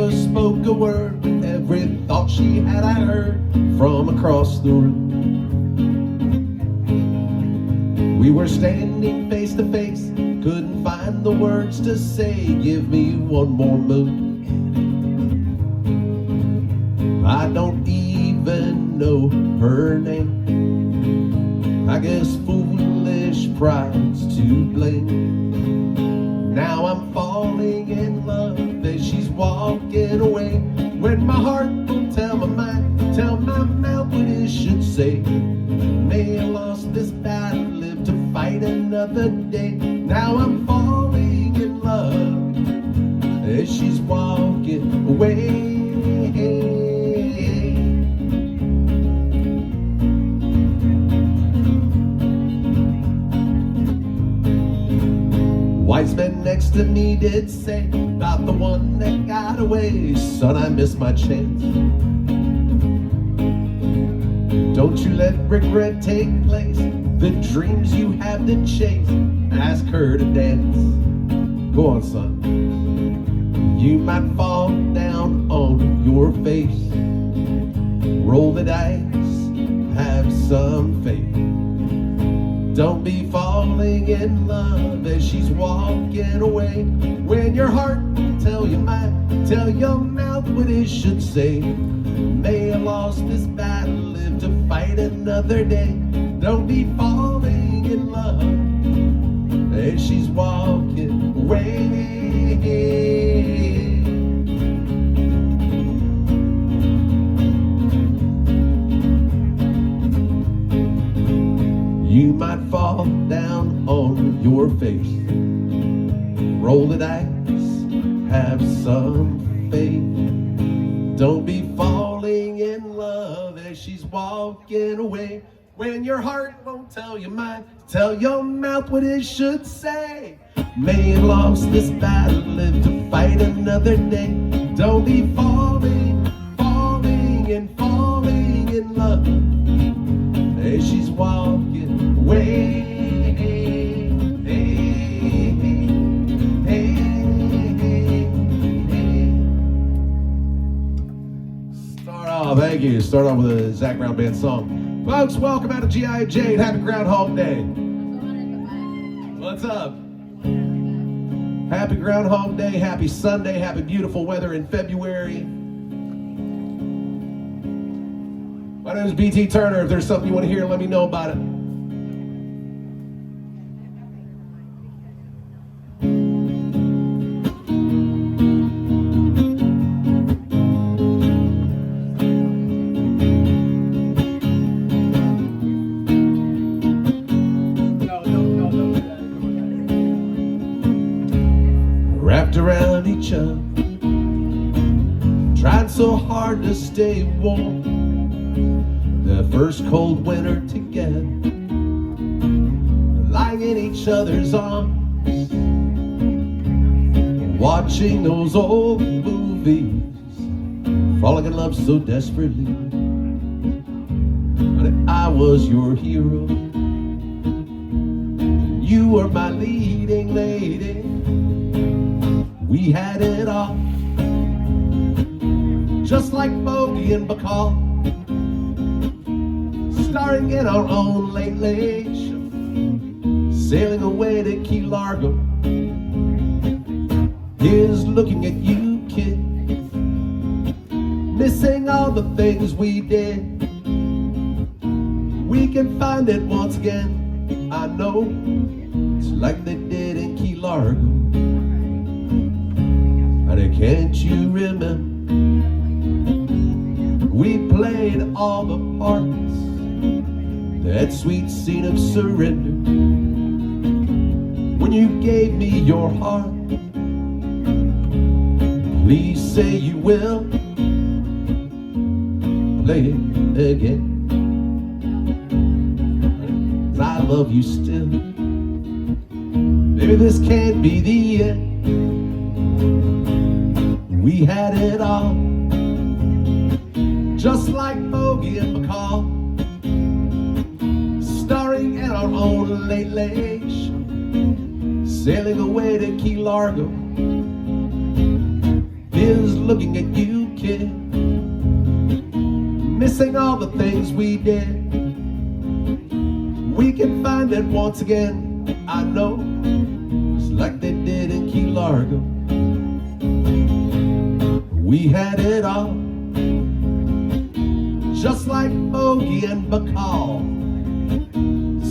never spoke a word. Every thought she had I heard from across the room. We were standing face to face, couldn't find the words to say, give me one more move. I don't even know her name. I guess foolish pride's to blame. Now I'm falling in love as she's walking away. When my heart won't tell my mind, tell my mouth what it should say. May I lost this battle, live to fight another day. Now I'm falling in love as she's walking away. Wise men next to me did say about the one that got away. Son, I missed my chance. Don't you let regret take place. The dreams you have to chase, ask her to dance. Go on, son. You might fall down on your face. Roll the dice, have some faith. Don't be falling in love as she's walking away. When your heart tell your mind, tell your mouth what it should say. May I lost this battle, live to fight another day. Don't be falling in love as she's walking away. You might fall down on your face. Roll the dice, have some faith. Don't be falling in love as she's walking away. When your heart won't tell your mind, tell your mouth what it should say. May have lost this battle, live to fight another day. Don't be falling, falling in love as she's walking away. Thank you. Start off with a Zach Brown Band song. Folks, welcome out to G.I. Jade. Happy Groundhog Day. What's up? Happy Groundhog Day. Happy Sunday. Happy beautiful weather in February. My name is B.T. Turner. If there's something you want to hear, let me know about it. Wrapped around each other, tried so hard to stay warm. The first cold winter together, lying in each other's arms, watching those old movies, falling in love so desperately. But I was your hero, you were my leading lady. We had it all, just like Bogey and Bacall, starring in our own late show, sailing away to Key Largo. Here's looking at you, kid, missing all the things we did. We can find it once again, I know, it's like they did in Key Largo. And can't you remember, we played all the parts, that sweet scene of surrender, when you gave me your heart. Please say you will play it again, 'cause I love you still. Maybe this can't be the end. We had it all, just like Bogey and Bacall, starring in our own late show, sailing away to Key Largo. Here's looking at you, kid, missing all the things we did. We can find it once again, I know, just like they did in Key Largo. We had it all, just like Bogey and Bacall,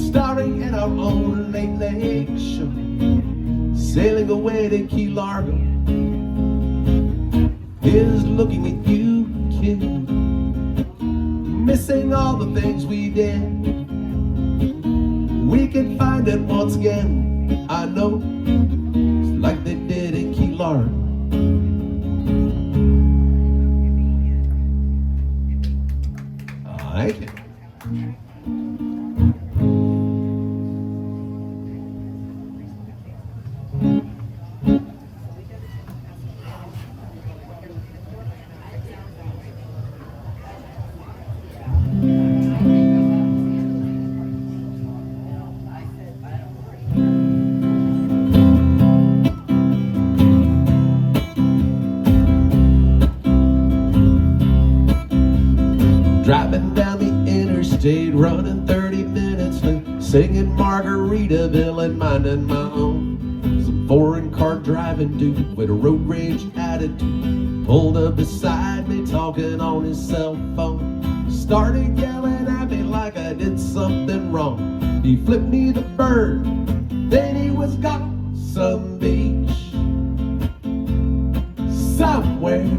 starring in our own late late show, sailing away to Key Largo. Here's looking at you, kid, missing all the things we did. We can find it once again, I know, just like they did in Key Largo. Thank you. Driving down the interstate, running 30 minutes late, singing Margaritaville and minding my own. Some foreign car driving dude with a road rage attitude pulled up beside me, talking on his cell phone. Started yelling at me like I did something wrong. He flipped me the bird, then he was gone. Some beach somewhere,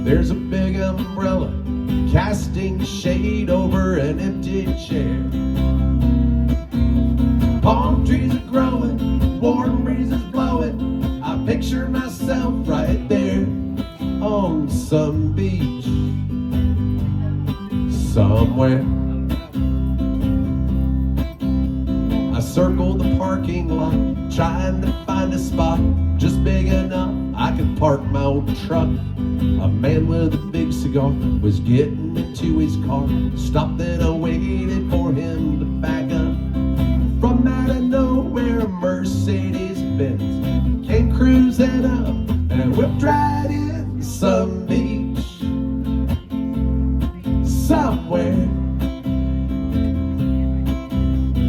there's a big umbrella casting shade over an empty chair. Palm trees are growing, warm breezes blowing. I picture myself right there on some beach somewhere. I circled the parking lot, trying to find a spot just big enough I could park my old truck. A man with a big cigar was getting into his car. Stopped, then I waited for him to back up. From out of nowhere, a Mercedes Benz came cruising up and whipped right in. Some beach somewhere,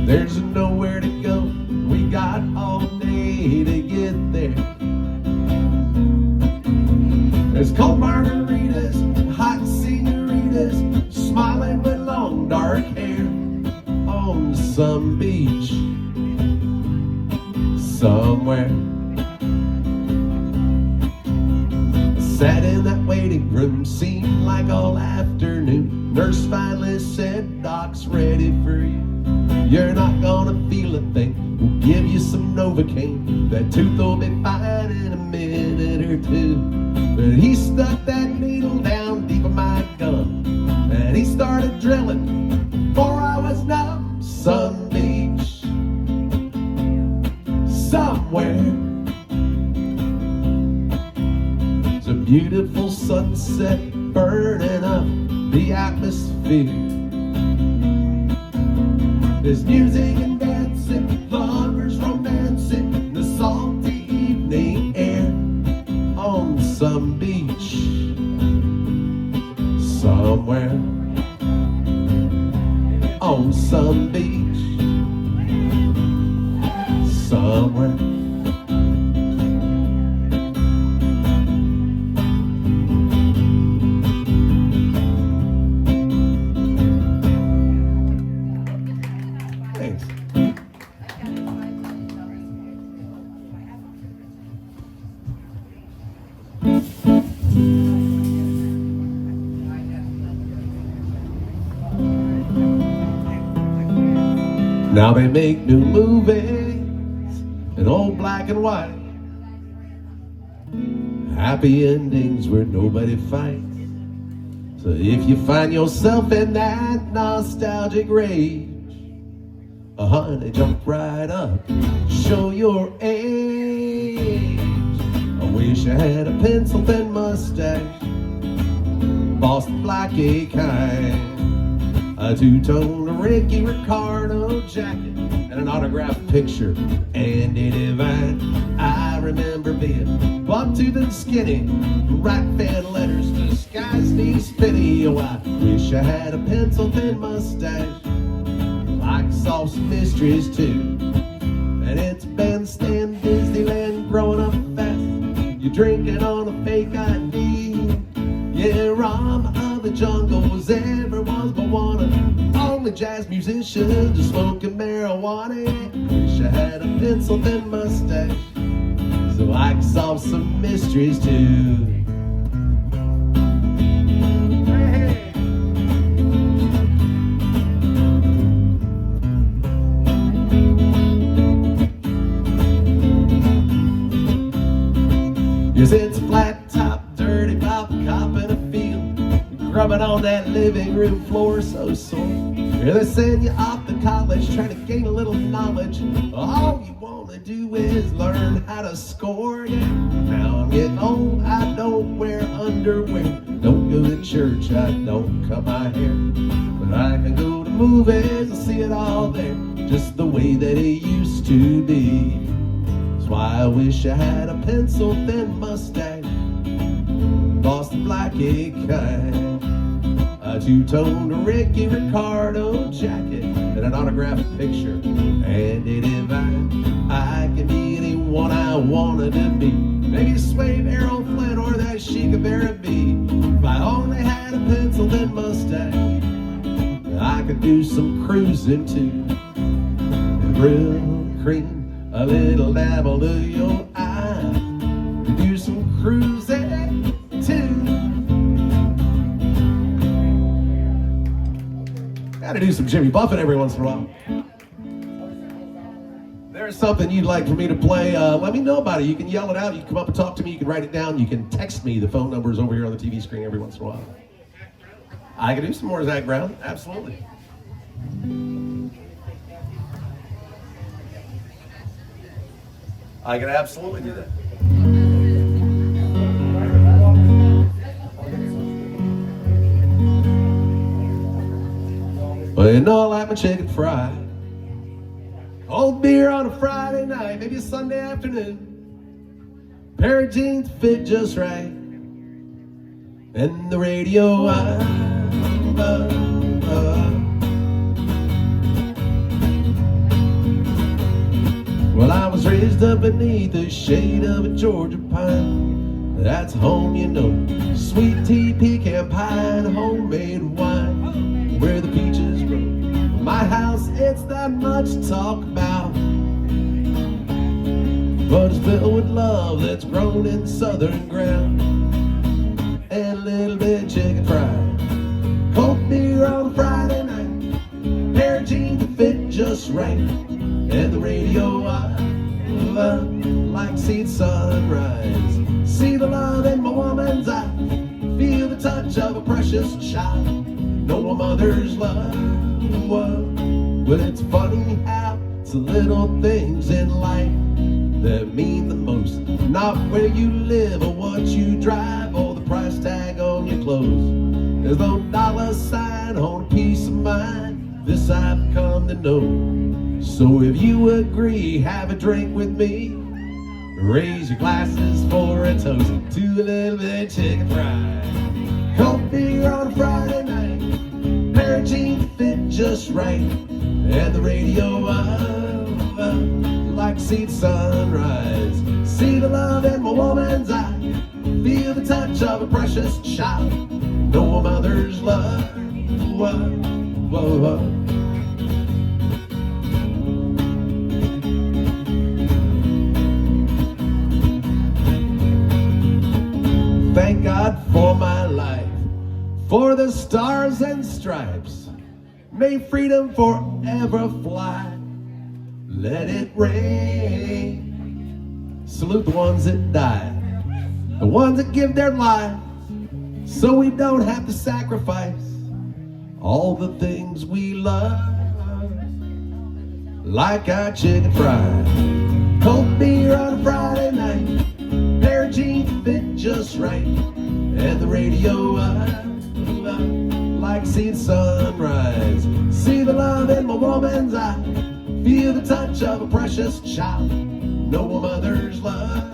there's nowhere to go. We got all day to get there. There's cold margaritas, hot senoritas, smiling with long dark hair on some beach somewhere. I sat in that waiting room, seemed like all afternoon. Nurse finally said, "Doc's ready for you. You're not gonna feel a thing. We'll give you some Novocaine. That tooth will be fine in a minute or two." But he stuck that needle down deep in my gum, and he started drilling before I was numb. Some beach somewhere, it's a beautiful sunset burning up the atmosphere. There's music and dancing, lovers romancing, the salty evening air on some beach somewhere. On some beach somewhere. Thanks. Now they make new movies in old black and white, happy endings where nobody fights. So if you find yourself in that nostalgic rage, honey, jump right up, show your age. I wish I had a pencil thin mustache, Boston Blackie kind, a two-tone Ricky Ricardo jacket, and an autographed picture, Andy Devine. I remember being tooth and skinny, write fan letters to the sky's knee spinny. Oh, I wish I had a pencil-thin mustache. I can solve some mysteries too. And it's bandstand Disneyland growing up fast. You're drinking on a fake ID. Yeah, Rama of the jungle was everyone's Moana. Only jazz musicians are smoking marijuana. Wish I had a pencil-thin mustache so I can solve some mysteries too. Yes, it's a flat top, dirty mouth, cop in a field, grubbing on that living room floor so sore. Yeah, they send you off to college, trying to gain a little knowledge. All you want to do is learn how to score. Yeah, now I'm getting old, I don't wear underwear, don't go to church, I don't cut my hair. But I can go to movies and see it all there, just the way that it used to be. That's why I wish I had a pencil-thin mustache, Boston Blackie kind, a two-toned Ricky Ricardo jacket, and an autographed picture, and a divine. I can be anyone I wanted to be. Maybe Swave, Errol Flynn, or that Chic of B. If I only had a pencil-thin mustache, I could do some cruising too. And real cream, a little dabble to your eye, do some cruising too. Gotta do some Jimmy Buffett every once in a while. There's something you'd like for me to play, let me know about it. You can yell it out, you can come up and talk to me, you can write it down, you can text me. The phone number is over here on the TV screen every once in a while. I can do some more Zach Brown, absolutely. I can absolutely do that. Well, you know I like my chicken fried. Cold beer on a Friday night, maybe a Sunday afternoon. Pair of jeans fit just right. And the radio Well, I was raised up beneath the shade of a Georgia pine. That's home, you know. Sweet tea, pecan pie, and homemade wine, where the peaches grow. My house, it's not much to talk about, but it's filled with love that's grown in southern ground. And a little bit of chicken fried, cold beer on a Friday night, pair of jeans that fit just right, and the radio like to see the sunrise, see the love in my woman's eye, feel the touch of a precious child, know a mother's love. Well, it's funny how it's the little things in life that mean the most, not where you live or what you drive or the price tag on your clothes. There's no dollar sign on a peace of mind, this I've come to know. So if you agree, have a drink with me, raise your glasses for a toast to a little bit of chicken fried. Cold beer on a Friday night, pair of jeans fit just right, and the radio like to see the sunrise, see the love in my woman's eye, feel the touch of a precious child, know a mother's love. Whoa, whoa, whoa. Thank God for my life, for the stars and stripes. May freedom forever fly. Let it rain. Salute the ones that died, the ones that give their lives, so we don't have to sacrifice all the things we love, like our chicken fried, cold beer on a Friday night, pair of jeans fit just right, and the radio like to see the sunrise, see the love in my woman's eye, feel the touch of a precious child, know a mother's love.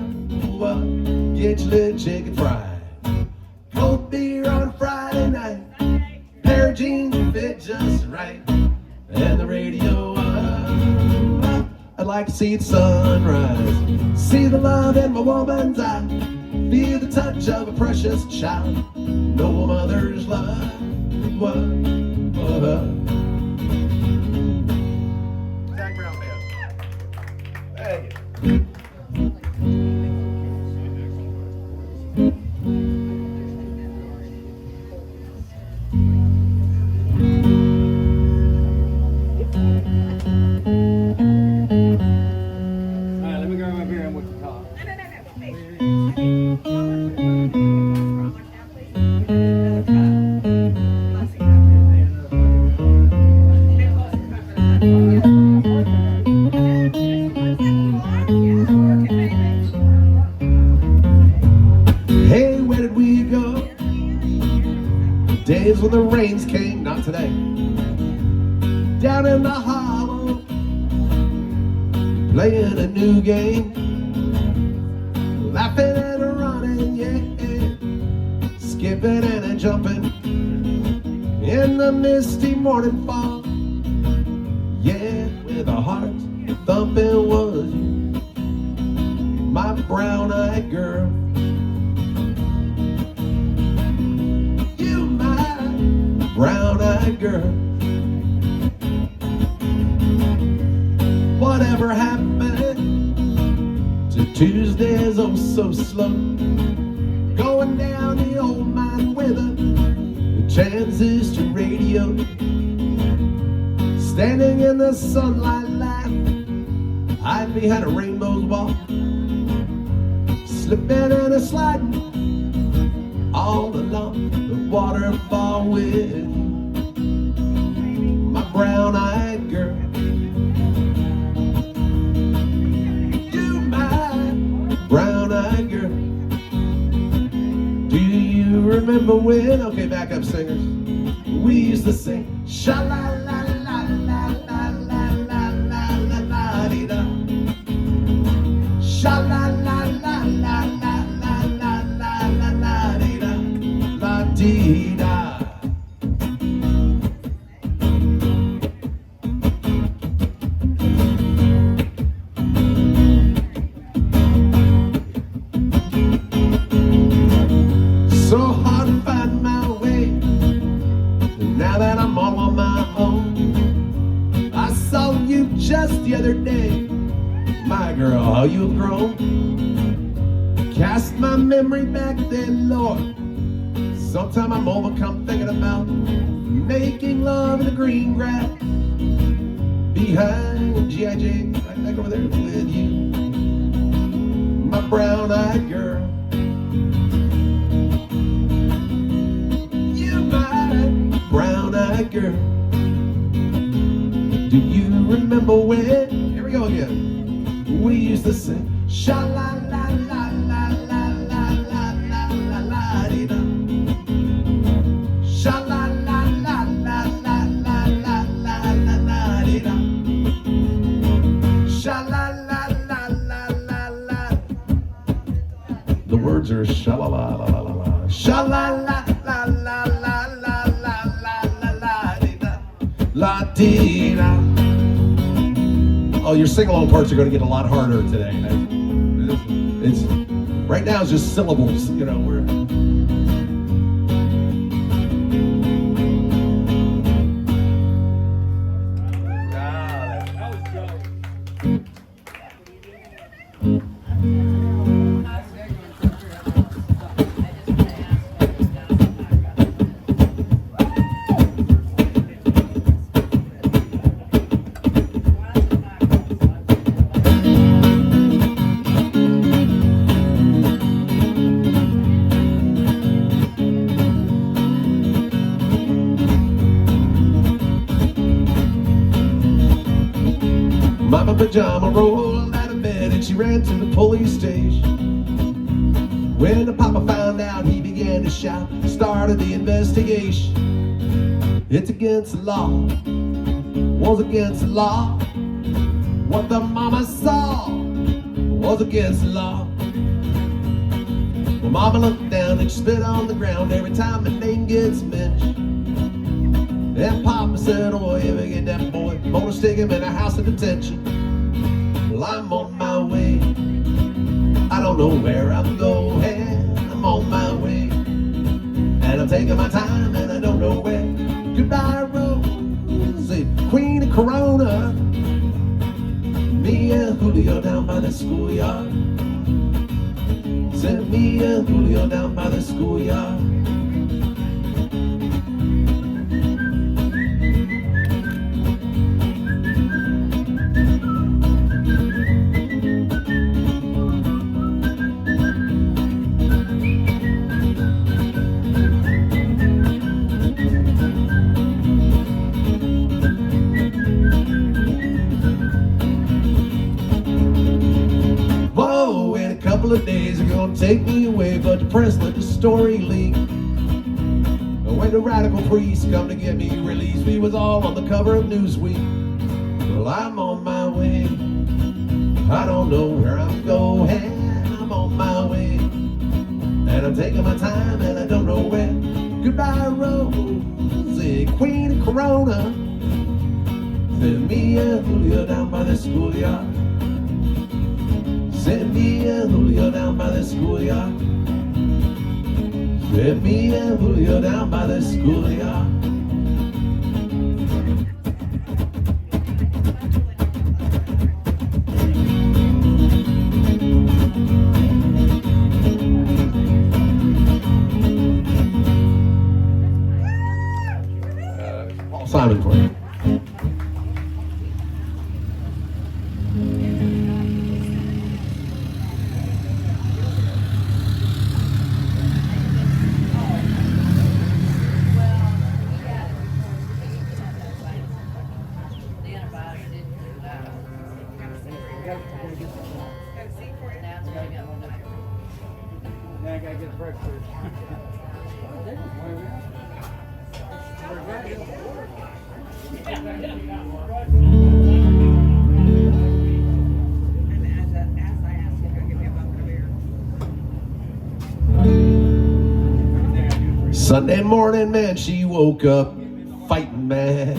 get your little chicken fried. Cold beer on a Friday night, pair of jeans that fit just right, and the radio up. I'd like to see the sunrise, see the love in my woman's eye, feel the touch of a precious child, know a mother's love. What? Zach Brown Band. Thank you. Hey, where did we go? Days when the rains came, not today. Down in the hollow, playing a new game, laughing and running, yeah, skipping and a jumping in the misty morning fog. Yeah, with a heart thumping was you, my brown-eyed girl. You, my brown-eyed girl. Whatever happened to Tuesdays oh so slow, going down the old mine with a transistor radio, standing in the sunlight laughing, hiding behind a rainbow's wall, slipping and a sliding all along the waterfall with you, my brown-eyed girl. Brown-eyed girl. Do you remember when? Okay, back up, singers. We used to sing sha la la la la la la la la la la dee da. Sha la la la la la la la la la la dee da. La dee da. So hard to find my way, now that I'm all on my own. I saw you just the other day, my girl, how you've grown. Cast my memory back then, Lord. Sometime I'm overcome thinking about making love in the green grass behind G.I. Jade, right back over there with you, my brown-eyed girl. Brown-eyed girl. Do you remember when? Here we go again. We used to sing sha la la la la la la la la la la dee da. Sha la la la la la la la la la la dee da. Sha la la la la la la. The words are sha la la la la la la. Sha la la la la la. La dee da. Oh, your sing-along parts are going to get a lot harder today. It's right now it's just syllables, you know. We're Mama Pajama rolled out of bed and she ran to the police station. When the papa found out, he began to shout, started the investigation. It's against the law, was against the law. What the mama saw was against the law. Mama looked down and spit on the ground every time my name gets mentioned. And Papa said, oh, if I get that boy, I'm gonna stick him in a house of detention. Well, I'm on my way. I don't know where I'm going. I'm on my way. And I'm taking my time and I don't know where. Goodbye, Rosie, Queen of Corona. Me and Julio down by the schoolyard. Send me and Julio down by the schoolyard. Of days are gonna take me away, but the press let the story leak. When the radical priests come to get me released, we was all on the cover of Newsweek. Well, I'm on my way. I don't know where I'm going. I'm on my way, and I'm taking my time, and I don't know where. Goodbye, Rosie, Queen of Corona. Send me a Julio down by the schoolyard. Send me a Julio down by the schoolyard. Send me a Julio down by the schoolyard. Paul Simon for you. Now I gotta get breakfast. Sunday morning, man, she woke up fighting mad,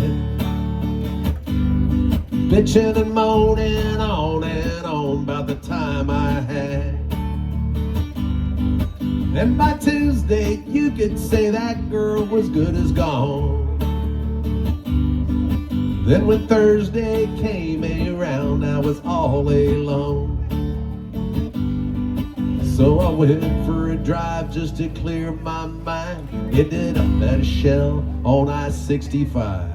bitching and moaning on and on about the time I had. And by Tuesday, you could say that girl was good as gone. Then when Thursday came around, I was all alone. So I went for a drive just to clear my mind. Ended up at a Shell on I-65.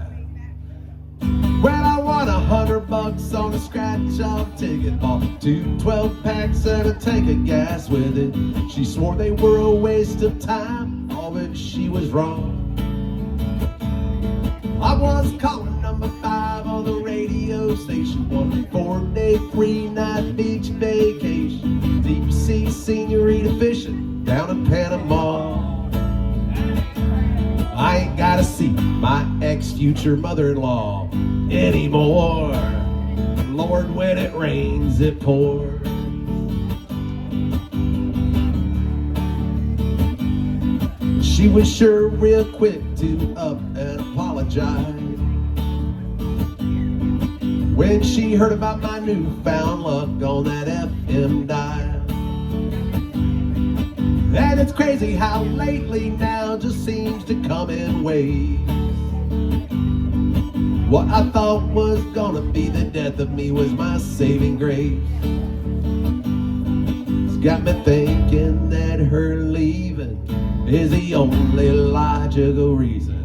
Well, I won $100 on a scratch-off ticket. Bought 2 12-packs and a tank of gas with it. She swore they were a waste of time, all but she was wrong. I was calling number 5 on the radio station. 1 4-day, 3-night beach vacation. Deep sea senorita fishing down in Panama. I ain't gotta see my ex-future mother-in-law anymore. Lord, when it rains, it pours. She was sure real quick to up and apologize when she heard about my newfound luck on that FM dial. And it's crazy how lately now just seems to come in waves. What I thought was gonna be the death of me was my saving grace. It's got me thinking that her leaving is the only logical reason.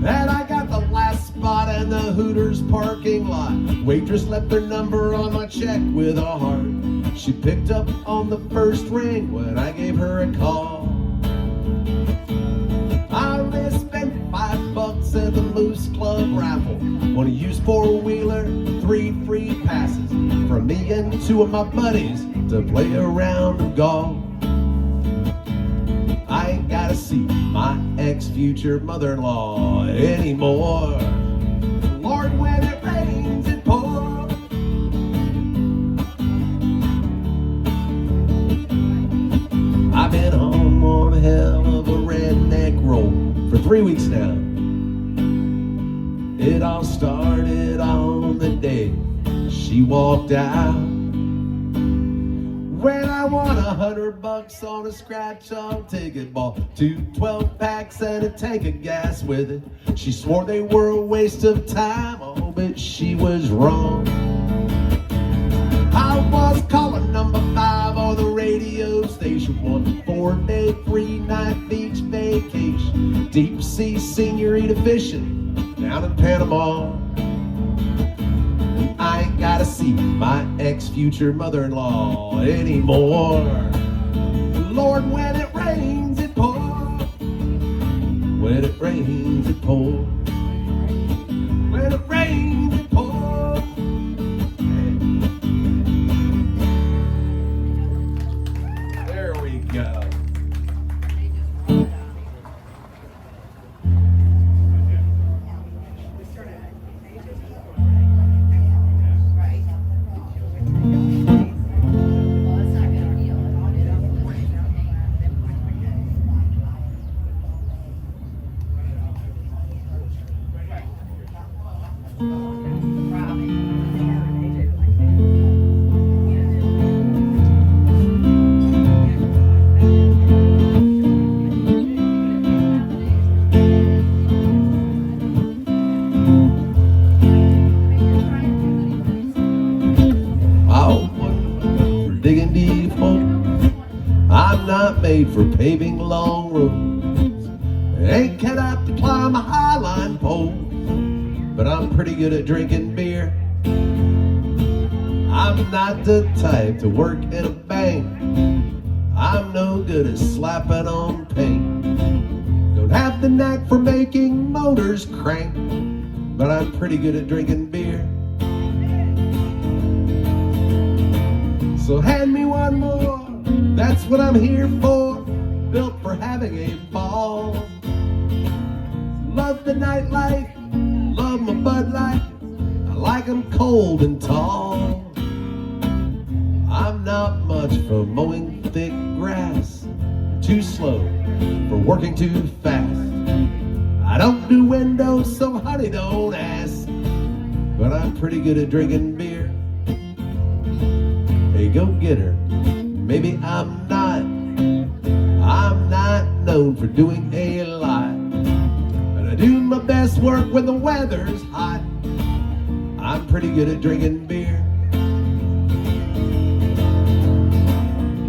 And I got the last spot in the Hooters parking lot. Waitress left her number on my check with a heart. She picked up on the first ring when I gave her a call. I only spent $5 at the Moose Club raffle. Want to use 4-wheeler, 3 free passes for me and 2 of my buddies to play a round of golf. I ain't gotta see my ex-future mother-in-law anymore. Lord, when it rains, it pours. I've been 3 weeks now. It all started on the day she walked out. When I won $100 on a scratch-off ticket, bought 2 12-packs and a tank of gas with it. She swore they were a waste of time, oh, but she was wrong. I was calling number 5 on the radio station, one 4-day, 3-night beach vacation, deep sea senorita fishing down in Panama. I ain't gotta see my ex-future mother-in-law anymore. Lord, when it rains, it pours. When it rains, it pours. When it rains, it pours. There we go. Digging deep hole. I'm not made for paving long roads. Ain't cut out to climb a highline pole, but I'm pretty good at drinking beer. I'm not the type to work at a bank. I'm no good at slapping on paint. Don't have the knack for making motors crank, but I'm pretty good at drinking beer. So hand me one more, that's what I'm here for, built for having a ball. Love the nightlife, love my Bud Light, I like them cold and tall. I'm not much for mowing thick grass, too slow for working too fast. I don't do windows, so honey don't ask, but I'm pretty good at drinking beer. Hey, go get her. Maybe I'm not known for doing a lot, but I do my best work when the weather's hot. I'm pretty good at drinking beer.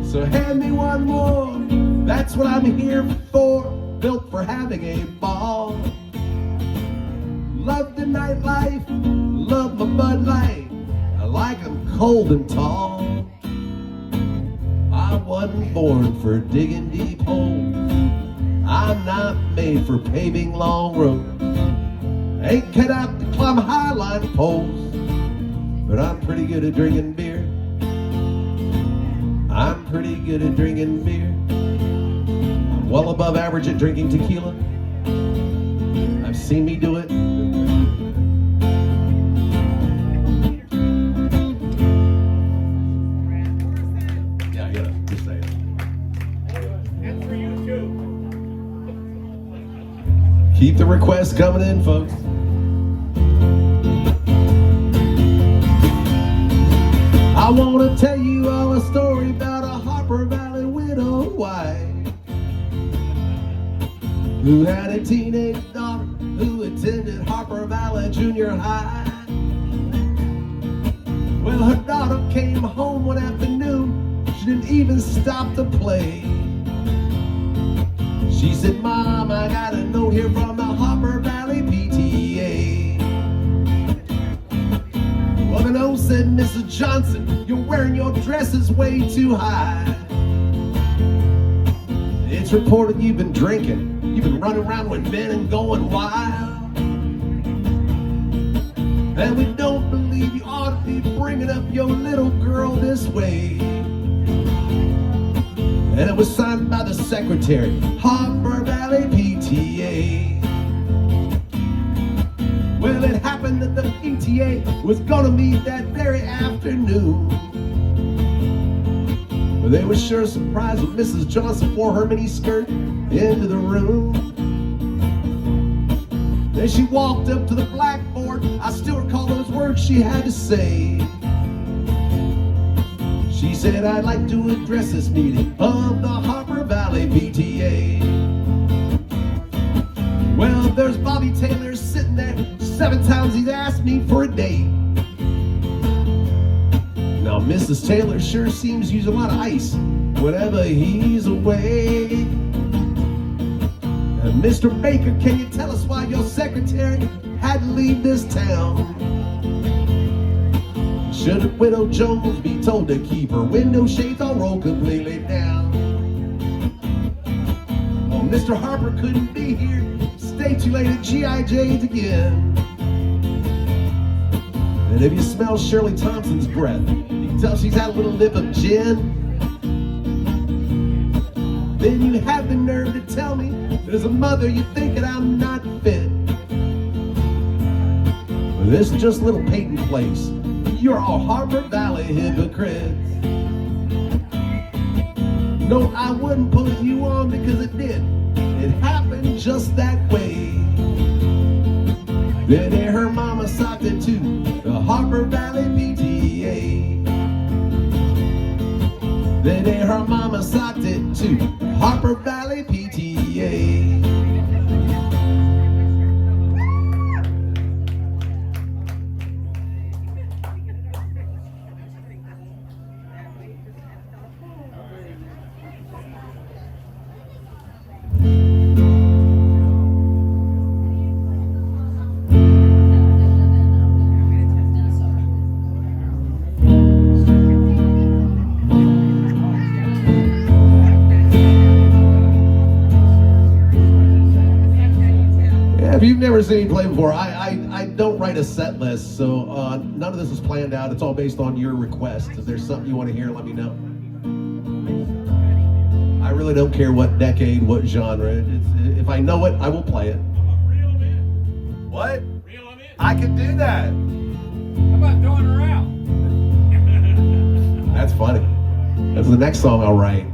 So hand me one more, that's what I'm here for, built for having a ball. Love the nightlife, love my Bud Light, I like them cold and tall. I wasn't born for digging deep holes. I'm not made for paving long roads. Ain't cut out to climb highline poles, but I'm pretty good at drinking beer. I'm pretty good at drinking beer. I'm well above average at drinking tequila. I've seen me do it. Keep the requests coming in, folks. I want to tell you all a story about a Harper Valley widow wife who had a teenage daughter who attended Harper Valley Junior High. Well, her daughter came home one afternoon. She didn't even stop to play. She said, "Mom, I got a note here from the Harper Valley PTA." Well, the note said, "Mrs. Johnson, you're wearing your dresses way too high. It's reported you've been drinking. You've been running around with men and going wild. And we don't believe you ought to be bringing up your little girl this way." And it was signed by the secretary, Harper Valley PTA. Well, it happened that the PTA was gonna meet that very afternoon. But they were sure surprised when Mrs. Johnson wore her mini skirt into the room. Then she walked up to the blackboard. I still recall those words she had to say. She said, "I'd like to address this meeting of the Harper Valley PTA." Well, there's Bobby Taylor sitting there. 7 times he's asked me for a date. Now, Mrs. Taylor sure seems to use a lot of ice whenever he's away. And Mr. Baker, can you tell us why your secretary had to leave this town? Should Widow Jones be told to keep her window shades all rolled completely down? Well, Mr. Harper couldn't be here. Stay too late at G.I. Jade's again. And if you smell Shirley Thompson's breath, you can tell she's had a little nip of gin. Then you have the nerve to tell me that as a mother you think that I'm not fit. Well, this is just little Peyton Place. You're all Harper Valley hypocrites. No, I wouldn't put you on because it did. It happened just that way. Then her mama socked it to the Harper Valley PTA. Then her mama socked it to Harper Valley PTA. If you've never seen me play before, I don't write a set list, so none of this is planned out. It's all based on your request. If there's something you want to hear, let me know. I really don't care what decade, what genre. If I know it, I will play it. What? I can do that. How about throwing her out? That's funny. That's the next song I'll write.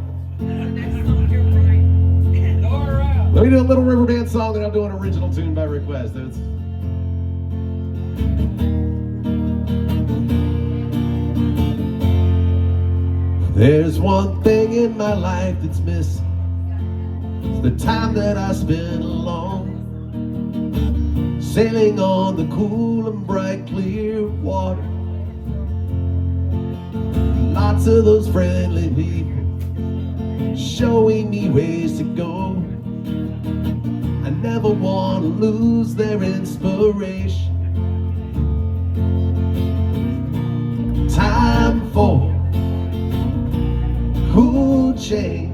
Let me do a little river dance song, then I'll do an original tune by request. There's one thing in my life that's missing. It's the time that I spend alone, sailing on the cool and bright clear water. Lots of those friendly people showing me ways to go. I never want to lose their inspiration. Time for cool change.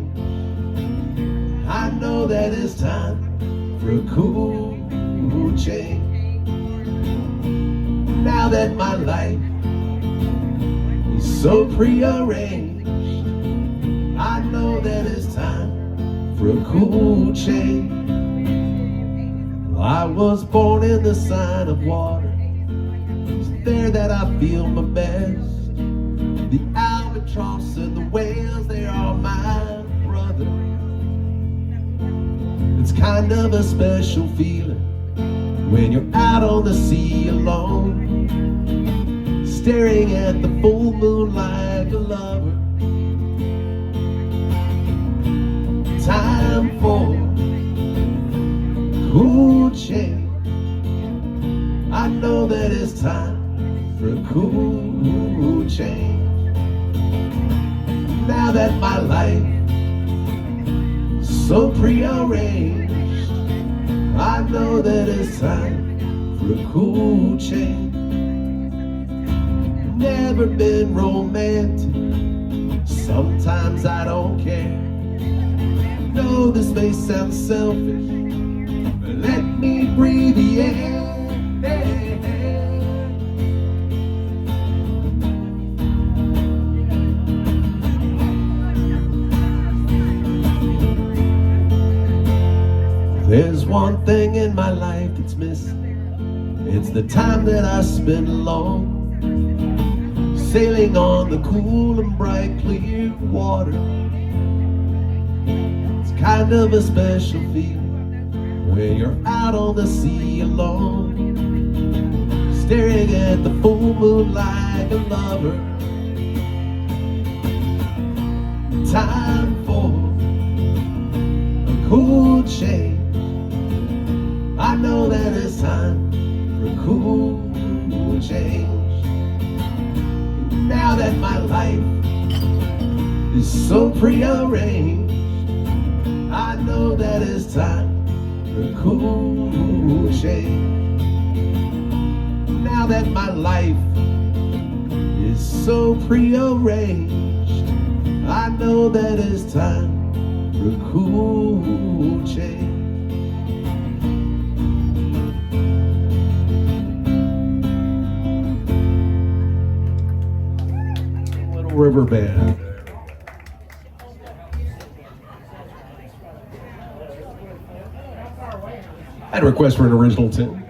I know that it's time for a cool change. Now that my life is so prearranged, I know that it's time for a cool change. I was born in the sign of water. It's there that I feel my best. The albatross and the whales, they are my brothers. It's kind of a special feeling when you're out on the sea alone, staring at the full moon like a lover. Time for cool change. I know that it's time for a cool change. Now that my life is so prearranged, I know that it's time for a cool change. Never been romantic, sometimes I don't care. No, this may sound selfish, let me breathe the air. There's one thing in my life that's missing. It's the time that I spend alone, sailing on the cool and bright clear water. It's kind of a special feeling when you're out on the sea alone, staring at the full moon like a lover. Time for a cool change. I know that it's time for a cool change. Now that my life is so prearranged, I know that it's time for a cool change. Now that my life is so prearranged, I know that it's time for a cool change. Little river band. I had a request for an original tune.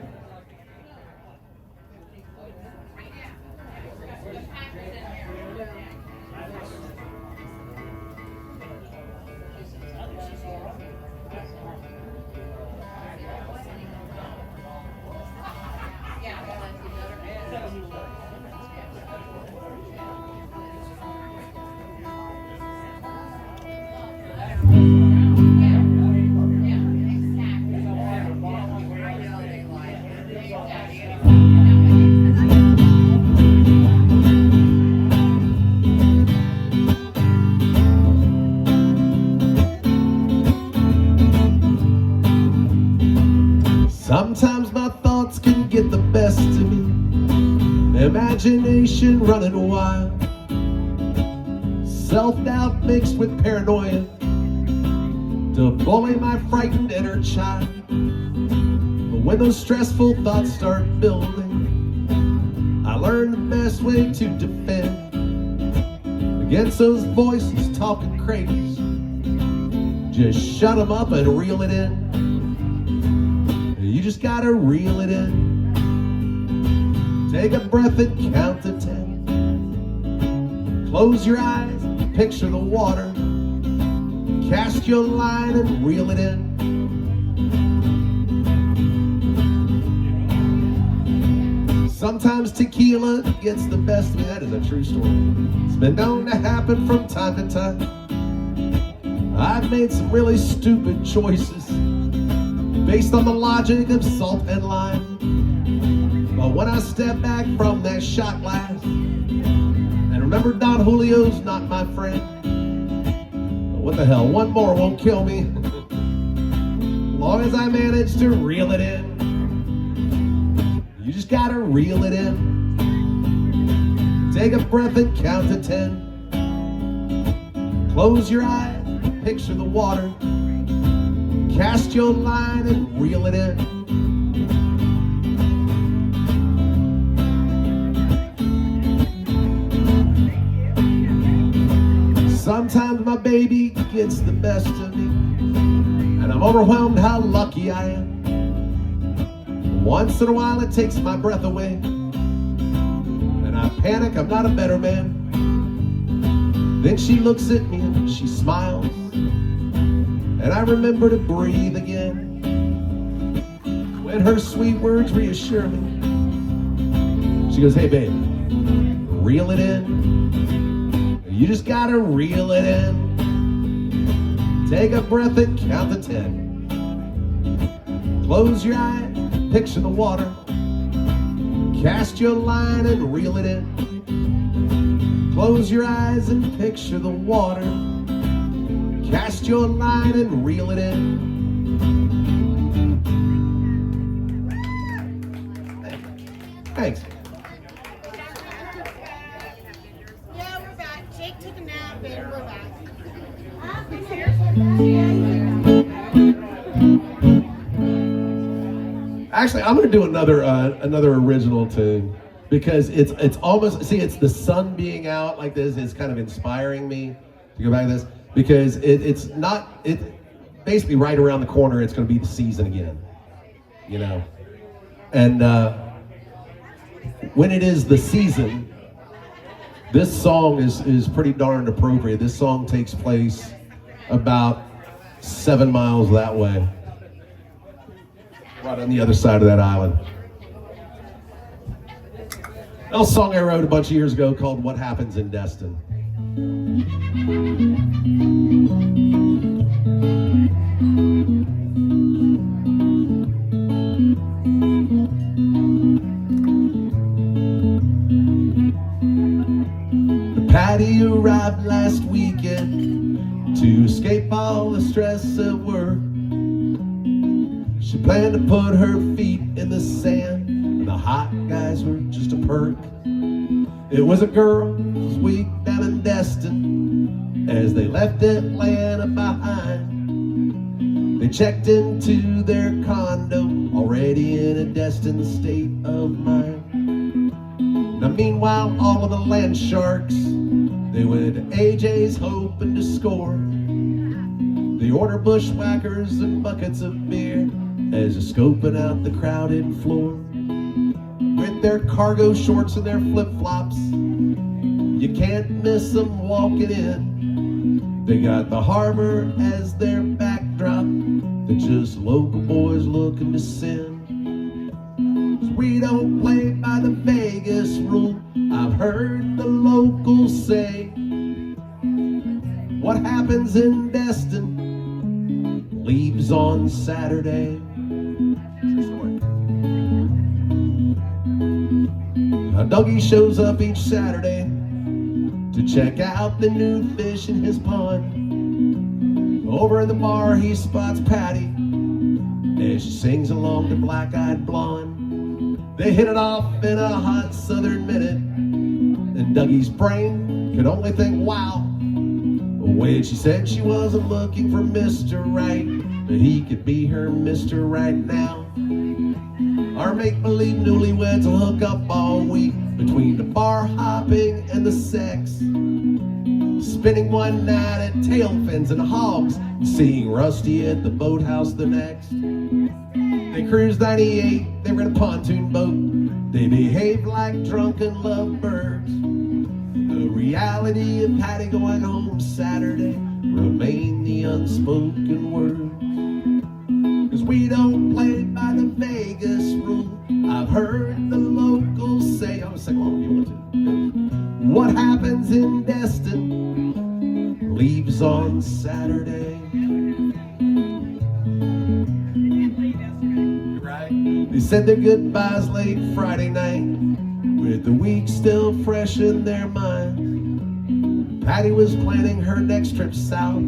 Sometimes my thoughts can get the best of me, imagination running wild, self-doubt mixed with paranoia, deploying my frightened inner child. But when those stressful thoughts start building, I learn the best way to defend against those voices talking crazy. Just shut them up and reel it in. You just gotta reel it in. Take a breath and count to 10. Close your eyes, picture the water. Cast your line and reel it in. Sometimes tequila gets the best of me. That is a true story. It's been known to happen from time to time. I've made some really stupid choices based on the logic of salt and lime. But when I step back from that shot glass and remember Don Julio's not my friend, what the hell, one more won't kill me, as long as I manage to reel it in. You just gotta reel it in. Take a breath and count to 10. Close your eyes, picture the water. Cast your line and reel it in. Sometimes my baby gets the best of me, and I'm overwhelmed how lucky I am. Once in a while it takes my breath away, and I panic, I'm not a better man. Then she looks at me and she smiles, and I remember to breathe again. When her sweet words reassure me, she goes, hey babe, reel it in. You just gotta reel it in. Take a breath and count to 10. Close your eyes, picture the water. Cast your line and reel it in. Close your eyes and picture the water. Cast your line and reel it in. Thanks. Yeah, we're back. Jake took a nap and we're back. Actually, I'm gonna do another original tune because it's almost, see, it's the sun being out like this is kind of inspiring me to go back to this, because it's basically right around the corner it's going to be the season again, you know, and when it is the season, this song is pretty darn appropriate. This song takes place about 7 miles that way. right on the other side of that island. That was a song I wrote a bunch of years ago called What Happens in Destin. Patty arrived last weekend to escape all the stress at work. She planned to put her feet in the sand, and the hot guys were just a perk. It was a girl who was weak down in Destin as they left Atlanta behind. They checked into their condo, already in a destined state of mind. Now meanwhile, all of the land sharks, they went to AJ's hoping to score. They ordered bushwhackers and buckets of beer as they're scoping out the crowded floor. With their cargo shorts and their flip-flops, you can't miss them walking in. They got the harbor as their backdrop, they're just local boys looking to sin. 'Cause we don't play by the Vegas rule, I've heard the locals say. What happens in Destin leaves on Saturday. Now Dougie shows up each Saturday to check out the new fish in his pond. Over in the bar he spots Patty as she sings along to Black Eyed Blonde. They hit it off in a hot southern minute, and Dougie's brain could only think, wow. When she said she wasn't looking for Mr. Right, but he could be her Mr. Right now. Our make-believe newlyweds will hook up all week between the bar hopping and the sex, spending one night at tail fins and hogs, seeing Rusty at the boathouse the next. They cruised 98, they were in a pontoon boat, they behaved like drunken lovebirds. The reality of Patty going home Saturday remained the unspoken word. 'Cause we don't play by the Vegas rule, I've heard the locals say. I'm gonna sing along if you want to. What happens in Destin leaves on Saturday. Right? They said their goodbyes late Friday night, with the week still fresh in their mind. Patty was planning her next trip south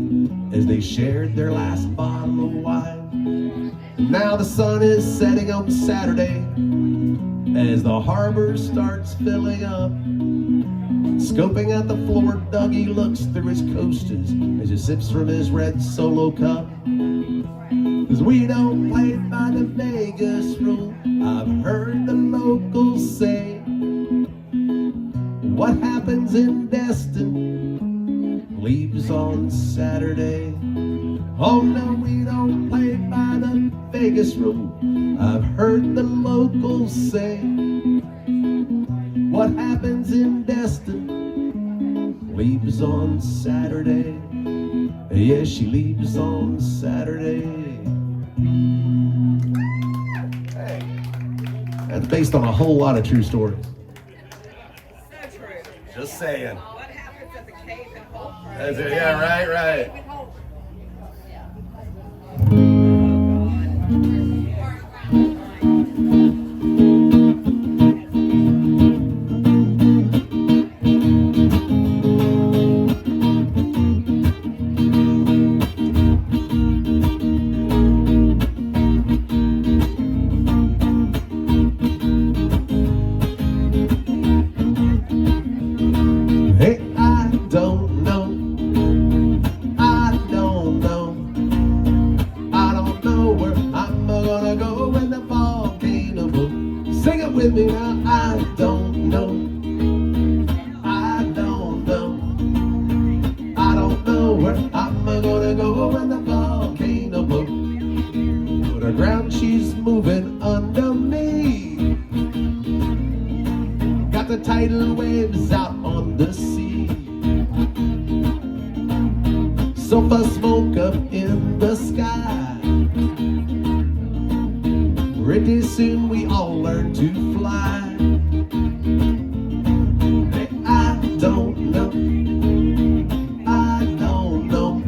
as they shared their last bottle of wine. And now the sun is setting on Saturday as the harbor starts filling up. Scoping out the floor, Dougie looks through his coasters as he sips from his red Solo cup. 'Cause we don't play by the Vegas rule, I've heard the locals say. What happens in Destin leaves on Saturday. Oh no, we don't play by the Vegas rule, I've heard the locals say. What happens in Destin leaves on Saturday. Yes, she leaves on Saturday. Hey, that's based on a whole lot of true stories. So true. Just saying. What happens at the cave in Hope? That's it. Yeah, right. With me now, I don't know. I don't know where I'm gonna go when the volcano blows. But the ground she's moving under me. Got the tidal waves out on the sea. Sulfur smoke up in the sky. soon we all learn to fly. I don't know. I don't know.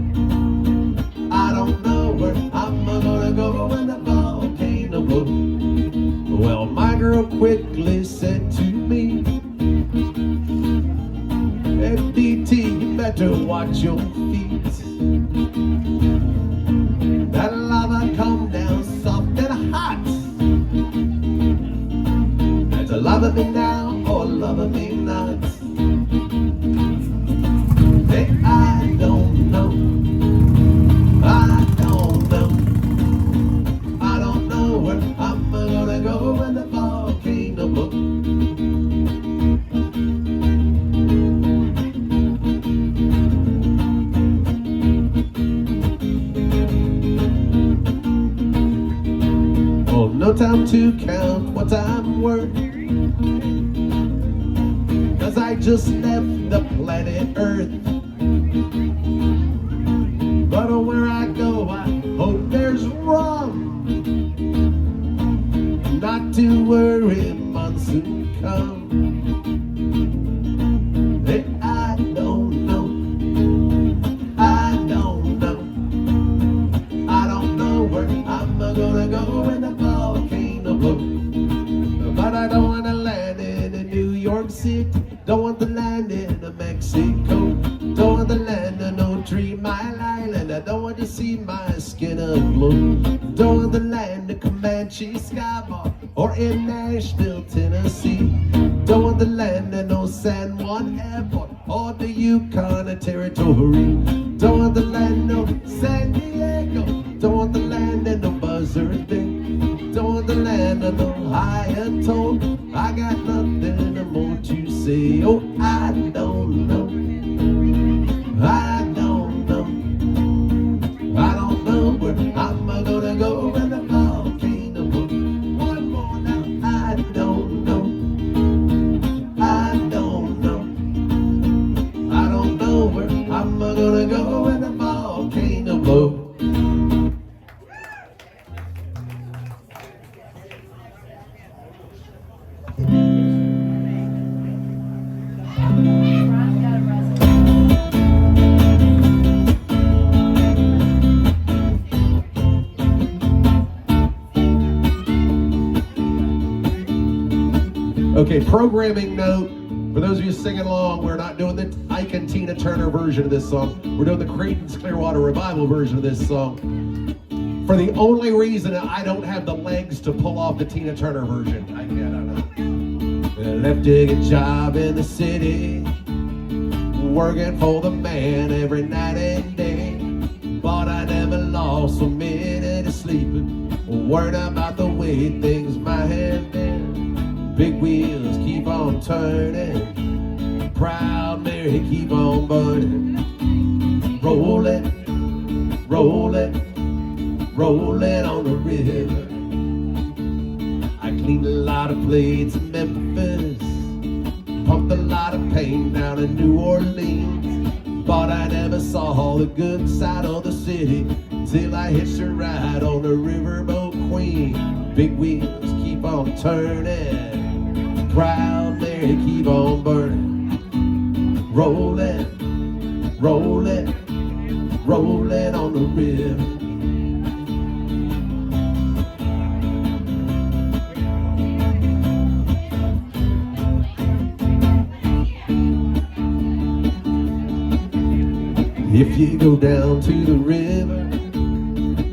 I don't know where I'm gonna go when the volcano blows. Well, my girl quickly said to me, hey, DT, you better watch your feet. That lava come down soft and hot. That's a love me now or love me not. Hey, I don't know. I don't know. I don't know where I'm gonna go when the volcano blows. Oh, no time to count what I'm worth, 'cause I just left the planet Earth. But where I go, I hope there's rum. Not to worry, monsoon come. Hey, I don't know. I don't know. I don't know where I'm gonna go when the volcano blows. But I don't wanna land in New York City. Don't want to land in Mexico. Don't want to land in no 3 Mile Island. I don't want to see my skin aglow. Don't want to land in Comanche Skybar or in Nashville, Tennessee. Don't want to land in no San Juan Airport or the Yukon Territory. Don't want to land no San Diego. Don't want to land in no Buzzard Bay. Don't want to land in no higher toll. I got nothing more to say. Oh, I don't know. I don't know. I don't know where I'm gonna go when the volcano blows. One more now. I don't know. I don't know. I don't know where I'm gonna go when the volcano blows. Okay, programming note, for those of you singing along, we're not doing the Ike and Tina Turner version of this song. We're doing the Creedence Clearwater Revival version of this song. For the only reason that I don't have the legs to pull off the Tina Turner version. I don't know. I left a good job in the city, working for the man every night and day. But I never lost a minute of sleeping, worried about the way things might have been. Big wheels keep on turning, proud Mary keep on burning. Roll it, roll it, roll it on the river. I cleaned a lot of plates in Memphis, pumped a lot of paint down in New Orleans. But I never saw the good side of the city till I hitched a ride on the riverboat Queen. Big wheels keep on turning, proud Mary keep on burning. Roll it, roll it, roll it on the river. If you go down to the river,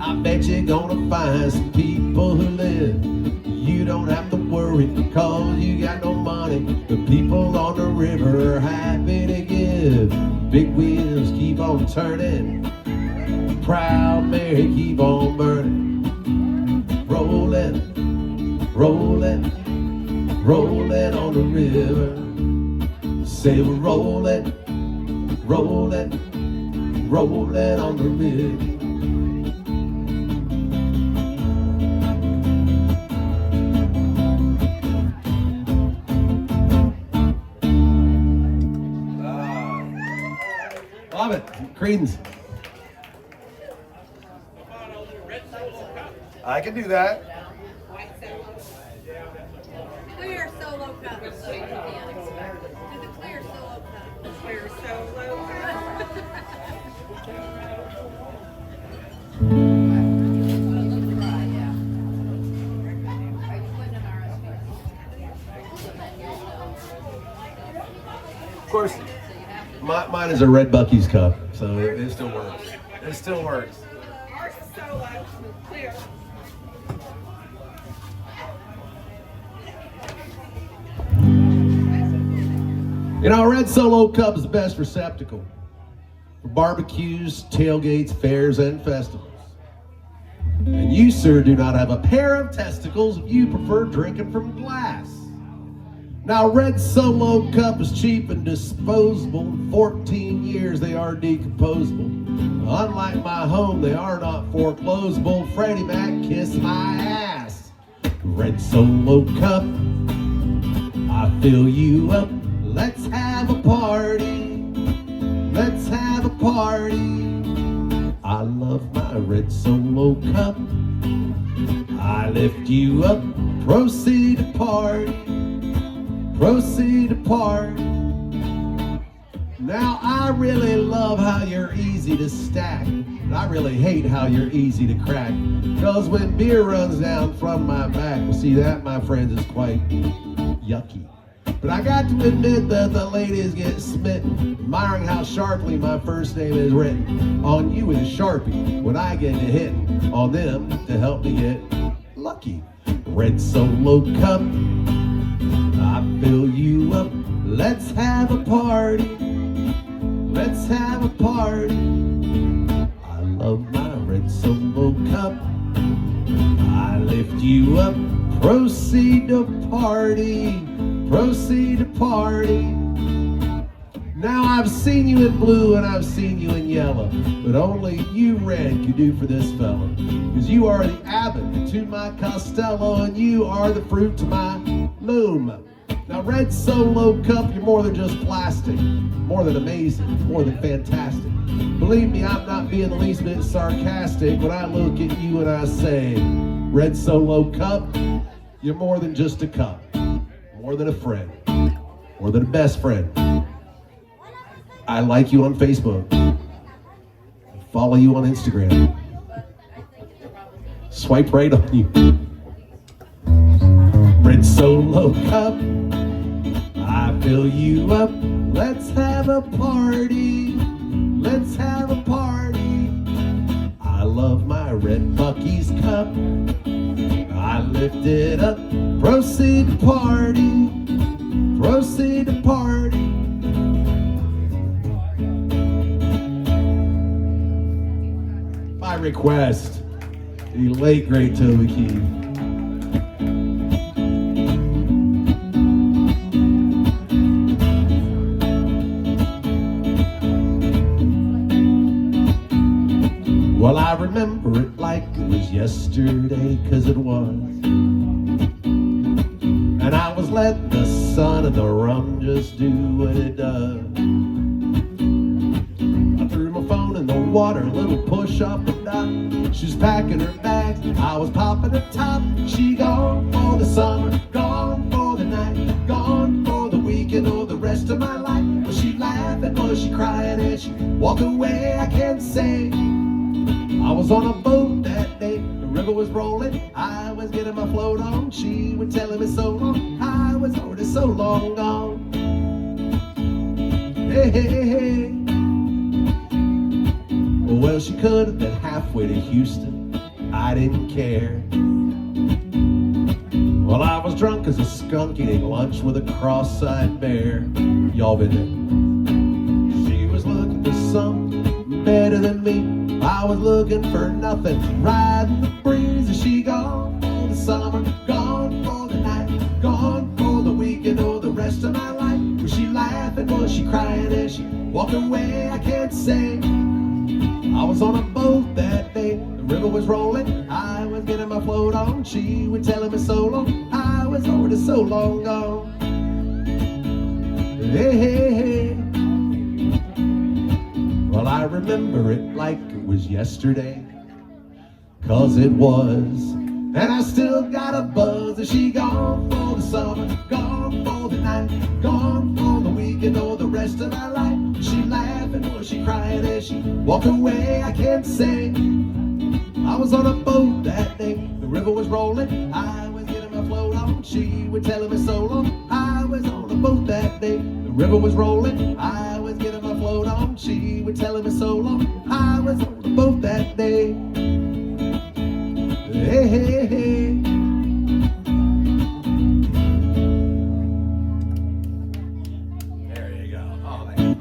I bet you're gonna find some people who live. You don't have to worry, cause you got no money. The people on the river are happy to give. Big wheels keep on turning, proud Mary keep on burning. Roll it, roll it, roll it on the river. Say roll it, roll it, roll it on the river. Love it. Creedence. I can do that. White solo. course, mine is a Red Bucky's cup, so it still works. It still works. Ours is solo, clear. You know, a Red Solo cup is the best receptacle for barbecues, tailgates, fairs, and festivals. And you, sir, do not have a pair of testicles if you prefer drinking from glass. Now, Red Solo cup is cheap and disposable. In 14 years, they are decomposable. Unlike my home, they are not foreclosable. Freddie Mac, kiss my ass. Red Solo cup, I fill you up. Let's have a party. Let's have a party. I love my Red Solo cup. I lift you up. Proceed to party. Proceed to party. Now I really love how you're easy to stack, but I really hate how you're easy to crack. Cause when beer runs down from my back, well, see that, my friends, is quite yucky. But I got to admit that the ladies get smitten, admiring how sharply my first name is written. On you is Sharpie, when I get to hitting on them to help me get lucky. Red Solo cup, I fill you up. Let's have a party. Let's have a party. I love my Red Solo cup. I lift you up. Proceed to party. Proceed to party. Now I've seen you in blue and I've seen you in yellow, but only you, Red, can do for this fella. Cause you are the abbot to my Costello and you are the fruit to my loom. Now Red Solo cup, you're more than just plastic, more than amazing, more than fantastic. Believe me, I'm not being the least bit sarcastic when I look at you and I say, Red Solo cup, you're more than just a cup. More than a friend, more than a best friend. I like you on Facebook. I follow you on Instagram. Swipe right on you. Red Solo cup, I fill you up. Let's have a party. Let's have a party. I love my Red Bucky's cup. I lift it up. Proceed to party. Proceed to party. By request, the late great Toby Keith. Well, I remember it like it was yesterday, 'cause it was. And I was letting the sun and the rum just do what it does. I threw my phone in the water, a little push off the dock. She's packing her bags, I was popping her top. She gone for the summer, gone for the night, gone for the weekend or the rest of my life. Was she laughing, was she crying, and she walked away? I can't say. I was on a boat that day, the river was rolling, I was getting my float on, she was telling me so long, I was already so long gone. Hey, hey, hey. Well, she could have been halfway to Houston, I didn't care. Well, I was drunk as a skunk eating lunch with a cross-eyed bear. Y'all been there. She was looking for something better than me, I was looking for nothing, riding the breeze. Is she gone for the summer, gone for the night, gone for the weekend or the rest of my life? Was she laughing, was she crying, as she walked away? I can't say. I was on a boat that day, the river was rolling, I was getting my float on, she was telling me so long, I was already so long gone. Hey, hey, hey. Well, I remember it like it was yesterday, 'cause it was. And I still got a buzz. Is she gone for the summer, gone for the night, gone for the weekend or the rest of my life? Was she laughing, was she crying as she walked away? I can't say. I was on a boat that day, the river was rolling, I was getting my my float on. She was telling me so long. I was on a boat that day. The river was rolling. I was getting my float on. She was telling me so long. I was on a boat that day. Hey, hey, hey. There you go. Oh, man.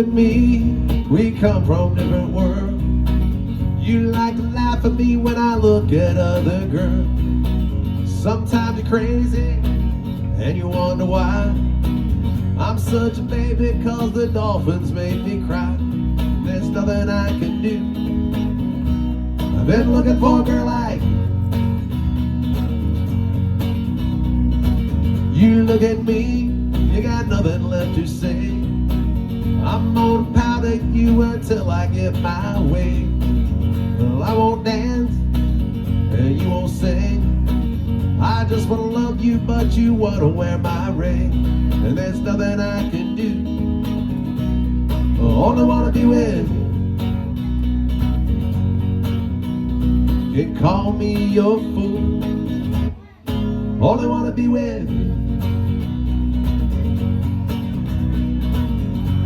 Me, we come from different worlds. You like to laugh at me when I look at other girls. Sometimes you're crazy and you wonder why I'm such a baby, cause the dolphins make me cry. There's nothing I can do. I've been looking for a girl like you. Look at me, you got nothing left to say. I'm gonna pout at you until I get my way. Well, I won't dance and you won't sing. I just wanna love you, but you wanna wear my ring. And there's nothing I can do. I only wanna be with you. You call me your fool. Only wanna be with you.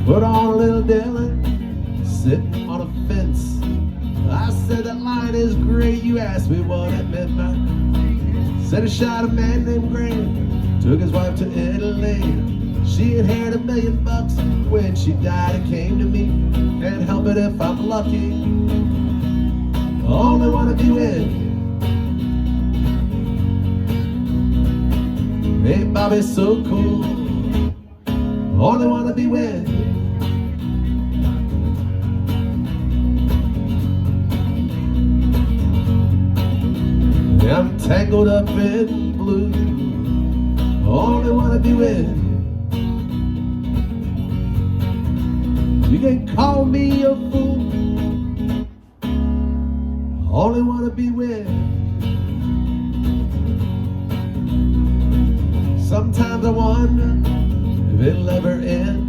Put on a little Dylan, sitting on a fence. I said that line is great, you asked me what it meant by. Said I shot a man named Graham, took his wife to Italy. She inherited $1 million when she died, it came to me. Can't help it if I'm lucky. I only wanna be with you. Hey, Bobby's so cool. Only wanna be with you. I'm tangled up in blue. Only wanna be with you. You can call me a fool. Only wanna be with you. Sometimes I wonder if it'll ever end.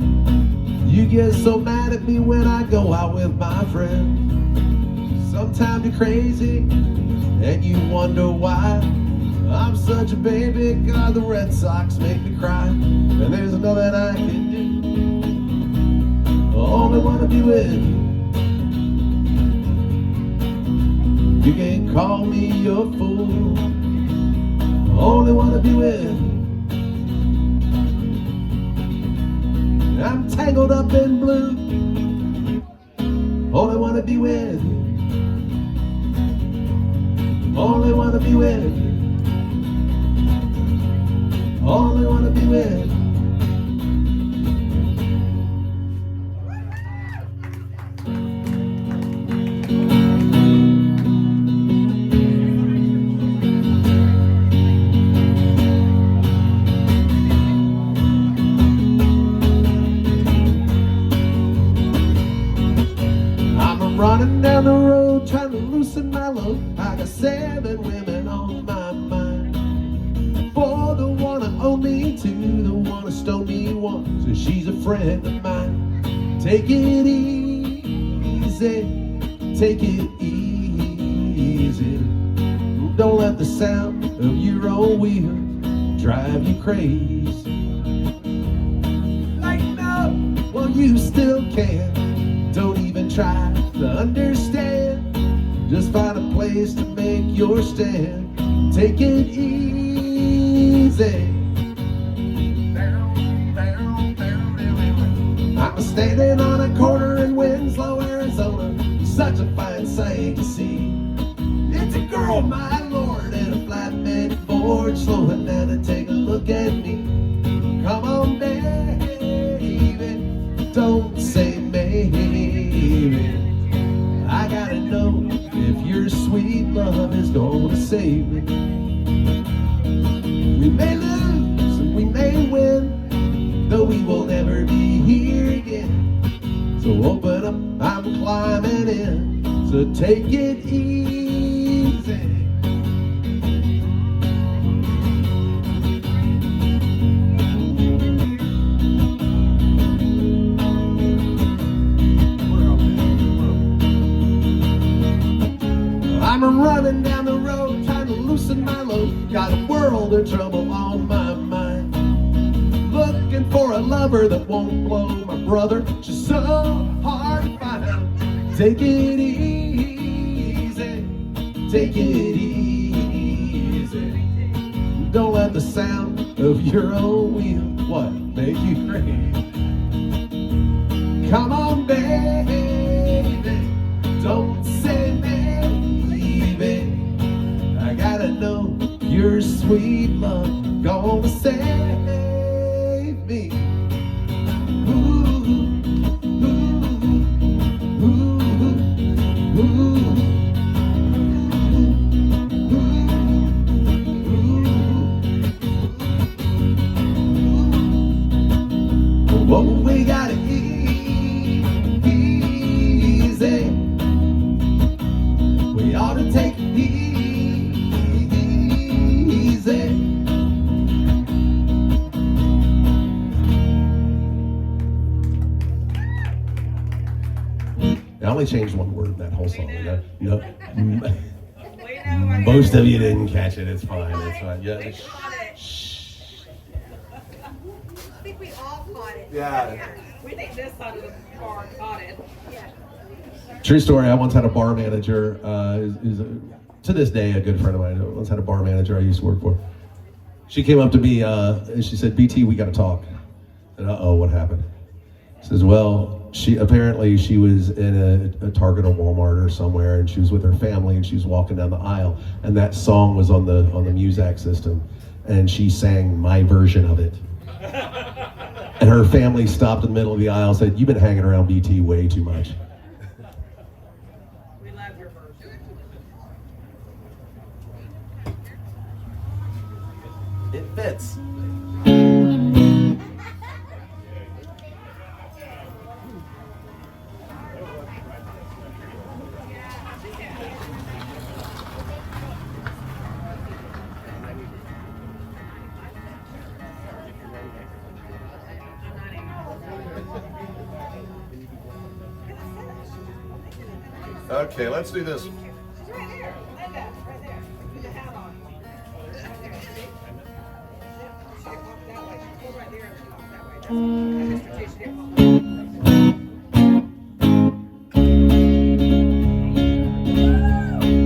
You get so mad at me when I go out with my friends. Sometimes you're crazy and you wonder why I'm such a baby, cause the Red Sox make me cry. And there's nothing I can do. I only wanna be with you. You can call me your fool. I only wanna be with you. I'm tangled up in blue. Only wanna be with you. Only wanna be with you. Only wanna be with you. Running down the road, trying to loosen my load. I got 7 women on my mind. 4 the one to own me, 2 the one to stone me, 1 so she's a friend of mine. Take it easy, take it easy. Don't let the sound of your own wheels drive you crazy. Lighten up while you still can. Don't even try to understand. Just find a place to make your stand. Take it easy. I'm standing on a corner in Winslow, Arizona. Such a fine sight to see. It's a girl, my lord, in a flatbed Ford, slowing down to take a look at me. Come on, baby, don't say maybe. I gotta know if your sweet love is gonna save me. We may lose and we may win, though we will never be here again. So open up, I'm climbing in. So take it easy. I'm running down the road, trying to loosen my load. Got a world of trouble on my mind. Looking for a lover that won't blow my brother. Just so hard to find. Take it easy. Take it easy. Don't let the sound of your own wheel, what, make you crazy. Come on, baby. Don't say maybe. I gotta know your sweet love gonna save me. Ooh, ooh, ooh, ooh, ooh. What we gotta easy. We ought to take it easy. I only changed one word in that whole song. No, most of you didn't catch it. It's fine. It's fine. Yeah. Shh. I think we all caught it. Yeah. We think this side of the bar caught it. Yeah. True story. I once had a bar manager. To this day a good friend of mine. I once had a bar manager I used to work for. She came up to me and she said, "BT, we got to talk." And what happened? She says, "Well, she was in a Target or Walmart or somewhere, and she was with her family, and she was walking down the aisle, and that song was on the Muzak system, and she sang my version of it." And her family stopped in the middle of the aisle and said, "You've been hanging around BT way too much." We love your version. It fits. Okay, let's do this. She's right there. Linda, right there. With the hat on. Right there. See? She didn't walk that way. She pulled right there and she walked that way. That's Mr. T. She didn't walk that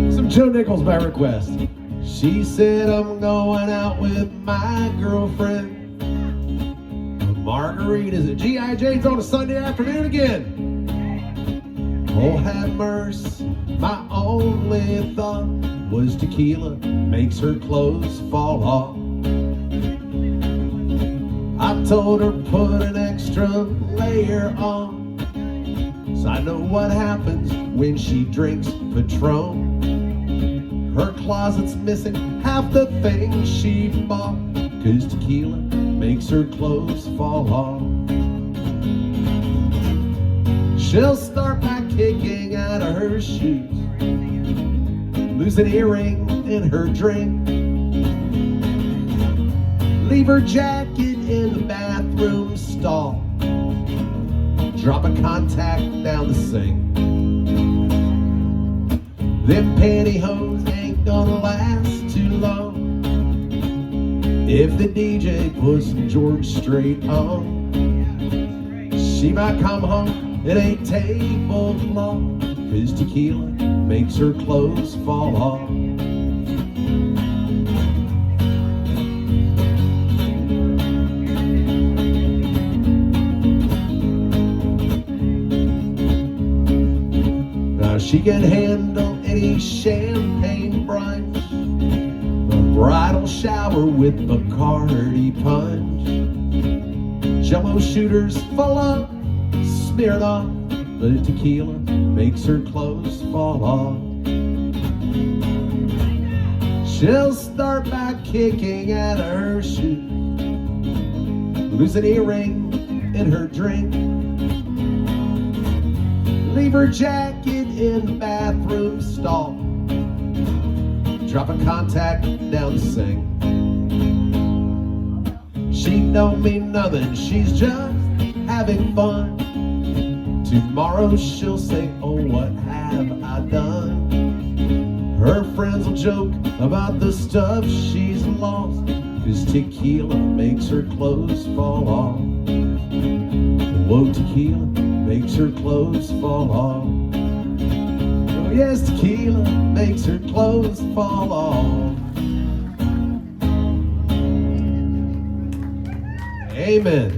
way. Some Joe Nichols by request. She said, "I'm going out with my girlfriend. Margaritas at G.I. Jade's on a Sunday afternoon again. Oh, have mercy, my only thought was tequila makes her clothes fall off. I told her put an extra layer on, so I know what happens when she drinks Patron. Her closet's missing half the things she bought, 'cause tequila makes her clothes fall off. She'll start by kicking out of her shoes, lose an earring in her drink, leave her jacket in the bathroom stall, drop a contact down the sink. Them pantyhose ain't gonna last too long, If the DJ puts some George Strait on, she might come home at a table long, 'cause tequila makes her clothes fall off. Now she can handle any champagne brunch, a bridal shower with Bacardi punch, Jello shooters full of smeared off, but tequila makes her clothes fall off. She'll start by kicking at her shoes, lose an earring in her drink, leave her jacket in the bathroom stall, drop a contact down the sink. She don't mean nothing, she's just having fun. Tomorrow she'll say, oh, what have I done? Her friends will joke about the stuff she's lost, 'cause tequila makes her clothes fall off. Whoa, tequila makes her clothes fall off. Oh yes, tequila makes her clothes fall off. Amen.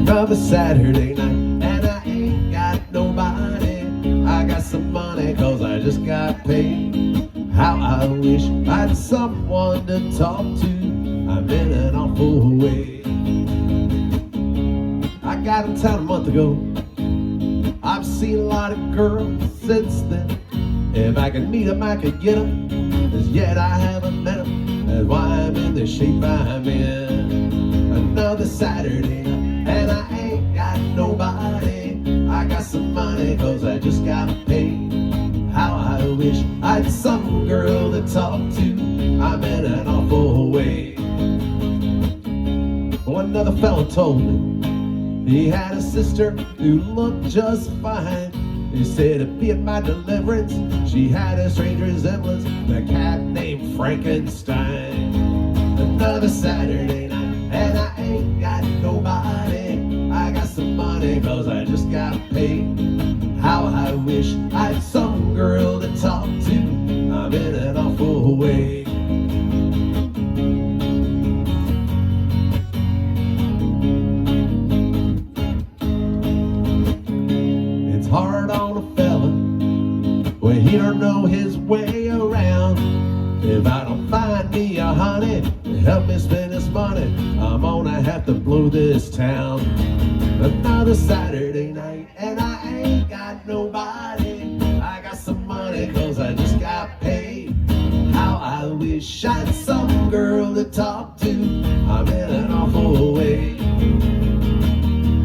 Another Saturday night, and I ain't got nobody. I got some money 'cause I just got paid. How I wish I had someone to talk to. I'm in an awful way. I got in town a month ago. I've seen a lot of girls since then. If I could meet them, I could get them. As yet I haven't met them. That's why I'm in the shape I'm in. Another Saturday night, and I ain't got nobody. I got some money 'cause I just got paid. How I wish I had some girl to talk to. I'm in an awful way. Oh, another fella told me he had a sister who looked just fine. He said to be at my deliverance, she had a strange resemblance to a cat named Frankenstein. Another Saturday night, and I ain't got nobody. I got some money 'cause I just got paid. How I wish I had some girl to talk to. I'm in an awful way. It's hard on a fella when he don't know his way around. If I don't find me a honey to help me spend this money, I'm gonna have to blow this town. Another Saturday night, and I ain't got nobody. I got some money 'cause I just got paid. How I wish I had some girl to talk to. I'm in an awful way.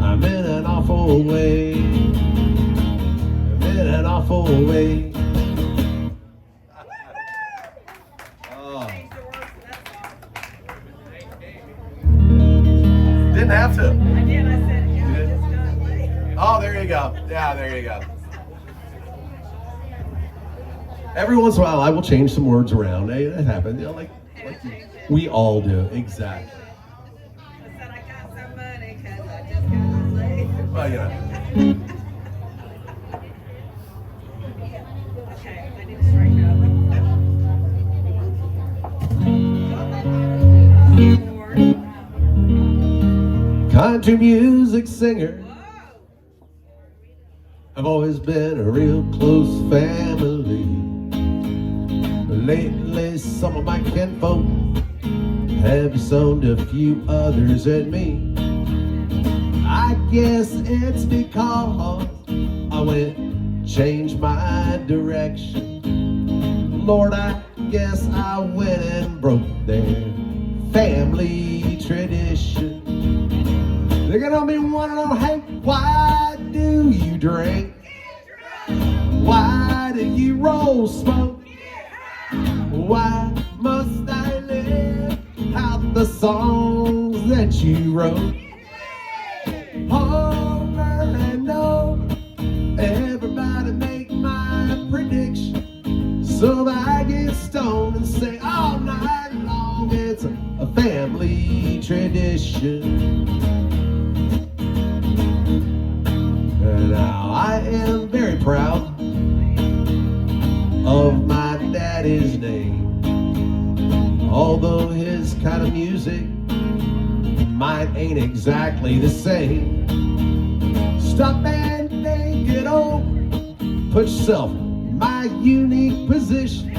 I'm in an awful way. I'm in an awful way. Didn't have to. I did, I said, yeah, I just got late. Oh, there you go. Yeah, there you go. Every once in a while, I will change some words around. Hey, that happens. You know, like we all do. Exactly. I said, I got some money 'cause I just got late. Well, you know. Okay, I need to straighten up. Country music singer. I've always been a real close family. Lately, some of my kinfolk have disowned a few others and me. I guess it's because I went changed my direction. Lord, I guess I went and broke their family tradition. They're gonna be wondering, hey, why do you drink? Why do you roll smoke? Why must I live out the songs that you wrote? Over and over, everybody make my prediction. So I get stoned and say all night long it's a family tradition. Now I am very proud of my daddy's name, although his kind of music mine ain't exactly the same. Stop and think it over, put yourself in my unique position.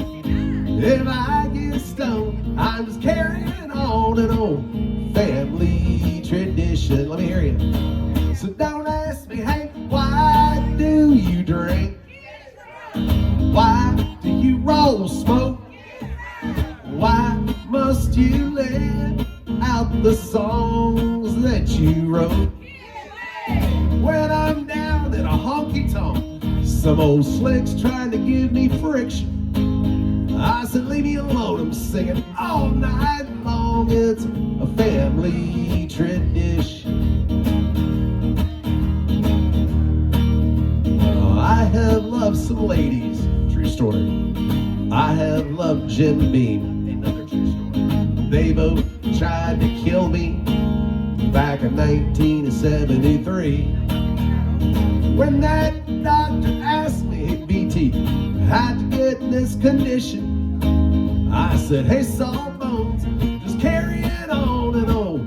If I get stoned, I'm just carrying on an old family tradition. Let me hear you. So don't ask me, hey, why do you drink? Why do you roll smoke? Why must you live out the songs that you wrote? When I'm down in a honky-tonk, some old slick's trying to give me friction. I said, leave me alone, I'm singing all night long. It's a family tradition. I have loved some ladies, true story. I have loved Jim Beam, another true story. They both tried to kill me back in 1973. When that doctor asked me, hey, BT, how'd you get in this condition? I said, hey, Sawbones, just carrying on an old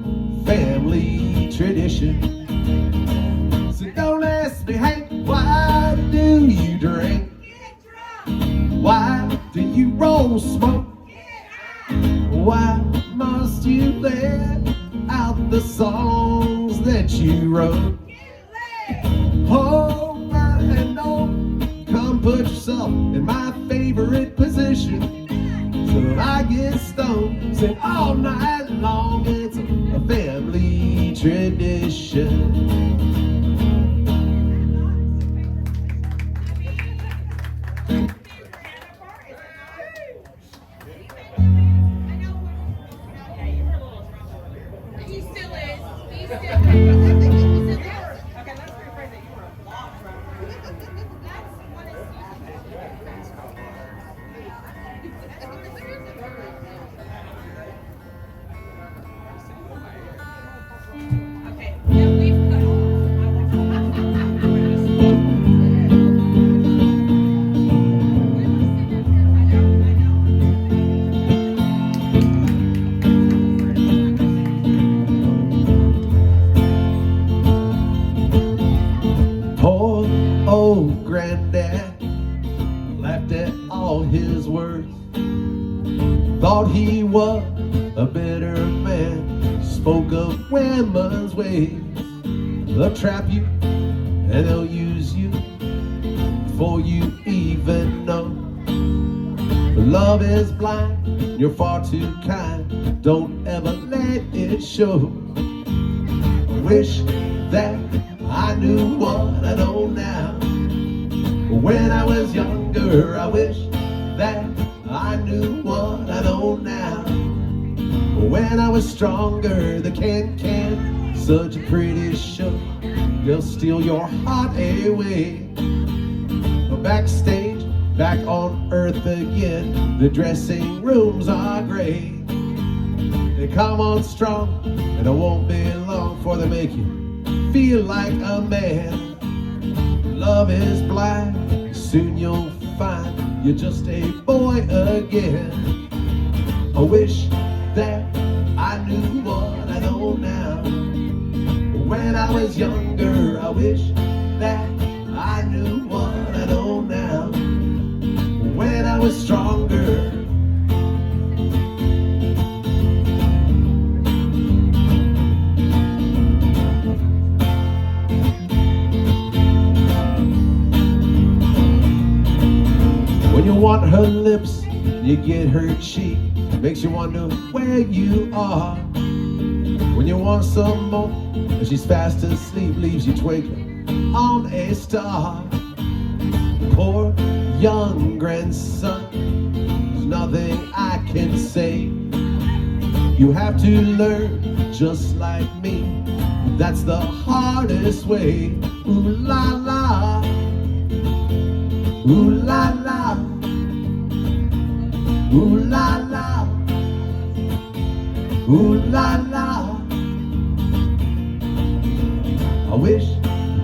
family tradition. So don't ask me, hey, why do you drink? Why do you roll smoke? Why must you live out the songs that you wrote? Over and over, come put yourself in my favorite position. So if I get stoned, sing all night long. It's a family tradition. He still is. He's still Okay, let's rephrase it. You were a lot drunk. Okay, yeah, we've cut Poor old granddad laughed at all his words. Thought he was a better man. Spoke of women's ways. They'll trap you and they'll use you before you even know. Love is blind, you're far too kind. Don't ever let it show. I wish that I knew what I know now. When I was younger, I wish that I knew what I know now. When I was stronger, the can, such a pretty show. They'll steal your heart away. Backstage, back on earth again. The dressing rooms are gray. They come on strong, and it won't be long before they make you feel like a man. Love is blind, soon you'll find you're just a boy again. I wish that I knew what I know now. When I was younger, I wish that I knew what I know now. When I was stronger. When When you want her lips, you get her cheek. Makes you wonder where you are. When you want some more, and she's fast asleep, leaves you twinkling on a star. Poor young grandson, there's nothing I can say. You have to learn just like me. That's the hardest way. Ooh la la, ooh la la, ooh la la, ooh la la. I wish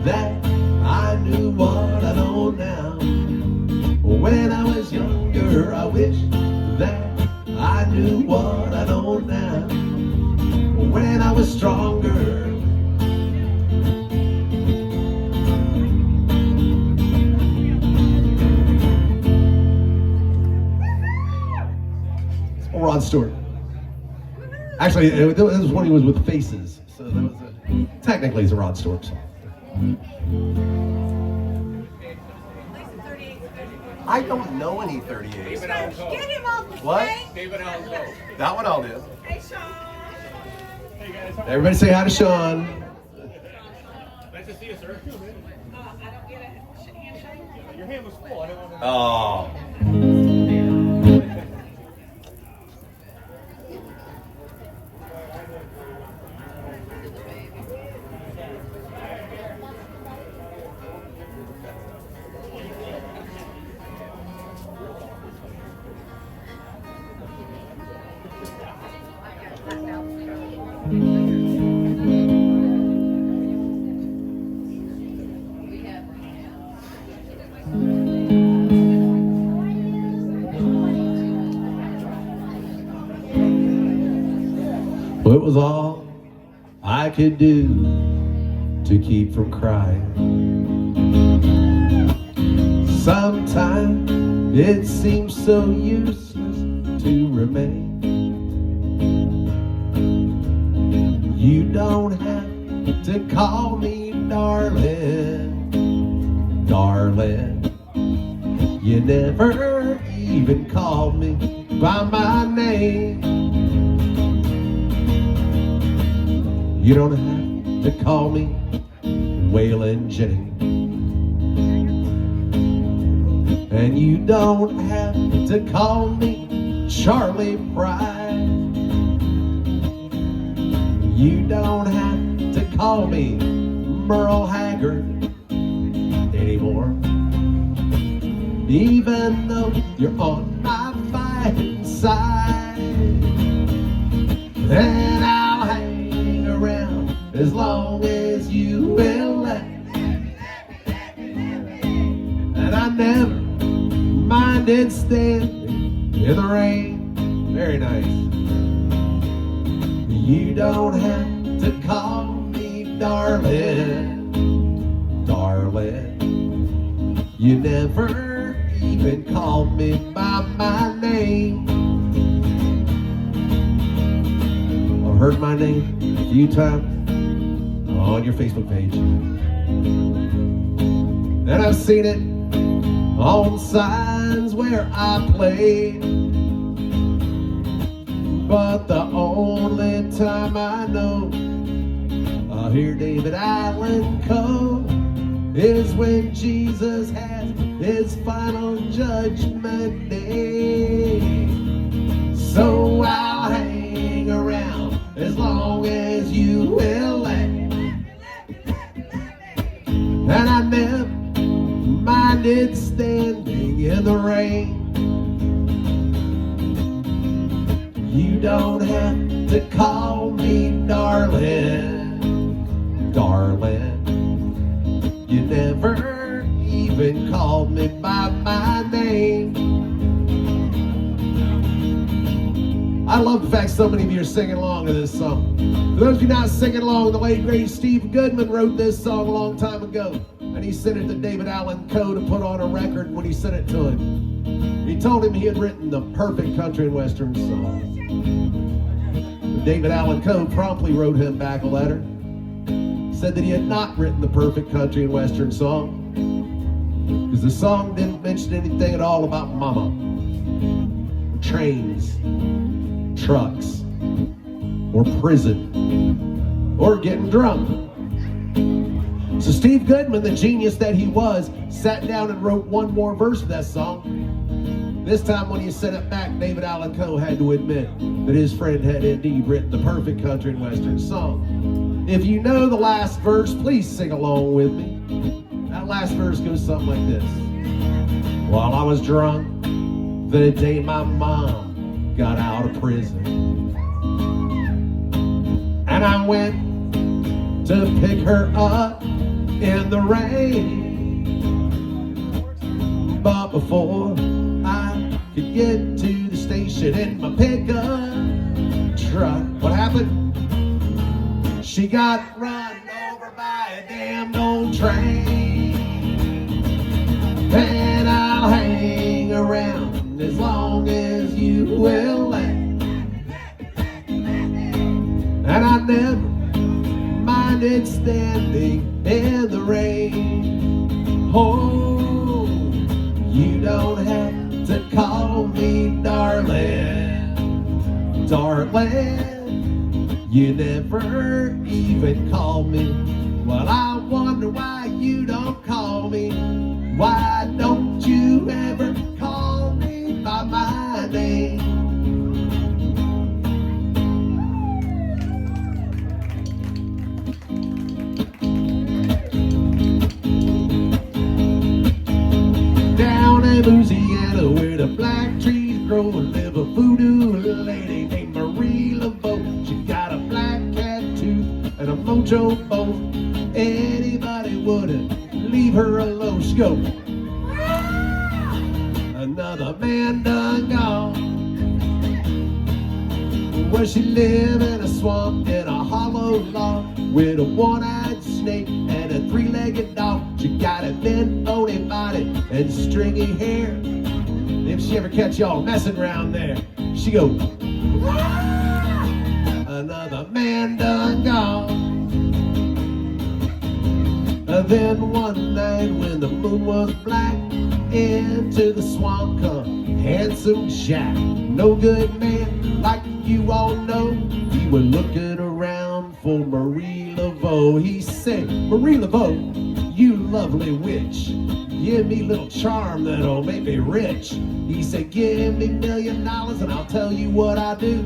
that I knew what I know now. When I was younger, I wish that I knew what I know now. When I was stronger. Rod Stewart. Actually, this was when he was with Faces, so that was technically it's a Rod Stewart song. I don't know any 38s. Get him off the What? stage. David Allen Coe. That one I'll do. Hey, Sean. Hey guys, Everybody say hi to Sean. nice to see you, sir. I don't get a handshake. Your hand was full. I didn't want to. Oh. Well, it was all I could do to keep from crying. Sometimes it seems so useless to remain. You don't have to call me darling, darling. You never even called me by my name. You don't have to call me Waylon Jennings. And you don't have to call me Charlie Pride. You don't have to call me Merle Haggard anymore. Even though you're on my fighting side. And I'll hang around as long as you will let. And I never minded standing in the rain. Very nice. You don't have to call me darling, darling. You never even called me by my name. I've heard my name a few times on your Facebook page. And I've seen it on signs where I played. But the only time I know I'll hear David Allen Coe is when Jesus has his final judgment day. So I'll hang around as long as you will let. And I never minded standing in the rain. You don't have to call me darling, darling. You never even called me by my name. I love the fact so many of you are singing along to this song. For those of you not singing along, the late great Steve Goodman wrote this song a long time ago. And he sent it to David Allen Coe to put on a record when he sent it to him. He told him he had written the perfect country and western song. David Allen Coe promptly wrote him back a letter. Said that he had not written the perfect country and western song. Because the song didn't mention anything at all about mama, trains, trucks, or prison, or getting drunk. So Steve Goodman, the genius that he was, sat down and wrote one more verse of that song. This time when he sent it back, David Allan Coe had to admit that his friend had indeed written the perfect country and western song. If you know the last verse, please sing along with me. That last verse goes something like this. While I was drunk the day my mom got out of prison, and I went to pick her up in the rain, but before I could get to the station in my pickup truck, what happened? She got run over by a damn old train. And I'll hang around as long as you will let. And I never minded standing in the rain. Oh, you don't have to call me darling, darling. You never even call me. Well, I wonder why you don't call me. Why don't you ever call me by my name? Down in Louisiana where the black trees grow, live a voodoo lady named Marie Laveau. She got a black cat tooth and a mojo both. Anybody wouldn't leave her alone. She go, another man done gone. Where she live in a swamp in a hollow log with a one-eyed snake and a three-legged dog. She got a thin, bony body and stringy hair. If she ever catch y'all messing around there, she go, another man done gone. And then one night when the moon was black, into the swamp come handsome Jack. No good man, like you all know. He was looking around for Marie Laveau. He said, Marie Laveau, you lovely witch, give me a little charm that'll make me rich. He said, give me $1 million and I'll tell you what I do.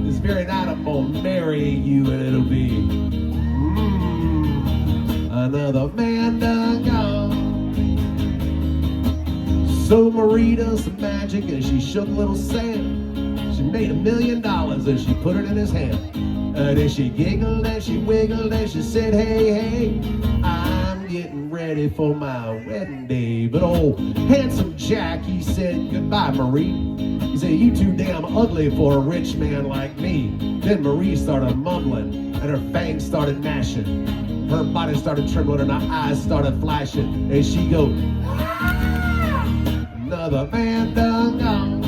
This very night I'm gonna marry you and it'll be another man done gone. So Marie does some magic and she shook a little sand. She made $1 million and she put it in his hand. And then she giggled and she wiggled and she said, hey, hey, I'm getting ready for my wedding day. But old handsome Jack, he said, goodbye, Marie. He said, you too damn ugly for a rich man like me. Then Marie started mumbling and her fangs started gnashing. Her body started trembling and her eyes started flashing. And she go, another man done gone.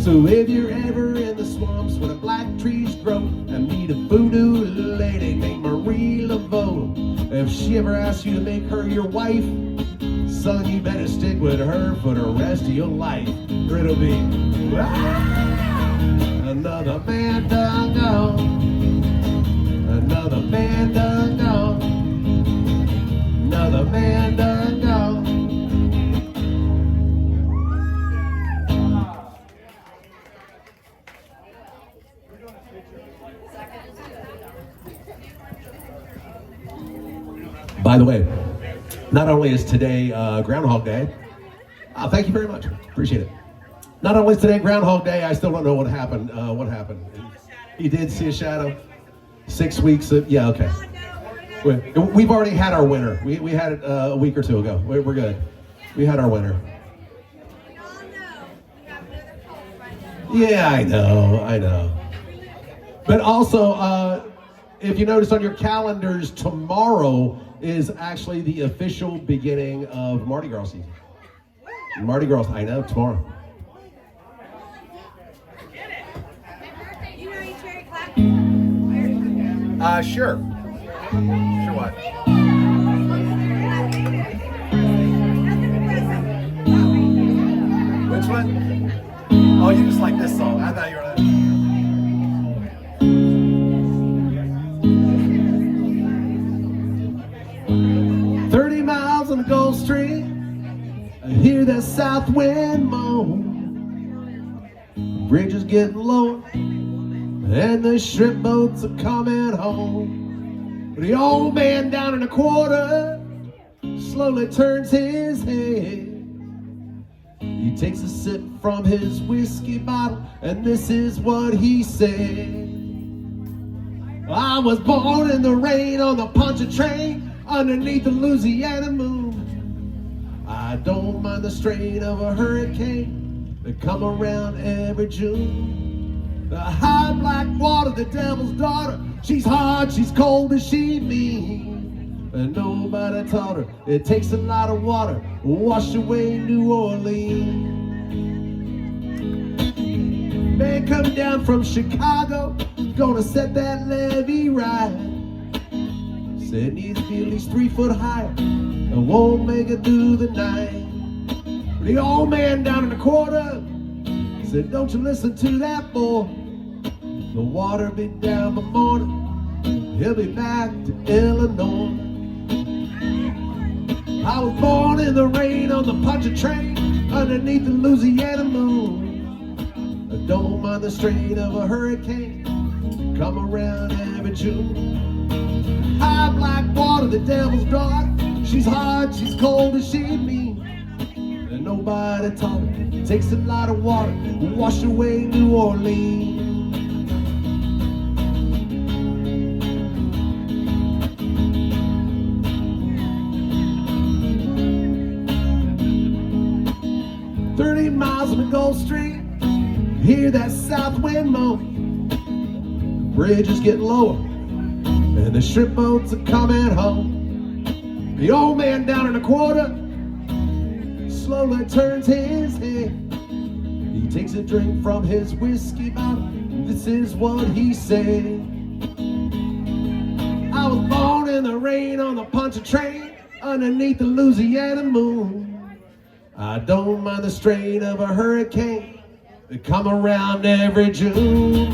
So if you're ever in the swamps where the black trees grow and meet a voodoo lady named Marie Laveau, if she ever asks you to make her your wife, son, you better stick with her for the rest of your life. Or it'll be another man done gone. Another man done gone. Another man done gone. By the way, not only is today Groundhog Day, thank you very much, appreciate it. Not only is today Groundhog Day, I still don't know what happened. You did see a shadow? 6 weeks of, yeah, okay. We've already had our winter. We had it a week or two ago. We're good. We had our winter. Yeah, I know. But also, if you notice on your calendars, tomorrow is actually the official beginning of Mardi Gras season. Mardi Gras, I know, tomorrow. Sure. Sure what? that? Oh, you just like this song. I thought you were that. 30 miles on the Gulf Stream, I hear that south wind moan. The bridge is getting lower, and the shrimp boats are coming home. The old man down in the quarter slowly turns his head. He takes a sip from his whiskey bottle, and this is what he said. I was born in the rain on the Pontchartrain, underneath the Louisiana moon. I don't mind the strain of a hurricane that come around every June. The high black water, the devil's daughter, she's hard, she's cold, and she mean. And nobody taught her it takes a lot of water to wash away New Orleans. Man come down from Chicago, gonna set that levee right. Said it needs to be at least 3 foot higher, and won't make it through the night. The old man down in the quarter said, don't you listen to that boy. The water be down by morning, he'll be back to Illinois. I was born in the rain on the Pontchartrain, underneath the Louisiana moon. I don't mind the strain of a hurricane, come around every June. High black water, the devil's daughter, she's hard, she's cold, and she mean. And nobody taught her it takes a lot of water to wash away New Orleans. Miles on the Gulf Stream, hear that south wind moan. The bridge is getting lower, and the shrimp boats are coming home. The old man down in the quarter slowly turns his head. He takes a drink from his whiskey bottle. This is what he said. I was born in the rain on the Pontchartrain, underneath the Louisiana moon. I don't mind the strain of a hurricane that come around every June.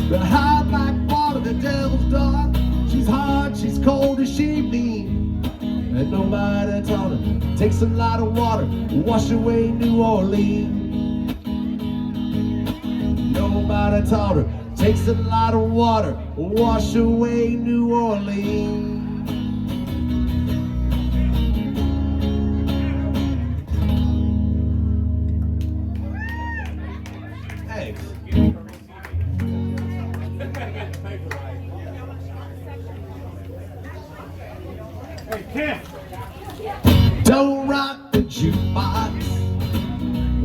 The high black water, the devil's daughter, she's hard, she's cold, and she mean. And nobody taught her it takes a lot of water to wash away New Orleans. Nobody taught her it takes a lot of water to wash away New Orleans. Don't rock the jukebox,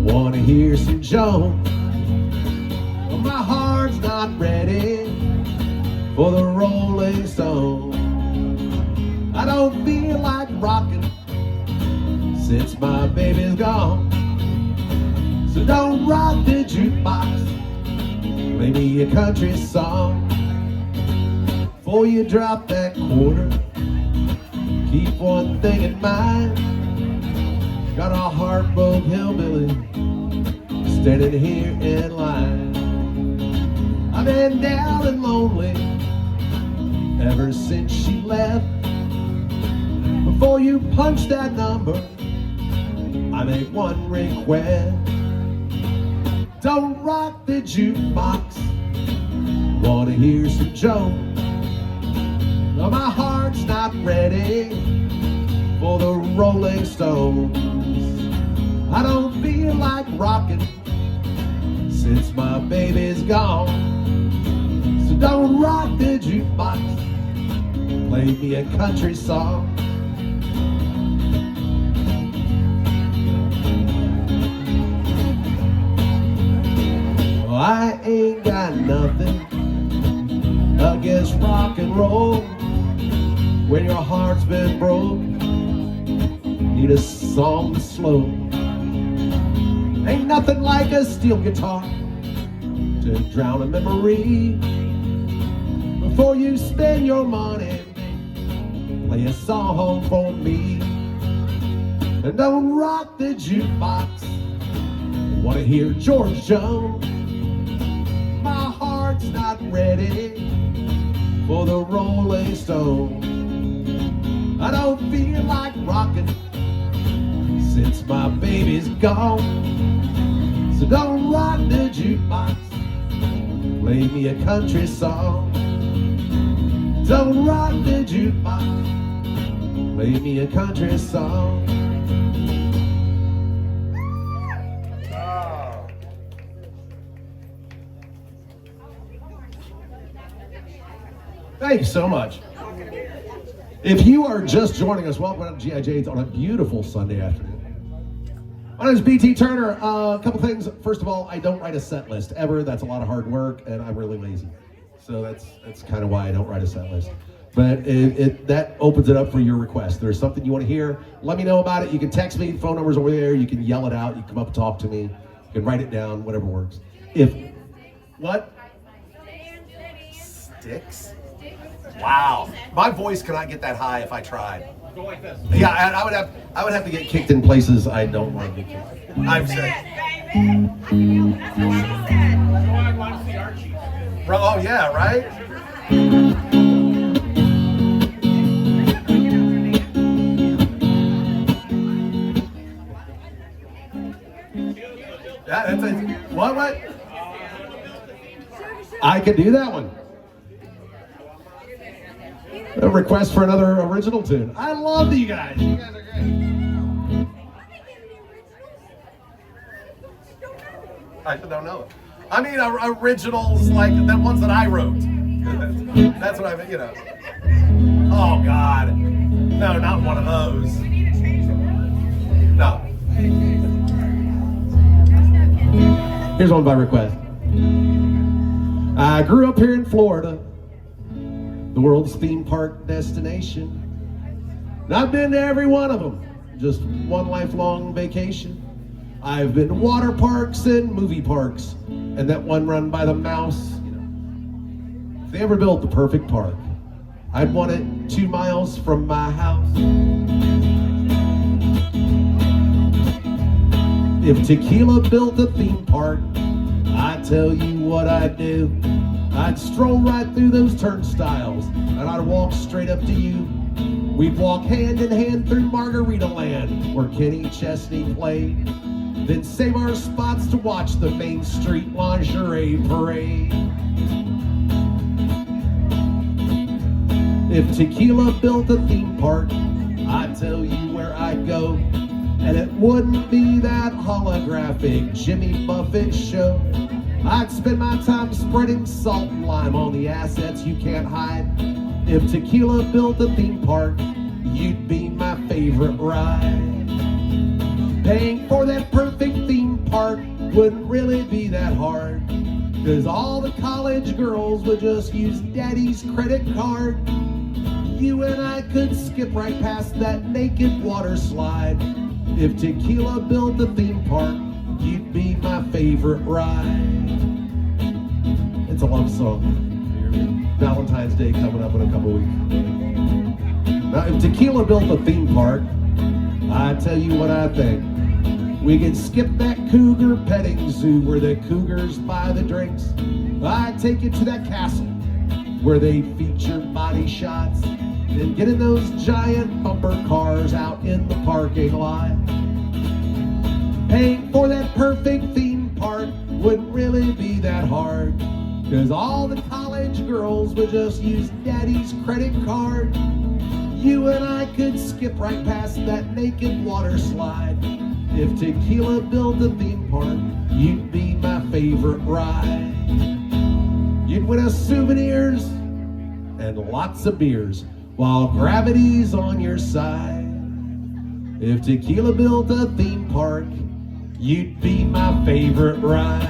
wanna hear some Jones. Well, my heart's not ready for the Rolling Stones. I don't feel like rocking since my baby's gone. So don't rock the jukebox, play me a country song. Before you drop that quarter, keep one thing in mind. Got a heartbroken hillbilly standing here in line. I've been down and lonely ever since she left. Before you punch that number, I make one request. Don't rock the jukebox, wanna hear some Jones. Well, my heart's not ready for the Rolling Stones. I don't feel like rocking since my baby's gone. So don't rock the jukebox, play me a country song. Well, I ain't got nothing against rock and roll. When your heart's been broke, need a song that's slow. Ain't nothing like a steel guitar to drown a memory. Before you spend your money, play a song for me. And don't rock the jukebox, wanna hear George Jones. My heart's not ready for the Rolling Stones. I don't feel like rocking since my baby's gone. So don't rock the jukebox, play me a country song. Don't rock the jukebox, play me a country song. Thank you so much. If you are just joining us, welcome to G.I. Jade's on a beautiful Sunday afternoon. My name is B.T. Turner. A couple things. First of all, I don't write a set list ever. That's a lot of hard work, and I'm really lazy. So that's kind of why I don't write a set list. But that opens it up for your request. There's something you want to hear, let me know about it. You can text me, phone number's over there. You can yell it out. You can come up and talk to me. You can write it down, whatever works. What? Sticks? Wow. My voice cannot get that high if I tried. Go like this. Yeah, I would have to get kicked in places I don't want to get kicked. I'm sick. Go on, want to see Archie. Oh yeah, right? Yeah, that's it. What? I could do that one. A request for another original tune. I love you guys. You guys are great. I don't know it. I mean, originals like the ones that I wrote. That's what I mean, you know. Oh, God. No, not one of those. No. Here's one by request. I grew up here in Florida, the world's theme park destination. And I've been to every one of them, just one lifelong vacation. I've been to water parks and movie parks, and that one run by the mouse. You know, if they ever built the perfect park, I'd want it 2 miles from my house. If Tequila built a theme park, I tell you what I'd do. I'd stroll right through those turnstiles, and I'd walk straight up to you. We'd walk hand in hand through Margarita Land, where Kenny Chesney played. Then save our spots to watch the Main Street Lingerie Parade. If Tequila built a theme park, I'd tell you where I'd go. And it wouldn't be that holographic Jimmy Buffett show. I'd spend my time spreading salt and lime on the assets you can't hide. If Tequila built a theme park, you'd be my favorite ride. Paying for that perfect theme park wouldn't really be that hard, 'cause all the college girls would just use daddy's credit card. You and I could skip right past that naked water slide. If Tequila built a theme park, you'd be my favorite ride. It's a love song. Valentine's Day coming up in a couple weeks. Now, if Tequila built a theme park, I tell you what I think. We could skip that cougar petting zoo where the cougars buy the drinks. I'd take you to that castle where they feature body shots. Then get in those giant bumper cars out in the parking lot. Paying for that perfect theme park wouldn't really be that hard, 'cause all the college girls would just use daddy's credit card. You and I could skip right past that naked water slide. If Tequila built a theme park, you'd be my favorite ride. You'd win us souvenirs and lots of beers while gravity's on your side. If Tequila built a theme park, you'd be my favorite ride.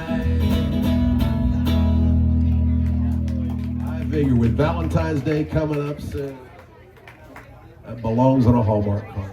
I figure with Valentine's Day coming up soon, that belongs on a Hallmark card.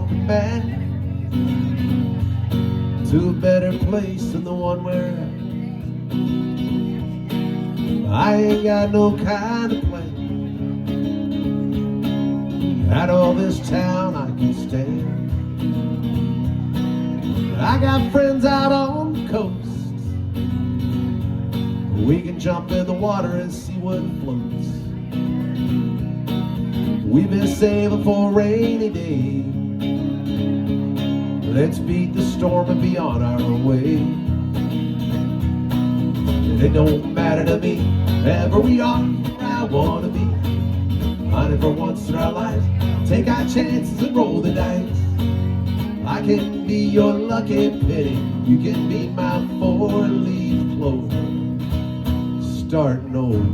walking back to a better place than the one we're at. I ain't got no kind of plan. Out of this town I can stand. I got friends out on the coast. We can jump in the water and see what floats. We've been saving for a rainy day. Let's beat the storm and be on our way. And it don't matter to me, wherever we are, where I wanna be. Honey, for once in our lives, take our chances and roll the dice. I can be your lucky penny, you can be my four-leaf clover. Starting over.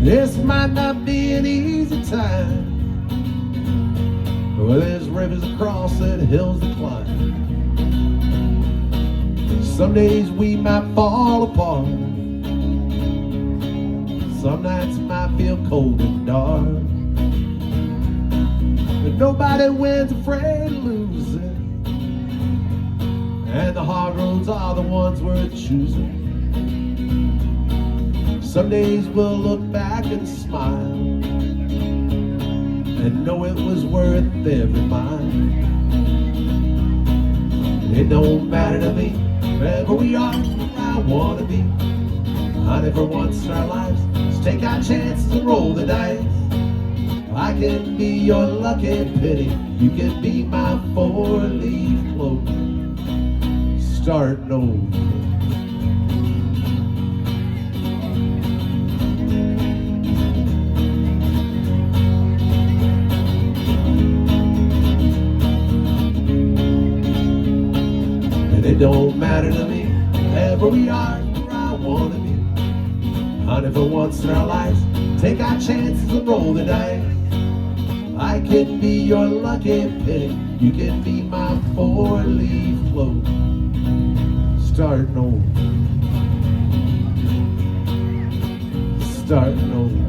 This might not be an easy time, but there's rivers to cross and hills to climb. Some days we might fall apart. Some nights might feel cold and dark. But nobody wins afraid of losing, and the hard roads are the ones worth choosing. Some days we'll look back and smile and know it was worth every mile. It don't matter to me, wherever we are, I wanna be. Honey, for once in our lives, let's take our chances and roll the dice. I can be your lucky penny, you can be my four-leaf clover. Starting over. And it don't matter to me, wherever we are, where I wanna be. Honey, for once in our lives, take our chances and roll the dice. I can be your lucky penny, you can be my four-leaf clover. Starting over. Starting over.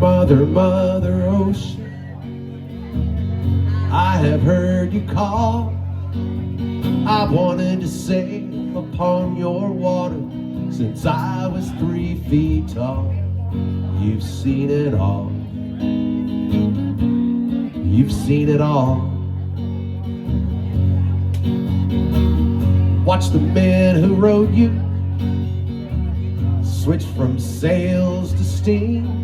Mother, Mother Ocean, I have heard you call. I wanted to sail upon your water since I was 3 feet tall. You've seen it all. You've seen it all. Watch the men who rode you switch from sails to steam.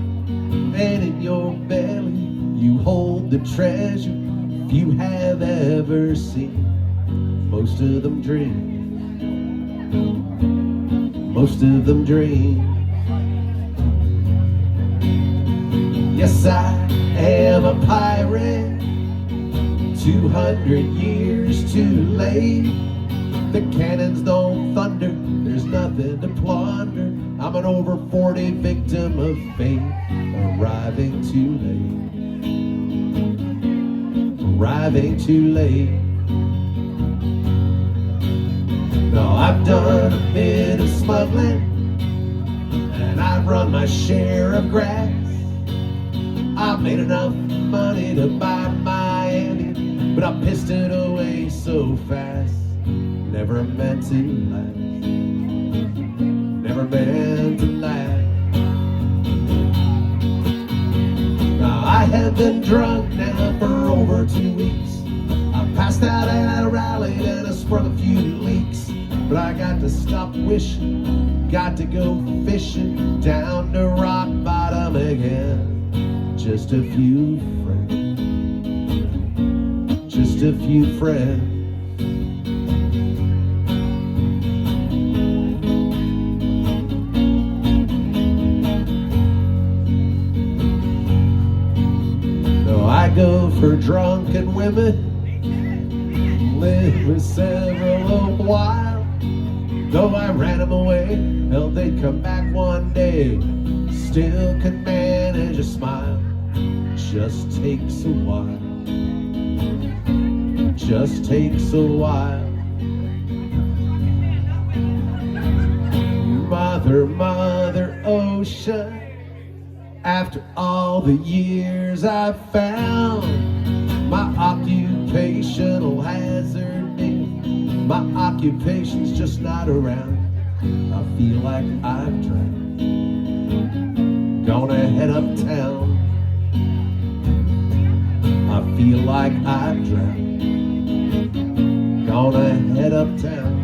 And in your belly you hold the treasure few have ever seen. Most of them dream. Most of them dream. Yes, I am a pirate, 200 years too late. The cannons don't thunder, there's nothing to plunder. I'm an over 40 victim of fate, arriving too late. Arriving too late. Now I've done a bit of smuggling, and I've run my share of grass. I've made enough money to buy Miami, but I pissed it away so fast. Never meant to last. Never meant to last. Now I have been drunk now for over 2 weeks. I passed out and I rallied and I for the few leaks, but I got to stop wishing, got to go fishing down to rock bottom again. Just a few friends, just a few friends. I go for drunken women, live with several a while. Though I ran them away, hell, they'd come back one day. Still could manage a smile, just takes a while. Just takes a while. Mother, Mother Ocean, after all the years I've found, my occupational hazard name, my occupation's just not around. I feel like I've drowned, gonna head uptown. I feel like I've drowned, gonna head uptown.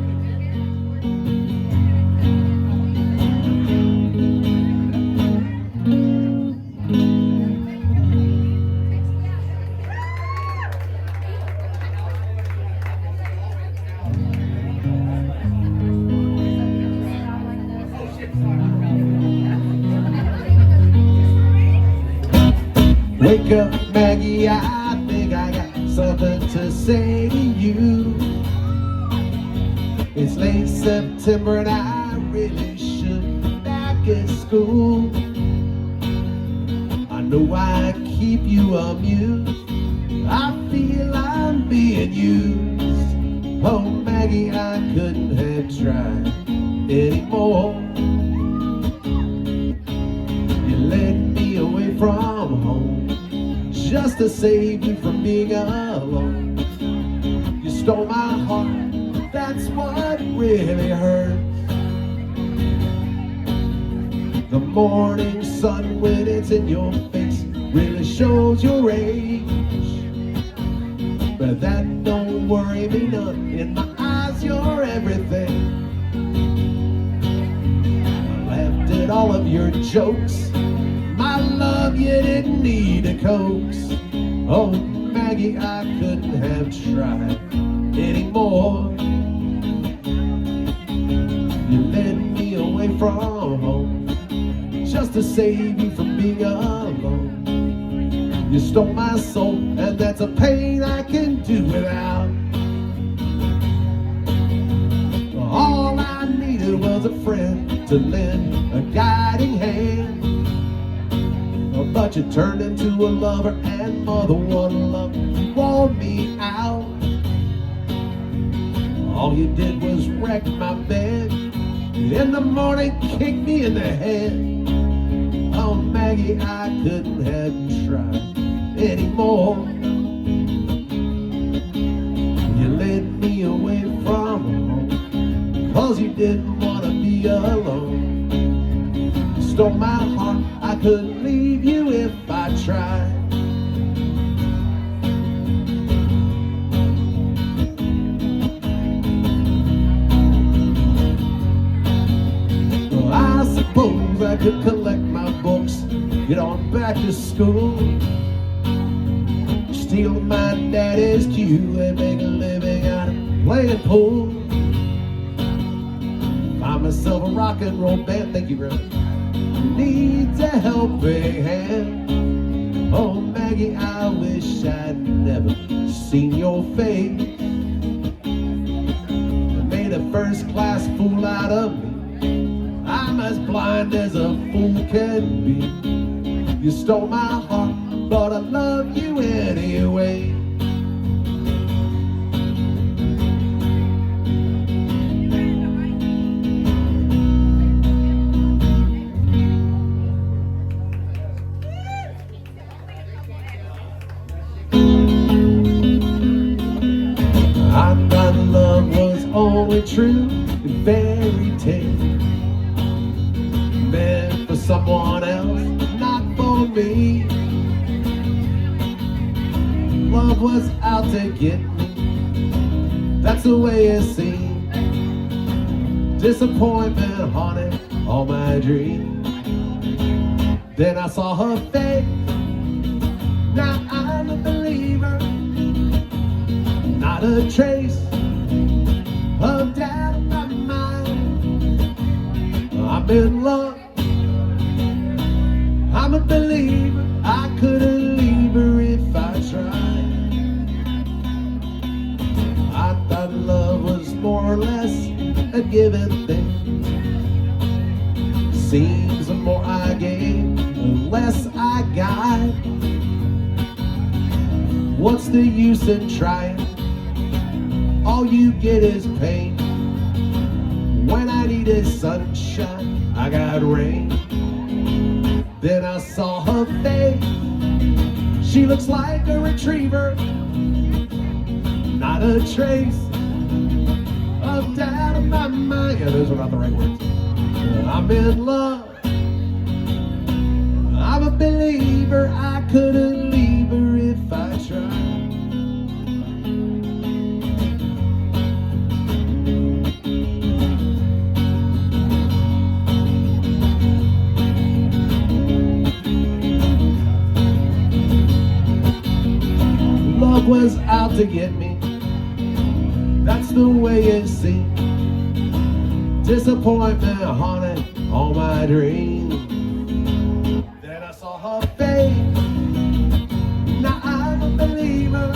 Wake up, Maggie, I think I got something to say to you. It's late September and I really should be back at school. I know I keep you amused, I feel I'm being used. Oh, Maggie, I couldn't have tried anymore. You led me away from home just to save me from being alone. You stole my heart, that's what really hurts. The morning sun, when it's in your face, really shows your age. But that don't worry me none, in my eyes you're everything. I laughed at all of your jokes, my love, you didn't need a coax. Oh, Maggie, I couldn't have tried anymore. You led me away from home just to save me from being alone. You stole my soul, and that's a pain I can do without. All I needed was a friend to lend a guiding hand. But you turned into a lover, and more than one love wore me out. All you did was wreck my bed, in the morning kick me in the head. Oh, Maggie, I couldn't have tried anymore. You led me away from home, 'cause you didn't want to be alone. You stole my heart, I couldn't leave you if I tried. Well, I suppose I could collect my books, get on back to school, steal my daddy's cue and make a living out of playing pool. Find myself a rock and roll band, thank you very much, needs a helping hand. Oh, Maggie, I wish I'd never seen your face. You made a first-class fool out of me, I'm as blind as a fool can be. You stole my heart, but I love you anyway. I thought love was only true in fairy tales, meant for someone else, not for me. Love was out to get me, That's the way it seems. Disappointment haunted all my dreams. Then I saw her face. Now I'm a believer. Not a trace of doubt in my mind. I'm in love. I'm a believer. I couldn't leave her if I tried. I thought love was more or less a given thing. Seems the more I gave, the less I got. What's the use in trying? All you get is pain. When I needed sunshine, I got rain. Then I saw her face. She looks like a retriever. Not a trace of doubt in my mind. Yeah, those are not the right words. I'm in love. I'm a believer. I couldn't leave her if I tried. Love was out to get me. That's the way it seemed. Disappointment haunted all my dreams. Then I saw her face. Now I'm a believer.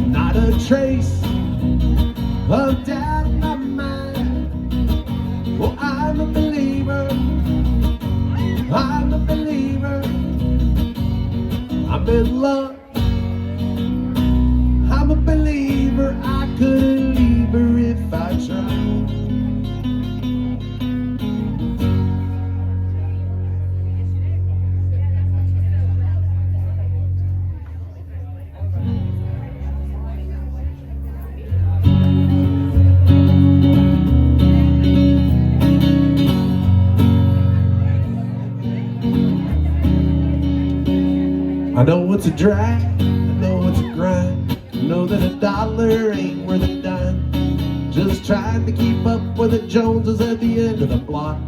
Not a trace of doubt in my mind. Oh, I'm a believer. I'm a believer. I'm in love. I'm a believer. I couldn't leave her if I tried. I know it's a drag, I know it's a grind. I know that $1 ain't worth a dime. Just trying to keep up with the Joneses at the end of the block.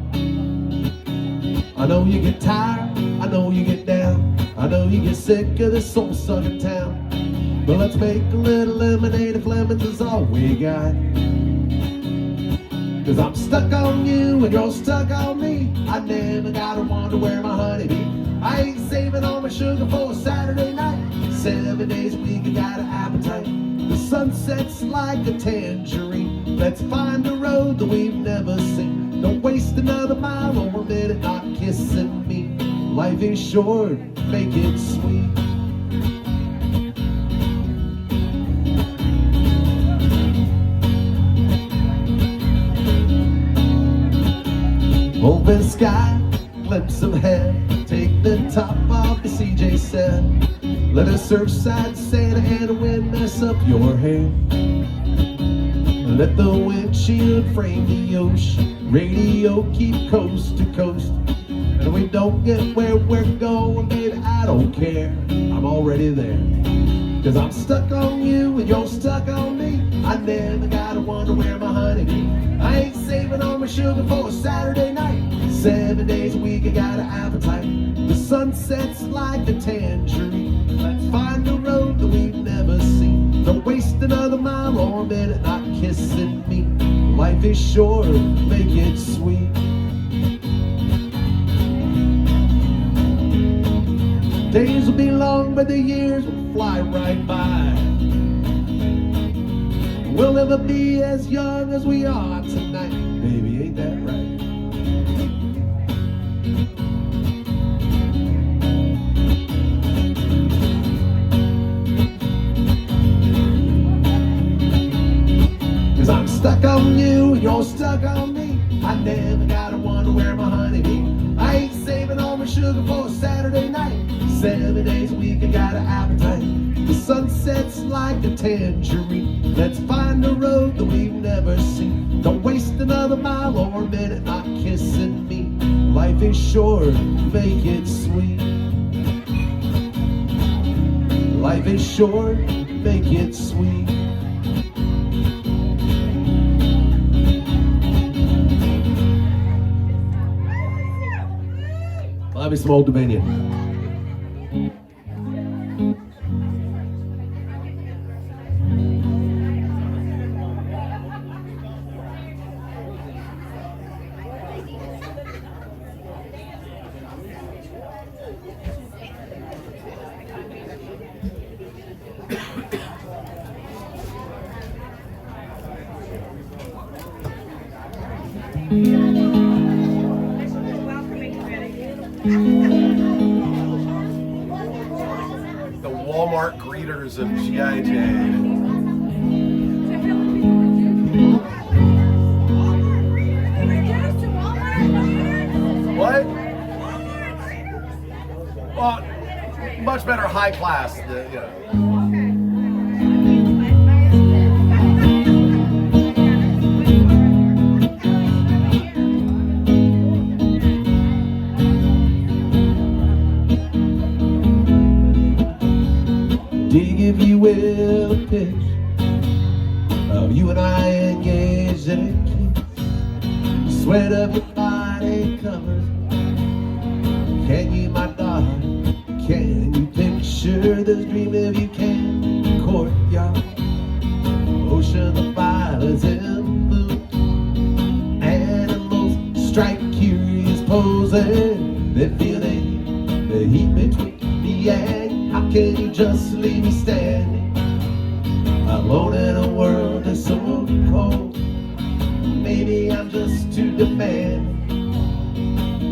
I know you get tired, I know you get down. I know you get sick of this soul-sucking town. But let's make a little lemonade if lemons is all we got. Cause I'm stuck on you and you're stuck on me. I never gotta wonder where my honey be. I ain't saving all my sugar for a Saturday night. 7 days a week, I got an appetite. The sunset's like a tangerine. Let's find a road that we've never seen. Don't waste another mile or a minute not kissing me. Life is short, make it sweet. Open sky, glimpse of heaven. Take the top off the CJ set. Let a surfside Santa and a wind mess up your hair. Let the windshield frame the ocean. Radio keep coast to coast. And we don't get where we're going, baby, I don't care. I'm already there. Cause I'm stuck on you and you're stuck on me. I never gotta wonder where my honey be. I ain't saving all my sugar for a Saturday night. 7 days a week, I got an appetite. The sunset's like a tangerine. Let's find a road that we've never seen. Don't waste another mile or a minute not kissing me. Life is short, make it sweet. Days will be long, but the years will fly right by. We'll never be as young as we are tonight. Baby, ain't that right? Cause I'm stuck on you, you're stuck on me. I never gotta wonder where my honey be. I ain't saving all my sugar for a Saturday night. 7 days a week, I got an appetite. The sunset's like a tangerine. Let's find a road that we've never seen. Don't waste another mile or a minute not kissing me. Life is short, make it sweet. Life is short, make it sweet. me some Old Dominion. Welcoming committee. The Walmart greeters of G.I. Jade. What? Well, much better high class, you know. Dig, if you will, a pitch of you and I engaged in a kiss. Sweat of your body covers. Can you, my darling, can you picture this dream if you can? Courtyard, ocean of violets in bloom. Animals strike curious poses. They feel the heat between me and you. How can you just leave me standing alone in a world that's so cold? Maybe I'm just too demanding.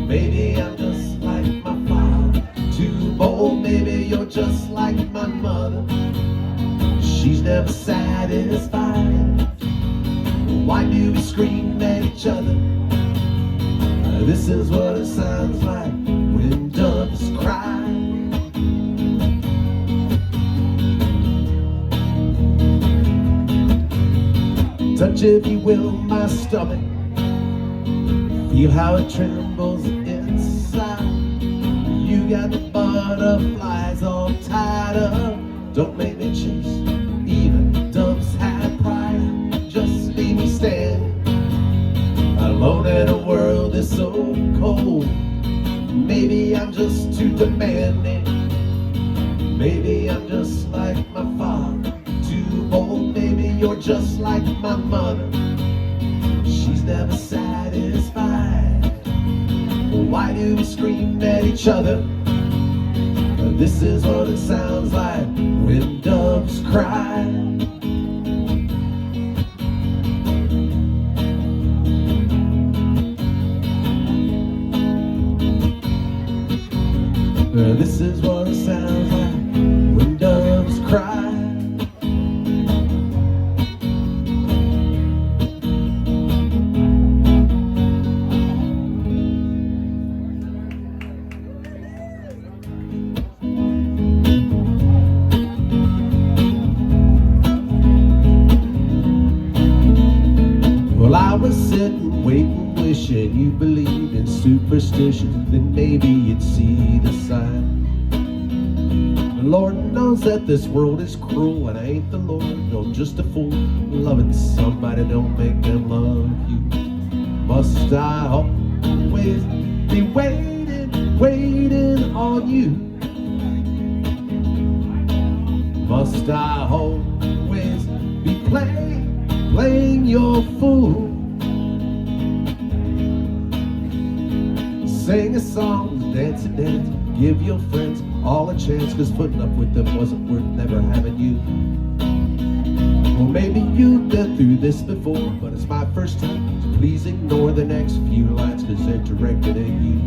Maybe I'm just like my father, too bold. Maybe you're just like my mother. She's never satisfied. Why do we scream at each other? This is what it sounds like when doves cry. Touch, if you will, my stomach. Feel how it trembles inside. You got the butterflies all tied up. Don't make me chase. Even doves have pride. Just leave me standing alone in a world that's so cold. Maybe I'm just too demanding. Maybe I'm just like my father, too bold. Maybe you're just like my mother. She's never satisfied. Why do we scream at each other? This is what it sounds like when doves cry. This is what it sounds like when doves cry. Well, I was sitting, waiting, wishing you believed in superstition. Then maybe you'd see the sign. The Lord knows that this world is cruel, and I ain't the Lord, no, just a fool. Loving somebody don't make them love you. Must I always be waiting, waiting on you? Must I always be playing your fool? Sing a song, dance a dance, give your friends all a chance, cause putting up with them wasn't worth never having you. Well, maybe you've been through this before, but it's my first time, so please ignore the next few lines, cause they're directed at you.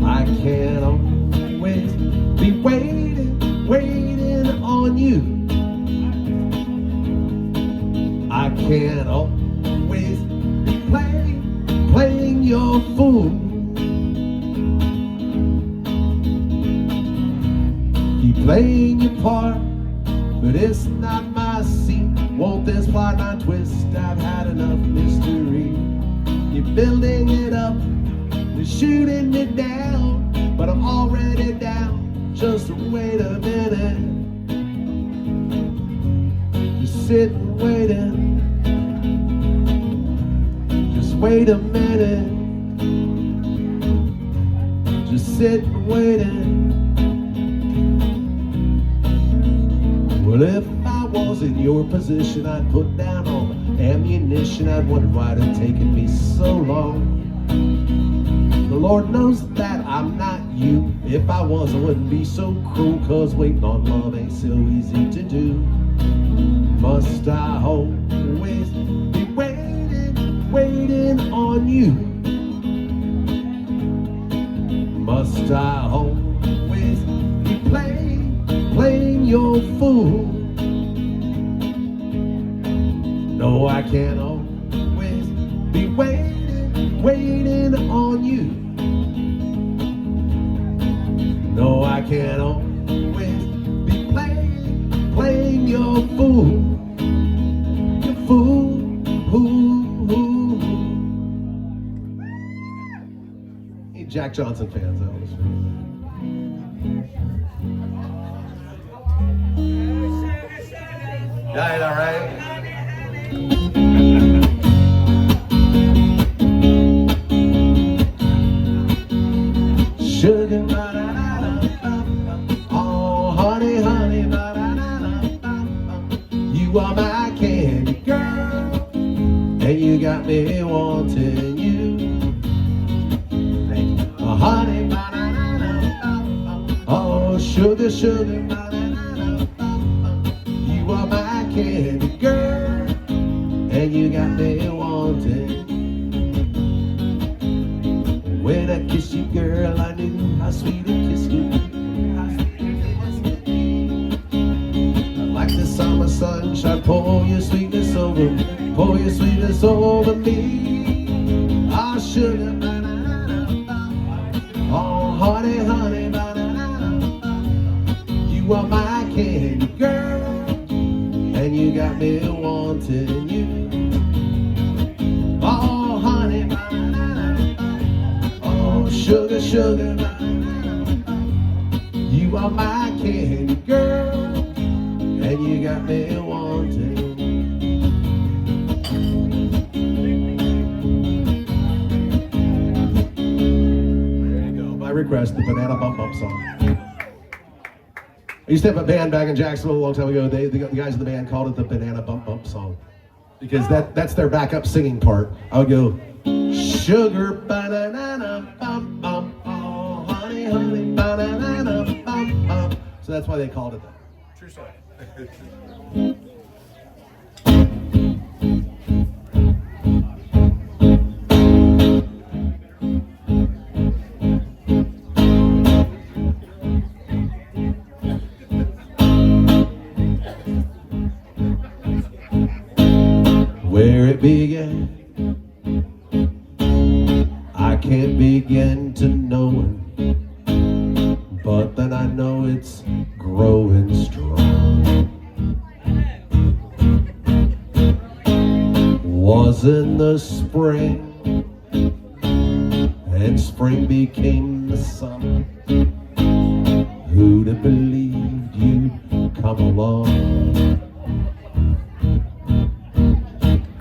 I can't always be waiting, waiting on you. I can't always be playing your fool. Keep playing your part, but it's not my scene. Won't this plot not twist? I've had enough mystery. You're building it up, you're shooting me down, but I'm already down. Just wait a minute. Just sitting waiting. Just wait a minute. Just sitting waiting. Well, if I was in your position, I'd put down all the ammunition. I'd wonder why it had taken me so long. The Lord knows that I'm not you. If I was, I wouldn't be so cruel, 'cause waiting on love ain't so easy to do. Must I always be waiting on you? Must I always be playing your fool? No, I can't always be waiting on you. No, I can't always be playing your fool. Your fool. Hey, Jack Johnson fans, I always forget. Got it, all right? Sugar, oh honey, honey, you are my candy girl, and you got me wanting you. Oh honey, oh sugar, sugar, you are my candy girl, and you got me wanting. When I kissed you, girl, I knew how sweet a kiss could be. Like the summer sunshine, pour your sweetness over me. Ah, sugar, oh, honey, honey, you are my candy girl, and you got me wanting you. Oh, honey, oh, sugar, sugar, you are my candy girl, and you got me wanting. There you go. My request, the Banana Bump Bump song. I used to have a band back in Jacksonville a long time ago. The guys in the band called it the Banana Bump Bump song, because that's their backup singing part. I would go, sugar, banana, bump, bump, oh, honey, honey, banana, bump, bump. So that's why they called it that. True story. Where it began, I can't begin to know it, but then I know it's growing strong. Was in the spring, and spring became the summer. Who'd have believed you'd come along?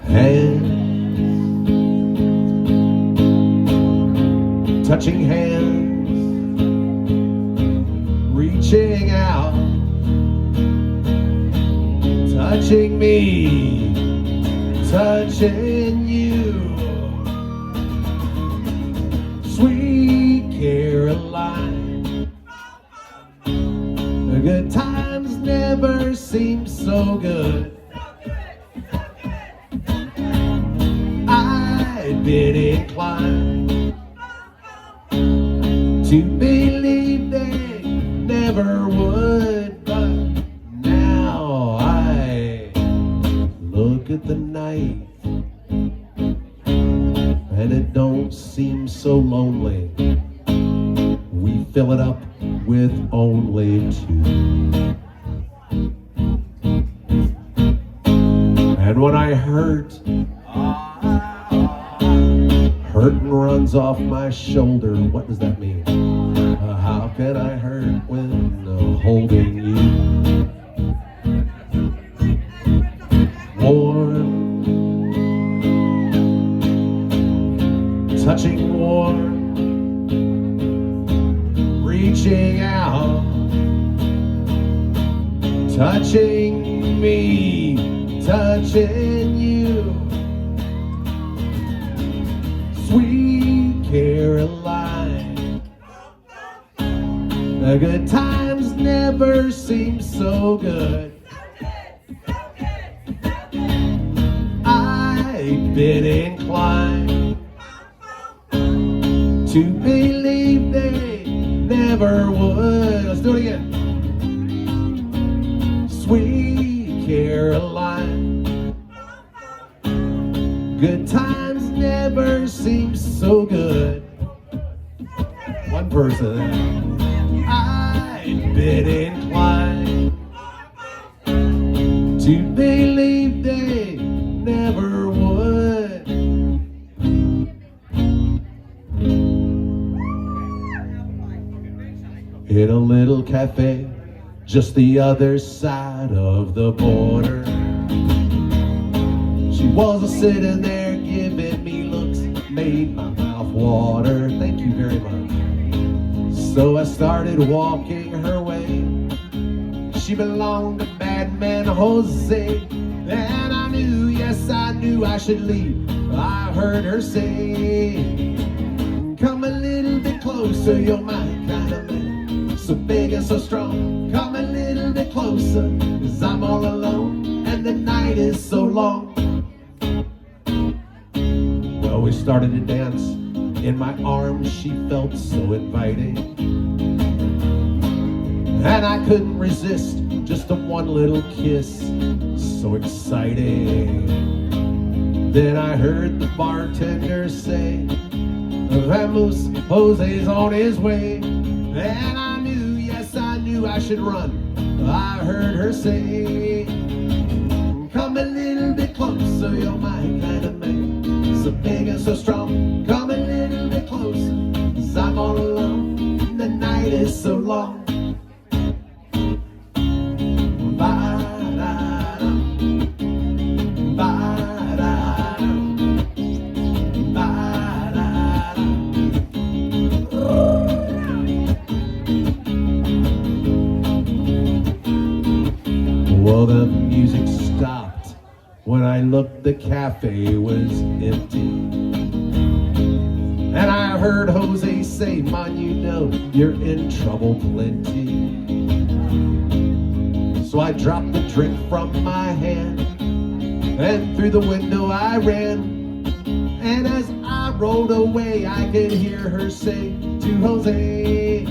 Hands, touching hands, reaching out, touching me, touching you. Sweet Caroline, the good times never seem so good. I'd been inclined to believe they never would, but now I look at the night and it don't seem so lonely. We fill it up with only two. And when I hurt runs off my shoulder, what does that mean? How can I hurt when holding you? Warm, touching warm, touching me, touching you. Sweet Caroline, the good times never seem so good. I've been inclined to believe they never would. Let's do it again. Sweet Caroline, good times never seem so good. One person. I've been inclined to believe they never would. In a little cafe just the other side of the border, she was sitting there giving me looks, made my mouth water. Thank you very much. So I started walking her way. She belonged to Bad Man Jose, and I knew, yes I knew I should leave. I heard her say, come a little bit closer, you're my kind of man, so big and so strong. Come a little bit closer, 'cause I'm all alone, and the night is so long. Well, we started to dance. In my arms she felt so inviting, and I couldn't resist just a one little kiss, so exciting. Then I heard the bartender say, Vamos, Jose's on his way. And I knew, yes I knew I should run. I heard her say, come a little bit closer, you're my kind of man, so big and so strong. Come a little bit closer, 'cause I'm all alone, the night is so long. Well, the music stopped. When I looked, the cafe was empty. And I heard Jose say, man, you know you're in trouble plenty. So I dropped the drink from my hand, and through the window I ran. And as I rolled away, I could hear her say to Jose,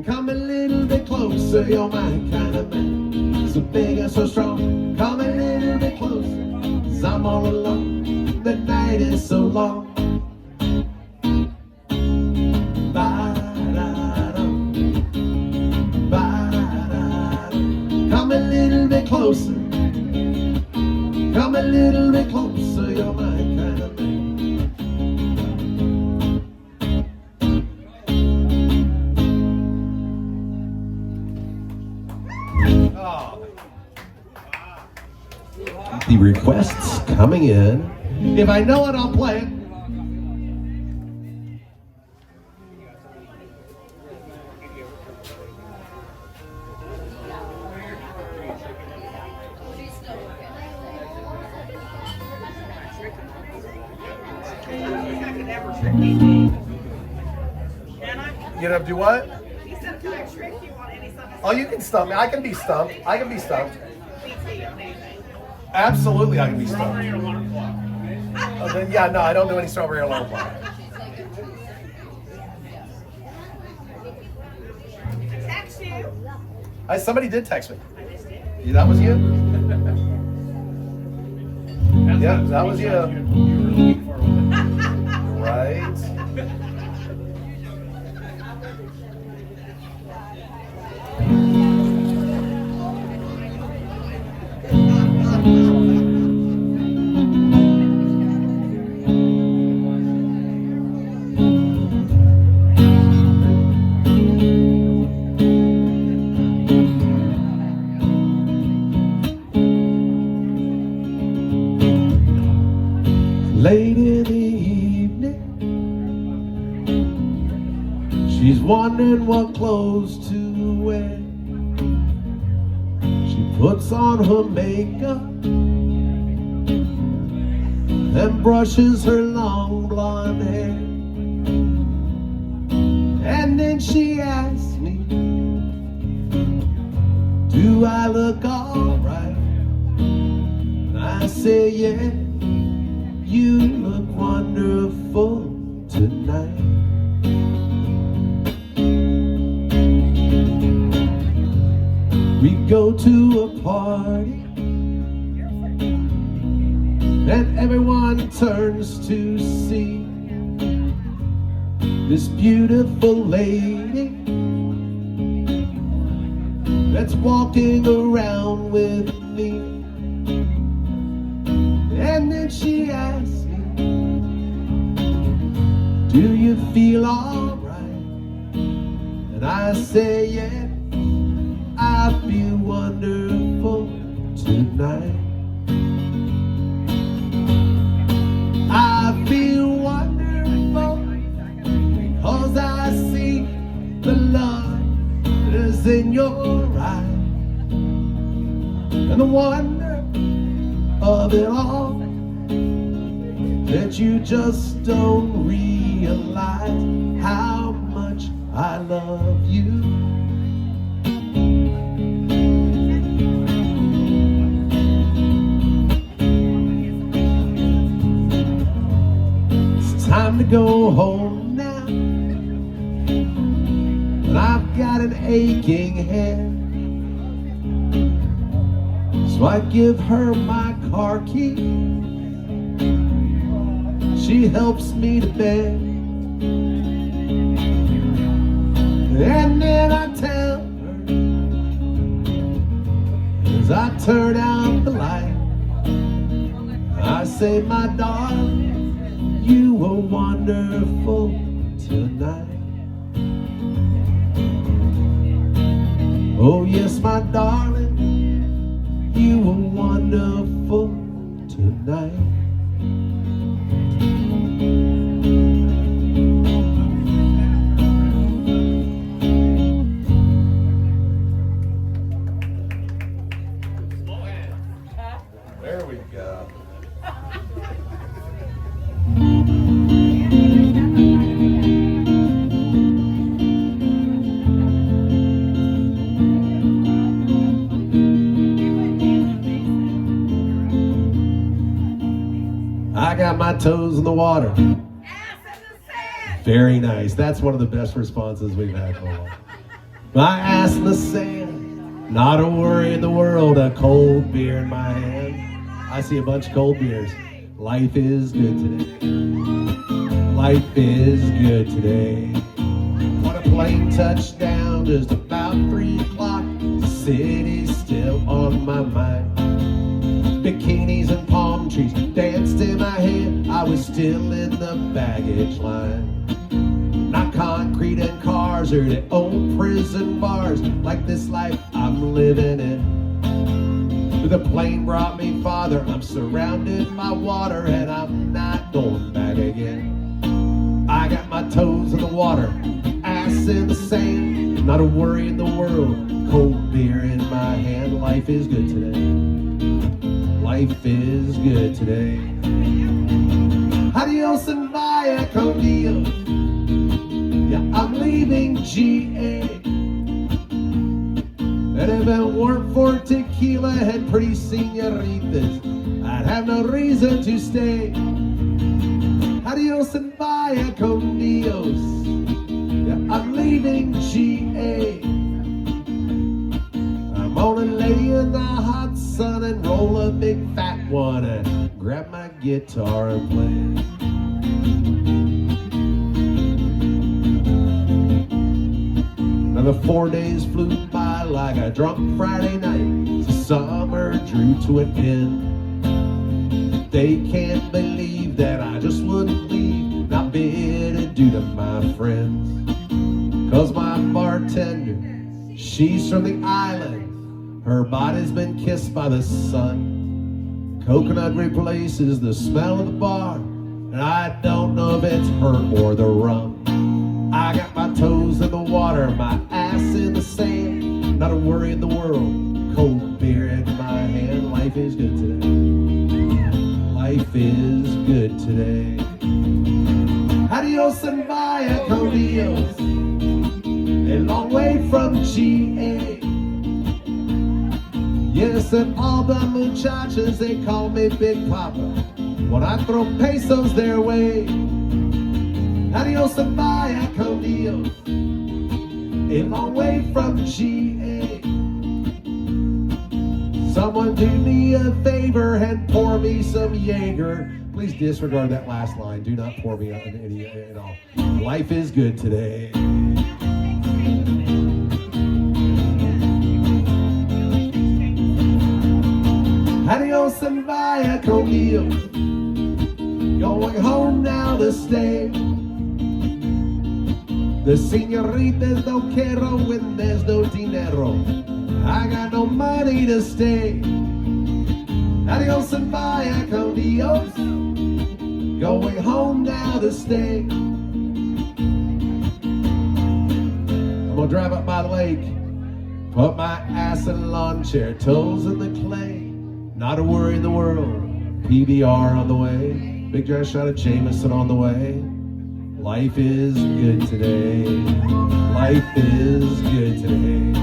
come a little bit closer, you're my kind of man, so big and so strong. Come a little bit closer, 'cause I'm all alone, the night is so long. Come a little bit closer, come a little bit closer, you're my kind of man. The requests coming in. If I know it, I'll play it. You gonna do what? He said, can I trick you on any Sunday? Oh, you can stump me. I can be stumped. I can be stumped. BT on anything. Absolutely, I can be stumped. Strawberry or water clock? Oh, then, yeah, no, I don't do any strawberry alarm clock. Text you. Somebody did text me. Yeah, that was you? Yeah, that was you. You were looking for one. Right. Late in the evening, she's wondering what clothes to wear. puts on her makeup and brushes her long blonde hair. And then she asks me, do I look alright? I say, yeah, you look wonderful tonight. We go to a party and everyone turns to see this beautiful lady that's walking around with me. And then she asks me, do you feel alright? And I say, yeah, I feel wonderful tonight. I feel wonderful because I see the love that is in your eyes and the wonder of it all, that you just don't realize how much I love you. It's time to go home now, and I've got an aching head. So I give her my car key. She helps me to bed. And then I tell her, as I turn out the light, I say, my darling, you were wonderful tonight. Oh yes, my darling, you were wonderful tonight. There we go. I got my toes in the water. Ass in the sand. Very nice. That's one of the best responses we've had for a while. My ass in the sand, not a worry in the world, a cold beer in my hand. I see a bunch of cold beers. Life is good today. Life is good today. When a plane touched down just about 3 o'clock, the city's still on my mind. Bikinis and palm trees danced in my head. I was still in the baggage line. Not concrete and cars or the old prison bars like this life I'm living in. The plane brought me farther. I'm surrounded by water and I'm not going back again. I got my toes in the water, ass in the sand, not a worry in the world, cold beer in my hand. Life is good today. Life is good today. Adios and via con Dios. Yeah, I'm leaving GA. And if it weren't for tequila and pretty senoritas, I'd have no reason to stay. Adios and via con Dios. Yeah, I'm leaving GA. I'm gonna lay in the hot sun and roll a big fat one and grab my guitar and play. Now the 4 days flew by like a drunk Friday night. The summer drew to an end. They can't believe that I just wouldn't leave, not bid adieu to my friends. Cause my bartender, she's from the island. Her body's been kissed by the sun. Coconut replaces the smell of the bar, and I don't know if it's her or the rum. I got my toes in the water, my ass in the sand, not a worry in the world, cold beer in my hand. Life is good today. Life is good today. Adios and via con Dios. A long way from GA. Yes, and all the muchachas, they call me Big Papa when I throw pesos their way. Adios and via con Dios. A long way from GA. Someone do me a favor and pour me some Jaeger. Please disregard that last line. Do not pour me any at all. Life is good today. Adios and via con Dios. Going home now to stay. The señoritas don't care when there's no dinero. I got no money to stay. Adios and via con Dios. Going home now to stay. I'm gonna drive up by the lake, put my ass in a lawn chair, toes in the clay. Not a worry in the world. PBR on the way. Big dry shot of Jameson on the way. Life is good today. Life is good today.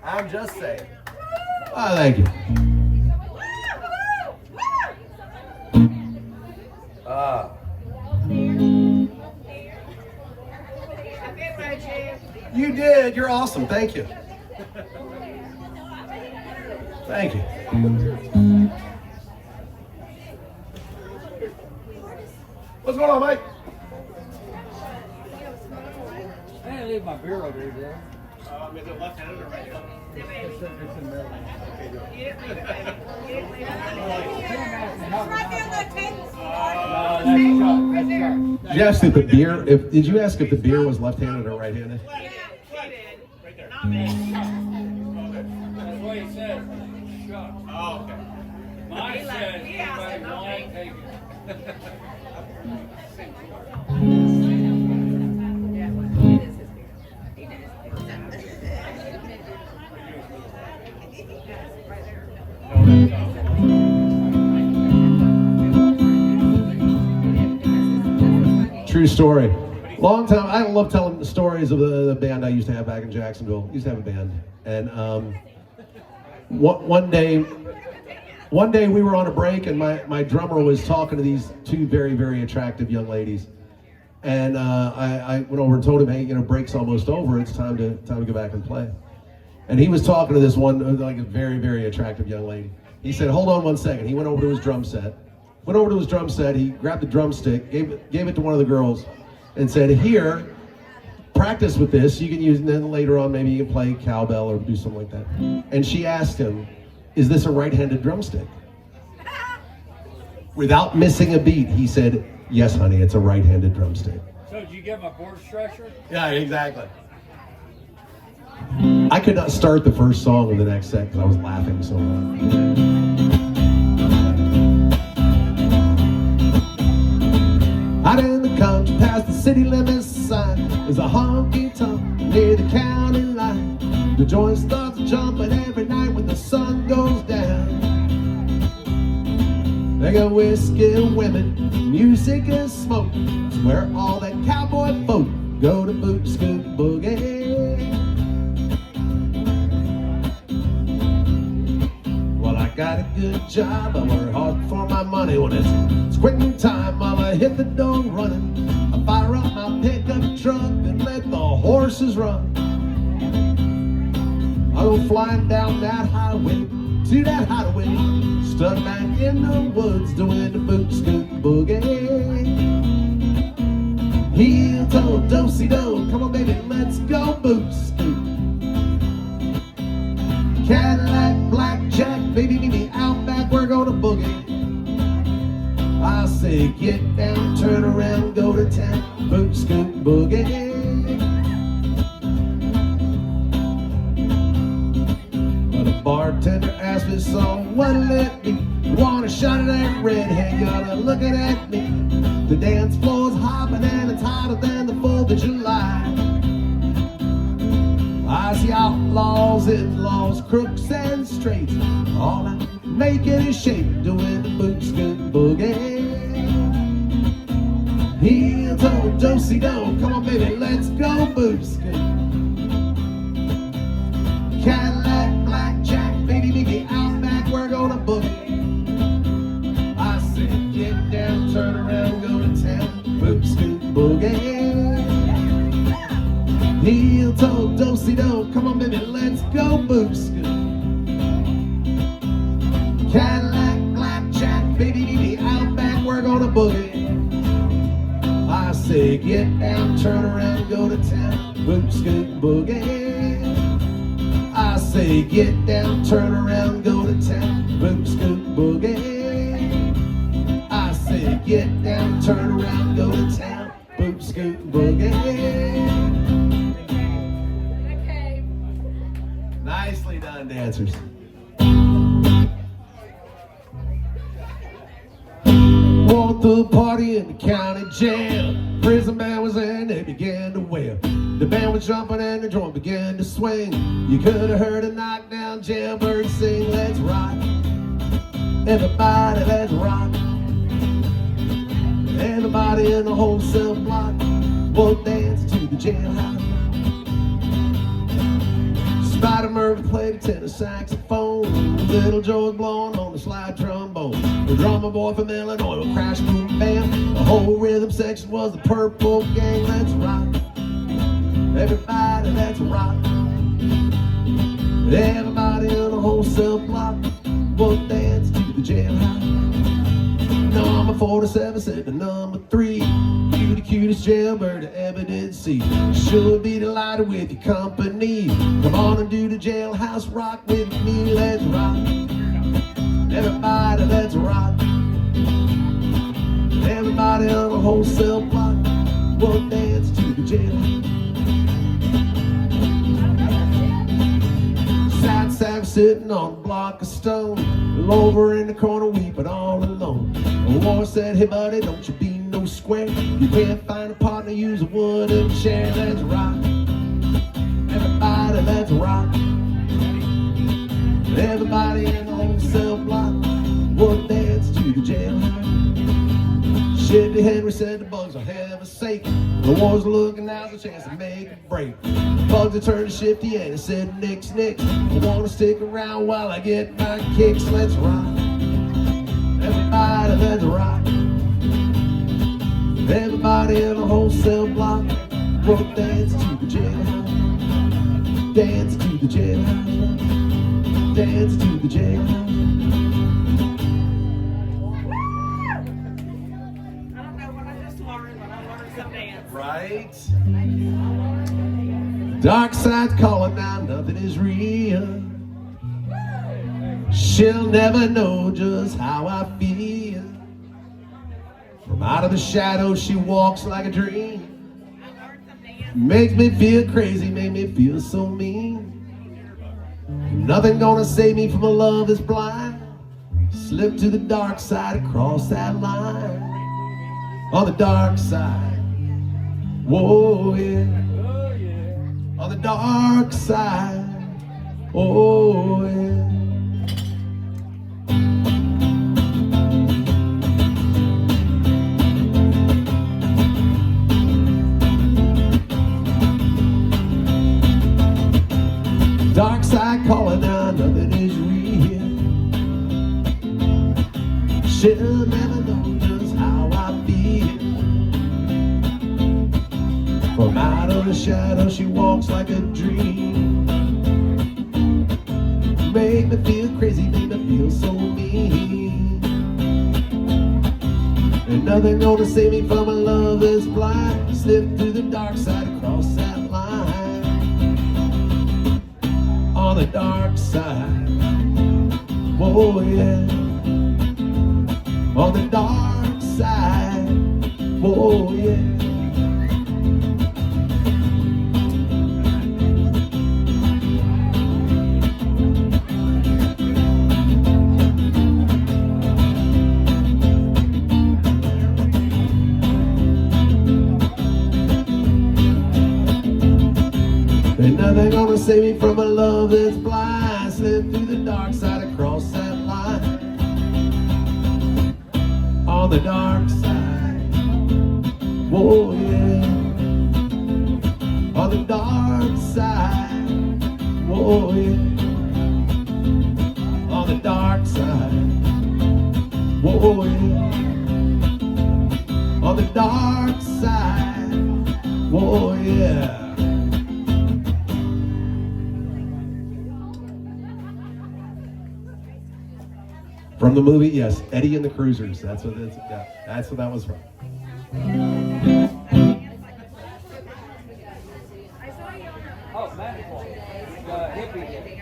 I'm just saying. Oh, thank you. You did. You're awesome. Thank you. Thank you. What's going on, Mike? I didn't leave my beer over there. Is it left-handed or right-handed? It's in Maryland. Okay, good. Did you ask if the beer? Did you ask if the beer was left-handed or right-handed? Right there. Not me. That's what he said. Shut. Oh, okay. Mine said, he asked anybody him, not want me. it, take it. True story. Long time. I love telling the stories of the band I used to have back in Jacksonville. Used to have a band, and one day we were on a break, and my drummer was talking to these two very, very attractive young ladies, and I went over and told him, hey, break's almost over. It's time to go back and play. And he was talking to this one, like a very, very attractive young lady. He said, hold on one second. He went over to his drum set. He grabbed the drumstick, gave it to one of the girls, and said, here, practice with this. You can use it, and then later on maybe you can play cowbell or do something like that. And she asked him, is this a right-handed drumstick? Without missing a beat, he said, yes, honey, it's a right-handed drumstick. So did you get my board stretcher? Yeah, exactly. I could not start the first song of the next set because I was laughing so much. Out in the country, past the city limits sign, there's a honky-tonk near the county line. The joint starts jumping every night when the sun goes down. They got whiskey and women, music and smoke. It's where all that cowboy folk go to boot scoot boogie. Well, I got a good job, I work hard for my money. When it's quitting time, I hit the door running. I fire up my pickup truck and let the horses run. I go flying down that highway to that hideaway, stuck back in the woods doing the boot scoot boogie. Heel toe, do-si-do, come on baby, let's go boot scoot. Cadillac, blackjack, baby, meet me out back, we're gonna boogie. I say get down, turn around, go to town, boot scoot boogie. Well, the bartender asked me, so what'll it be? You want a shot of that redhead, gotta looking at me. The dance floor's hopping and it's other than the 4th of July. I see outlaws, in-laws, crooks and straights, all out making a shape, doing the boot-scoot boogie. Heel toe, do-si-do, come on baby, let's go boot-scoot. Cadillac, blackjack, baby, Mickey, out back, we're gonna boogie. I said, get down, turn around, go to town, boot-scoot boogie. Heel toe, do-si-do, come on baby, let's go boot-scoot. Cadillac, blackjack, baby, baby, out back, we're gonna boogie. I say get down, turn around, go to town, boot-scoot boogie. I say get down, turn around, go to town, boot-scoot boogie. I say get down, turn around, go to town, boot-scoot boogie. Nicely done, dancers. Walked the party in the county jail. Prison band was in, they began to wail. The band was jumping and the drum began to swing. You could have heard a knockdown jailbird sing. Let's rock, everybody, let's rock. Everybody in the whole cell block will dance to the jailhouse. Spider Murphy played a tenor saxophone. Little Joe was blowing on the slide trombone. The drummer boy from Illinois would crash, boom, bam. The whole rhythm section was the Purple Gang. Let's rock, everybody, let's rock. Everybody in the whole cell block will dance to the jailhouse. Number 47 said to number 3, you the cutest jailbird I ever did see. Sure be delighted with your company. Come on and do the jailhouse rock with me. Let's rock, everybody, let's rock. Everybody on the whole cell block will dance to the jailhouse. Sad sack sitting on a block of stone, over in the corner weeping all alone. The war said, hey buddy, don't you be no square. You can't find a partner, use a wooden chair. Let's rock, everybody, let's rock. Everybody in the whole cell block will dance to the jailhouse. Shifty Henry said the bugs will have a sake. The war's looking now's a chance to make a break. The bugs have turned to Shifty and he said, nix, nix. I wanna stick around while I get my kicks. Let's rock, everybody, let's rock. Everybody in the whole cell block will dance to the jailhouse. Dance to the jailhouse. Dance to the jailhouse. Right? Dark side's calling now, nothing is real. She'll never know just how I feel. From out of the shadows she walks like a dream. Makes me feel crazy, make me feel so mean. Nothing gonna save me from a love that's blind. Slip to the dark side, across that line. On the dark side. Whoa, yeah. On the dark side. Oh, yeah. Dark side calling now, nothing is real. She'll never know just how I feel. From out of the shadow she walks like a dream. Make me feel crazy, make me feel so mean. And nothing gonna save me from a love that's blind. Slip through the dark side, across that line. On the dark side. Whoa, yeah. On the dark side. Whoa, yeah. love that's blind, slip through the dark side across that line. On the dark side, whoa yeah. On the dark side, whoa yeah. On the dark side, whoa yeah. On the dark side, whoa yeah. From the movie, yes, Eddie and the Cruisers. That's what that was from. Oh, magical. Hippie.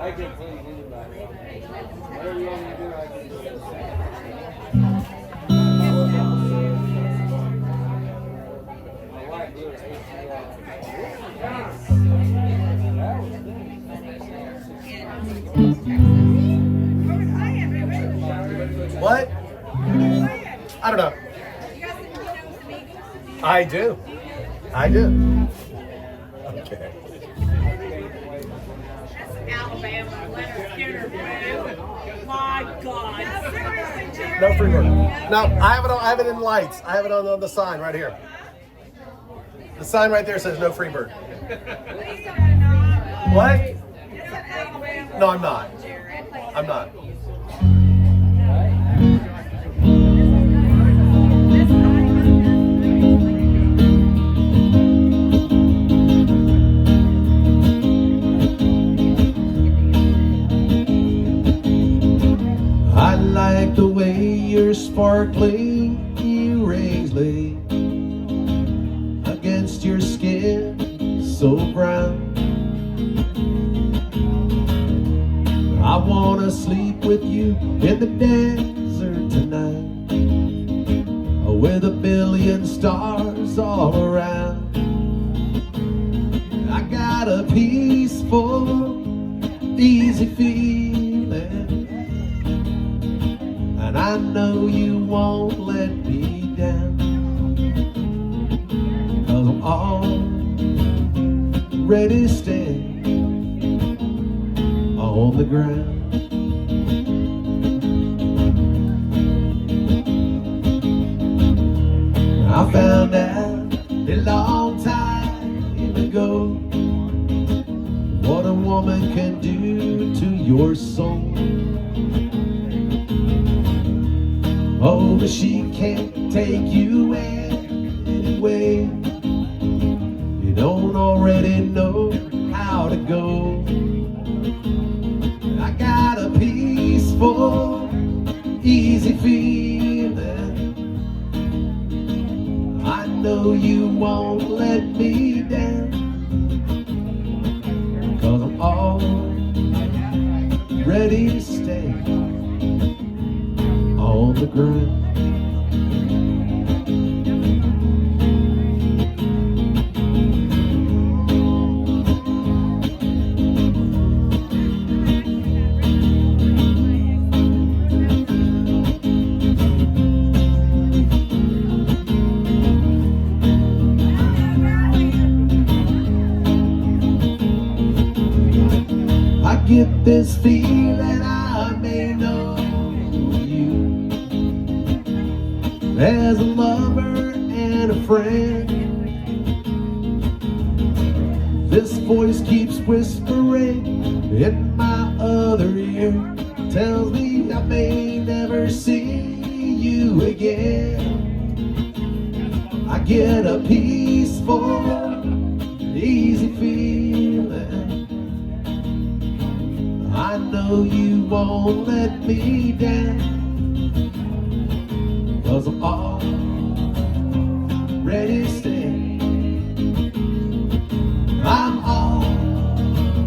I can please anybody. Whatever you want me to do, I can do. My wife did it. What? I don't know. I do. I do. Okay. Alabama, Leonard Skinner, man. My God. No free bird. No, I have it in lights. I have it on the sign right here. The sign right there says no free bird. What? No, I'm not. I'm not. I like the way your sparkling earrings lay against your skin so brown. I wanna sleep with you in the desert tonight, with a billion stars all around. I got a peaceful, easy feeling, and I know you won't let me down, 'cause I'm already standing on the ground. I found out a long time ago what a woman can do to your soul. Oh, but she can't take you anyway. You don't already know how to go. I got a peaceful, easy feeling. I know you won't let me down, 'cause I'm already staying on the ground. I get this feeling I may know you as a lover and a friend. This voice keeps whispering in my other ear, tells me I may never see you again. I get a peaceful, easy feeling. I know you won't let me down, 'cause I'm already standing. I'm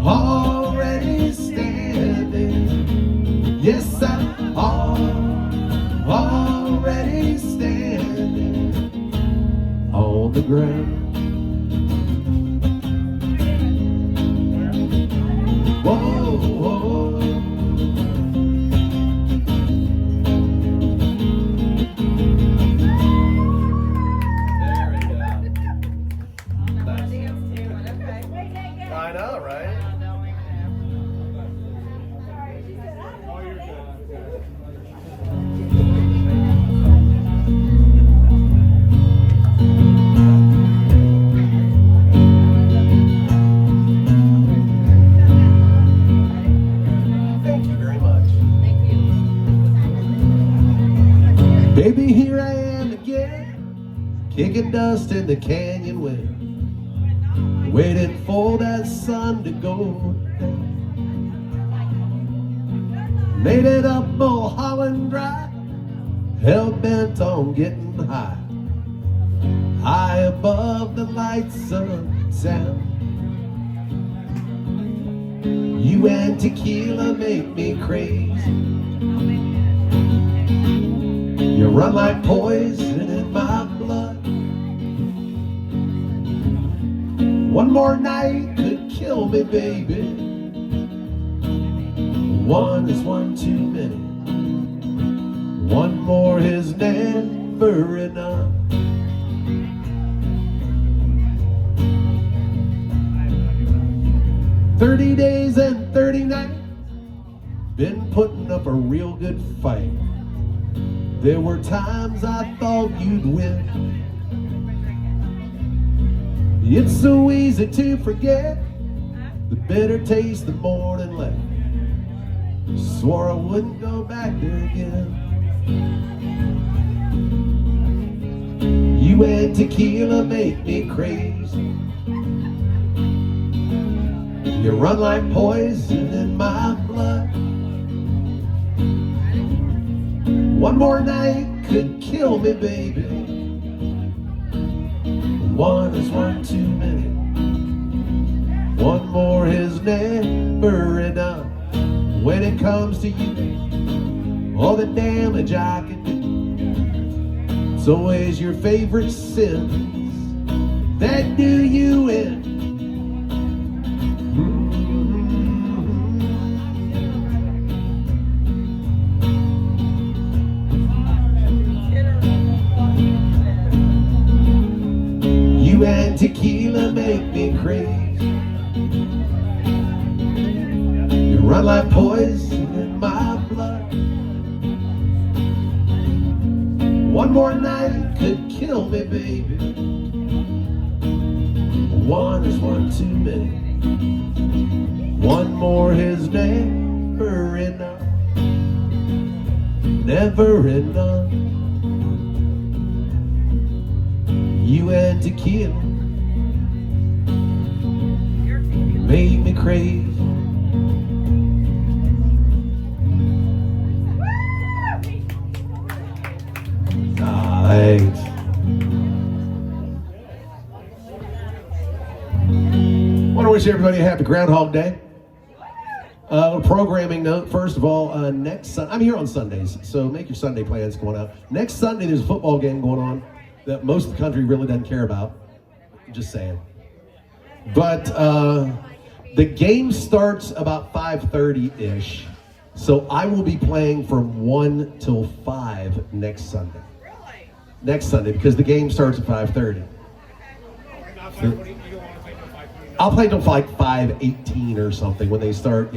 already standing. Yes, I'm already standing on the ground. Whoa, whoa. I know, right? Thank you very much. Baby, here I am again, kicking dust in the canyon wind, waiting for that sun to go down. Made it up Mulholland Drive, hell bent on getting high, high above the lights of town. You and tequila make me crazy. You run like poison in my blood. One more night could kill me, baby. One is one too many. One more is never enough. "30 days and 30 nights, been putting up a real good fight. There were times I thought you'd win. It's so easy to forget the bitter taste the morning left. Swore I wouldn't go back there again. You and tequila make me crazy. You run like poison in my blood. One more night could kill me, baby. One is one too many. One more is never enough. When it comes to you, all the damage I can do, it's always your favorite sins that do you in. You and tequila make me crazy. You run like poison in my blood. One more night could kill me, baby. One is one too many. One more is never enough. Never enough. You and tequila made me crazy. Thanks. Want to wish everybody a happy Groundhog Day. A programming note, first of all, I'm here on Sundays, so make your Sunday plans going out. Next Sunday, there's a football game going on that most of the country really doesn't care about. Just saying. But the game starts about 5:30-ish, so I will be playing from 1 till 5 next Sunday. Next Sunday, because the game starts at 5:30. I'll play till like 5:18 or something when they start,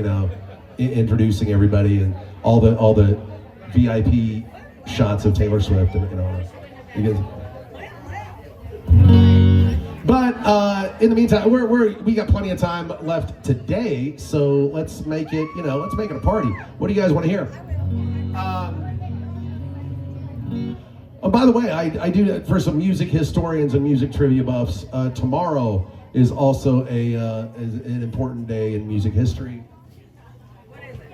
introducing everybody and all the VIP shots of Taylor Swift and because. But in the meantime, we got plenty of time left today, so let's make it a party. What do you guys want to hear? Oh, by the way, I do for some music historians and music trivia buffs. Tomorrow is also an important day in music history. What is it?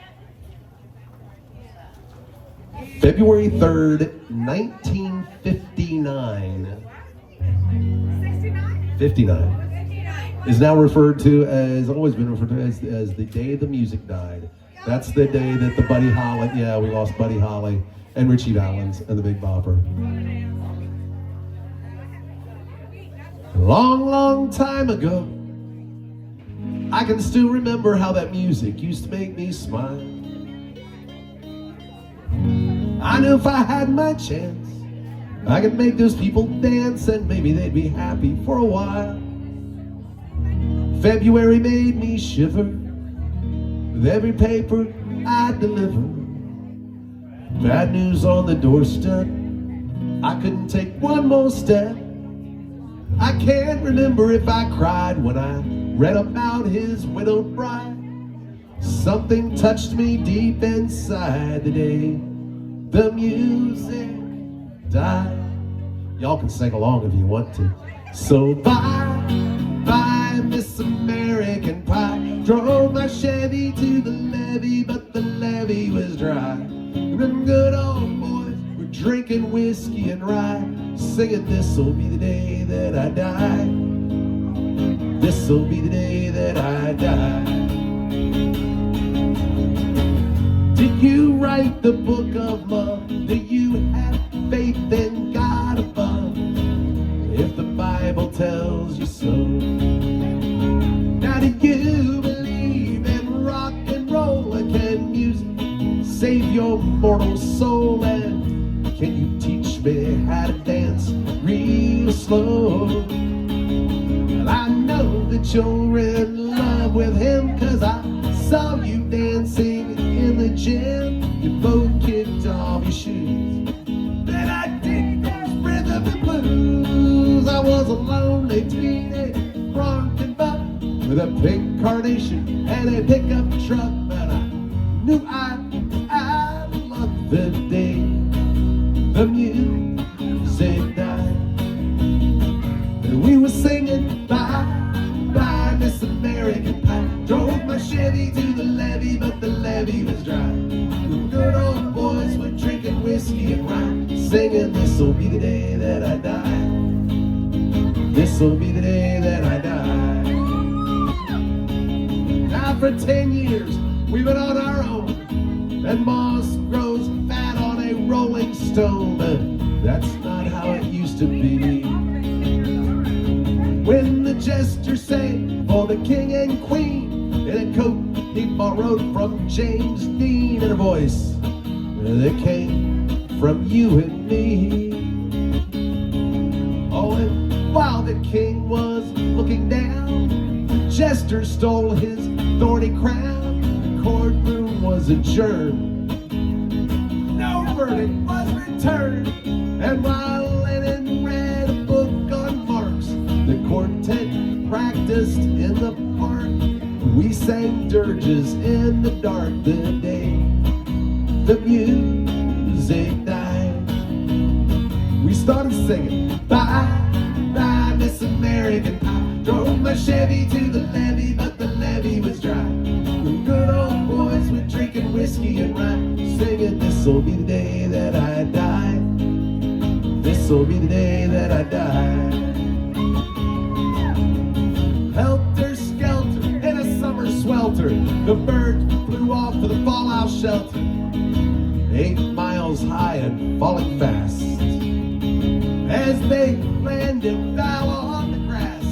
February 3rd, 1959. 69? 59. 59. Is now referred to as, always been referred to as the day the music died. That's the day that the Buddy Holly, yeah, we lost Buddy Holly and Richie Valens and the Big Bopper. A long, long time ago, I can still remember how that music used to make me smile. I knew if I had my chance, I could make those people dance and maybe they'd be happy for a while. February made me shiver with every paper I delivered. Bad news on the doorstep, I couldn't take one more step. I can't remember if I cried when I read about his widowed bride. Something touched me deep inside the day the music died. Y'all can sing along if you want to. So bye, bye, Miss American Pie. Drove my Chevy to the levee, but the levee was dry. And them good old boys were drinking whiskey and rye, singing, this'll be the day that I die. This'll be the day that I die. Did you write the book of love? Do you have faith in God above? If the Bible tells you so. Now do you believe in rock and roll? Can music save your mortal soul? And can you teach me how to dance real slow? Well, I know that you're in love with him, 'cause I saw you dancing in the gym. You both kicked off your shoes. Then I did those rhythm and blues. I was a lonely teenage bronc buck with a pink carnation and a pickup truck, but I knew I loved the day the music died. And we were singing, bye, bye, Miss American Pie. Drove my Chevy to the levee, but the levee was dry. The good old boys were drinking whiskey and rye, singing, this'll be the day that I die. This'll be the day that I die. Now for 10 years, we've been on our own, and moss grows fat on a rolling stone, but that's not how it used to be. When the jester sang for the king and queen in a coat he borrowed from James Dean, and a voice that came from you and me. Oh, and while the king was looking down, the jester stole his thorny crown. The courtroom was adjourned, no verdict was returned, and while Lennon read a book on Marx, the quartet practiced in the park. We sang dirges in the dark the day the music died. We started singing, bye, bye, Miss American Pie. Drove my Chevy to the levee, but the levee was dry. The good old boys were drinking whiskey and rye, singing, this'll be the day that I die. This'll be the day that I die. Helter skelter in a summer swelter, the birds flew off to the fallout shelter, 8 miles high and falling fast. As they landed foul on the grass,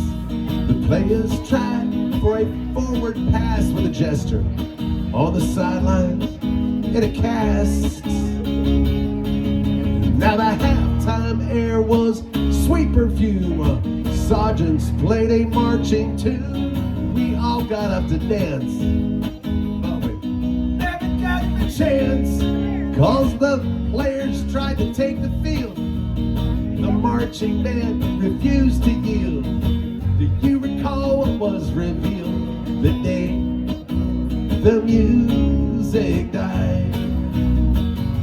the players tried for a forward pass with a jester on the sidelines in a cast. Now the halftime air was sweet perfume. Sergeants played a marching tune. We all got up to dance, but we never got the chance, 'cause the players tried to take the field. The marching band refused to yield. Do you recall what was revealed the day the music died?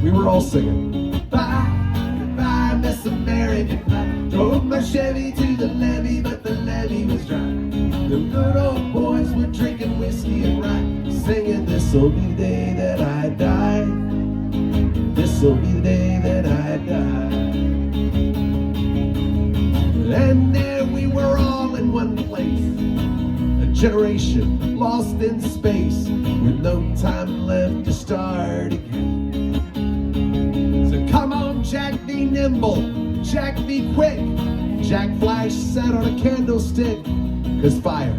We were all singing, bye, bye, Miss American Pie. Drove my Chevy to the levee, but the levee was dry. The good old boys were drinking whiskey and rye, singing, this'll be the day that I die. this'll be the day that I die. And there we were all in one place, a generation lost in space, with no time left to start again. So come on, Jack, be nimble, Jack, be quick. Jack Flash sat on a candlestick, 'cause fire,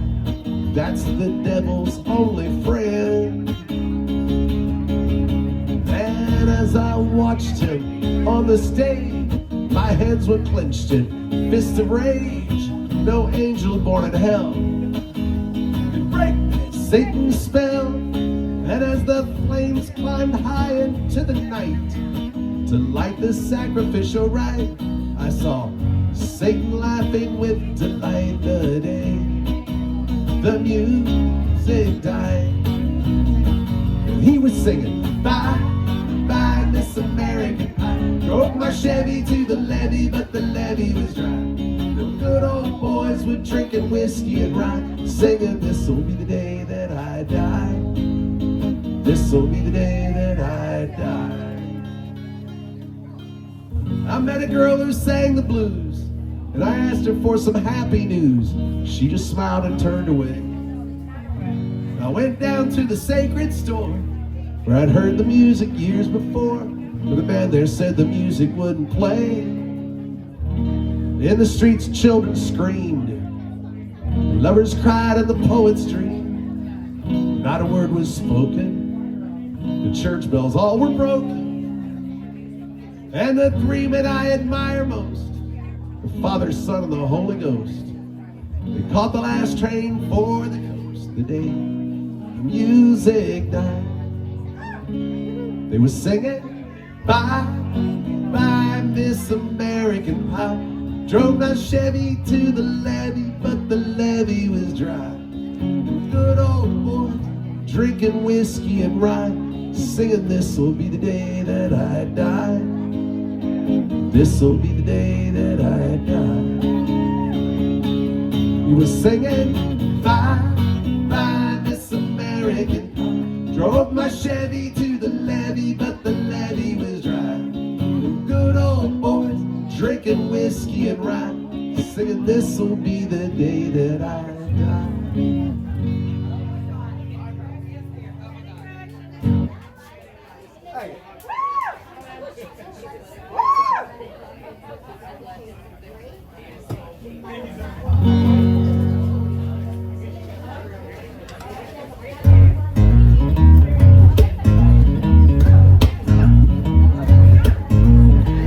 that's the devil's only friend. And as I watched him on the stage, my hands were clenched in fists of rage. No angel born in hell could break Satan's spell. And as the flames climbed high into the night to light the sacrificial rite, I saw Satan laughing with delight. The day the music died, he was singing, bye, bye, Miss American Pie. Drove my Chevy to the levee, but the levee was dry. The good old boys were drinking whiskey and rye, singing, this'll be the day that I die. This'll be the day that I die. I met a girl who sang the blues, and I asked her for some happy news. She just smiled and turned away. I went down to the sacred store, where I'd heard the music years before, but the band there said the music wouldn't play. In the streets, children screamed, lovers cried, and the poets dreamed. Not a word was spoken, the church bells all were broken. And the three men I admire most, the Father, Son, and the Holy Ghost, they caught the last train for the coast the day the music died. They were singing, bye, bye, Miss American Pie. Drove my Chevy to the levee, but the levee was dry. Good old boys drinking whiskey and rye, singing, this'll be the day that I die. This'll be the day that I die. He was singing, bye, bye, Miss American Pie. Drove my Chevy to the levee, but the levee was dry. The good old boys drinking whiskey and rye, singing, this'll be the day that I die. Hey.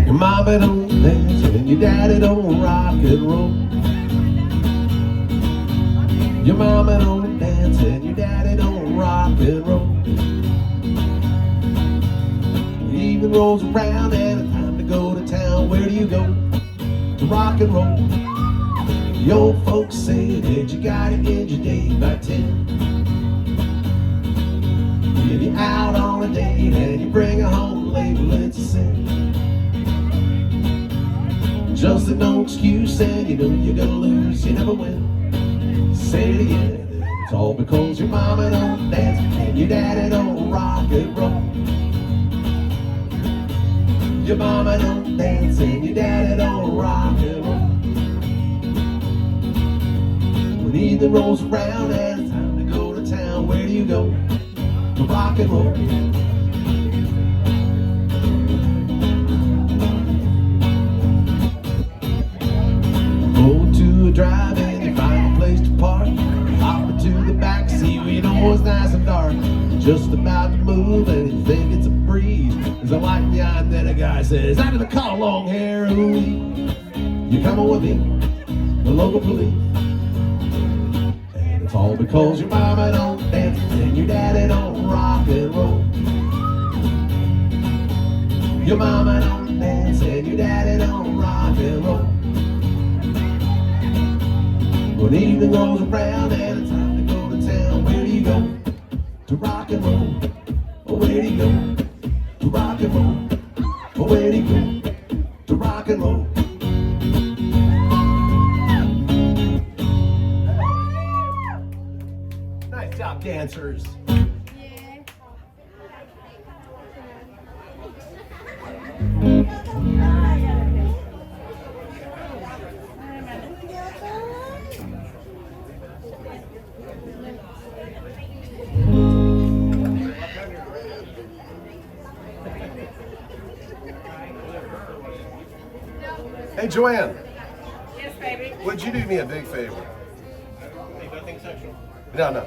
Your mama don't dance and your daddy don't rock and roll. Your mama don't dance and your daddy don't rock and roll. The evening rolls around and it's time to go to town. Where do you go? To rock and roll. The old folks say that you gotta end your day by 10. If you're out on a date and you bring her home, label it's a sin. Just no excuse, and you know you're gonna lose, you never win. Say it again, it's all because your mama don't dance and your daddy don't rock and roll. Your mama don't dance and your daddy don't rock and roll. When evening rolls around and it's time to go to town, where do you go? To rock and roll. Drive in, you find a place to park, hop into the back seat where you know it's nice and dark. Just about to move and you think it's a breeze. There's a light behind, then a guy says, out of the car, long hair, ooh. You coming with me, the local police. And it's all because your mama don't dance and your daddy don't rock and roll. Your mama don't dance and your daddy don't rock and roll. When evening rolls around and it's time to go to town, where do you go? To rock and roll. Oh, where do you go? To rock and roll. Oh, where do you go? To rock and roll. Nice job, dancers. Hey, Joanne, Yes, baby. would you do me a big favor? Hey, nothing sexual. No.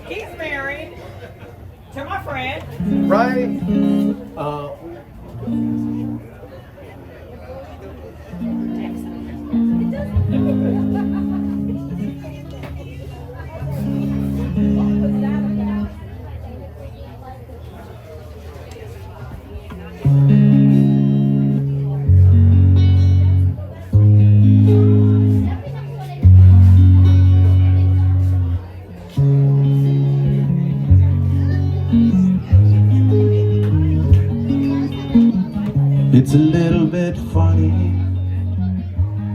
He's married to my friend. Right? It's a little bit funny,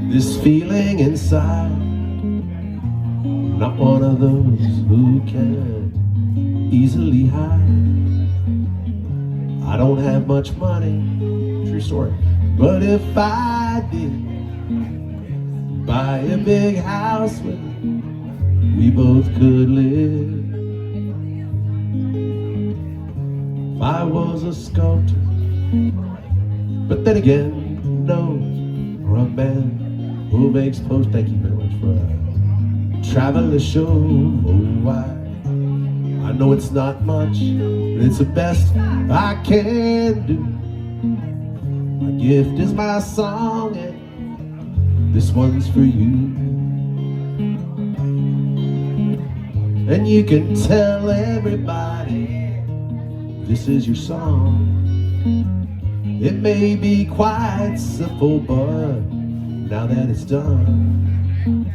this feeling inside. I'm not one of those who can easily hide. I don't have much money, true story. But if I did buy a big house where we both could live, if I was a sculptor, but then again, no, or a man who makes posts. Thank you very much for traveling the show. Oh, I know it's not much, but it's the best I can do. My gift is my song, and this one's for you. And you can tell everybody this is your song. It may be quite simple, but now that it's done,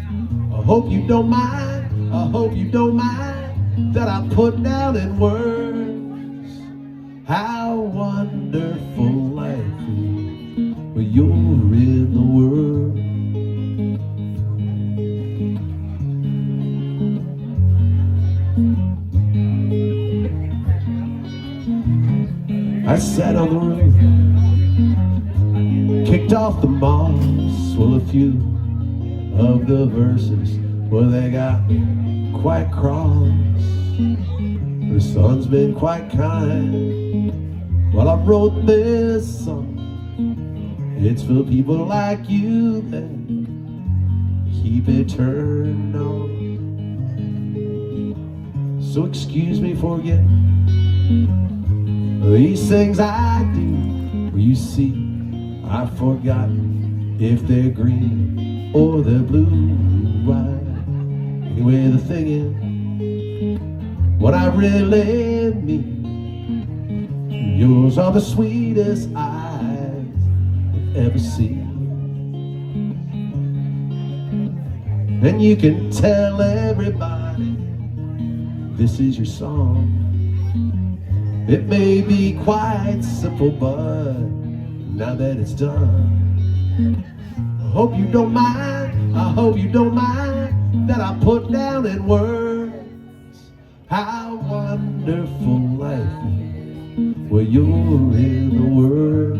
I hope you don't mind, I hope you don't mind that I put down in words how wonderful life is when you're in the world. I sat on the roof, kicked off the moss, well, a few of the verses, well, they got quite cross. The sun's been quite kind while I wrote this song. It's for people like you that keep it turned on. So excuse me for getting these things I do. Well, you see, I forgot if they're green or they're blue. Anyway, the thing is, what I really mean, yours are the sweetest eyes I've ever seen. And you can tell everybody this is your song. It may be quite simple, but now that it's done, I hope you don't mind, I hope you don't mind that I put down in words how wonderful life is when you're in the world.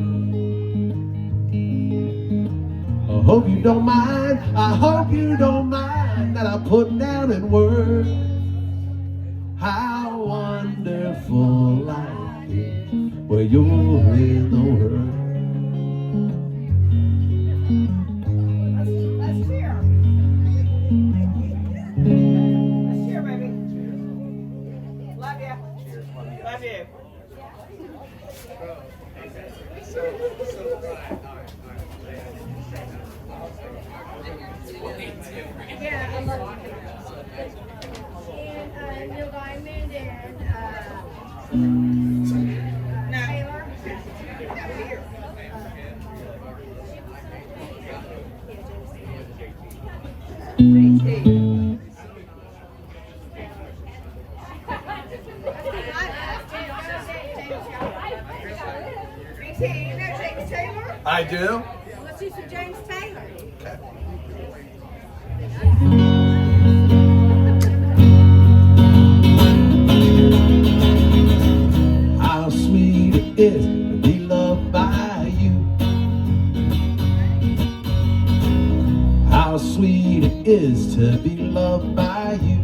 I hope you don't mind, I hope you don't mind that I put down in words how wonderful life is when you're in the world. Let's cheer. Let's cheer, baby. Love ya. Love you. Yeah, I love you. And Neil Diamond and Taylor. BT, you know James Taylor? I do. Let's do some James Taylor. Okay. How sweet it is to be loved by is to be loved by you.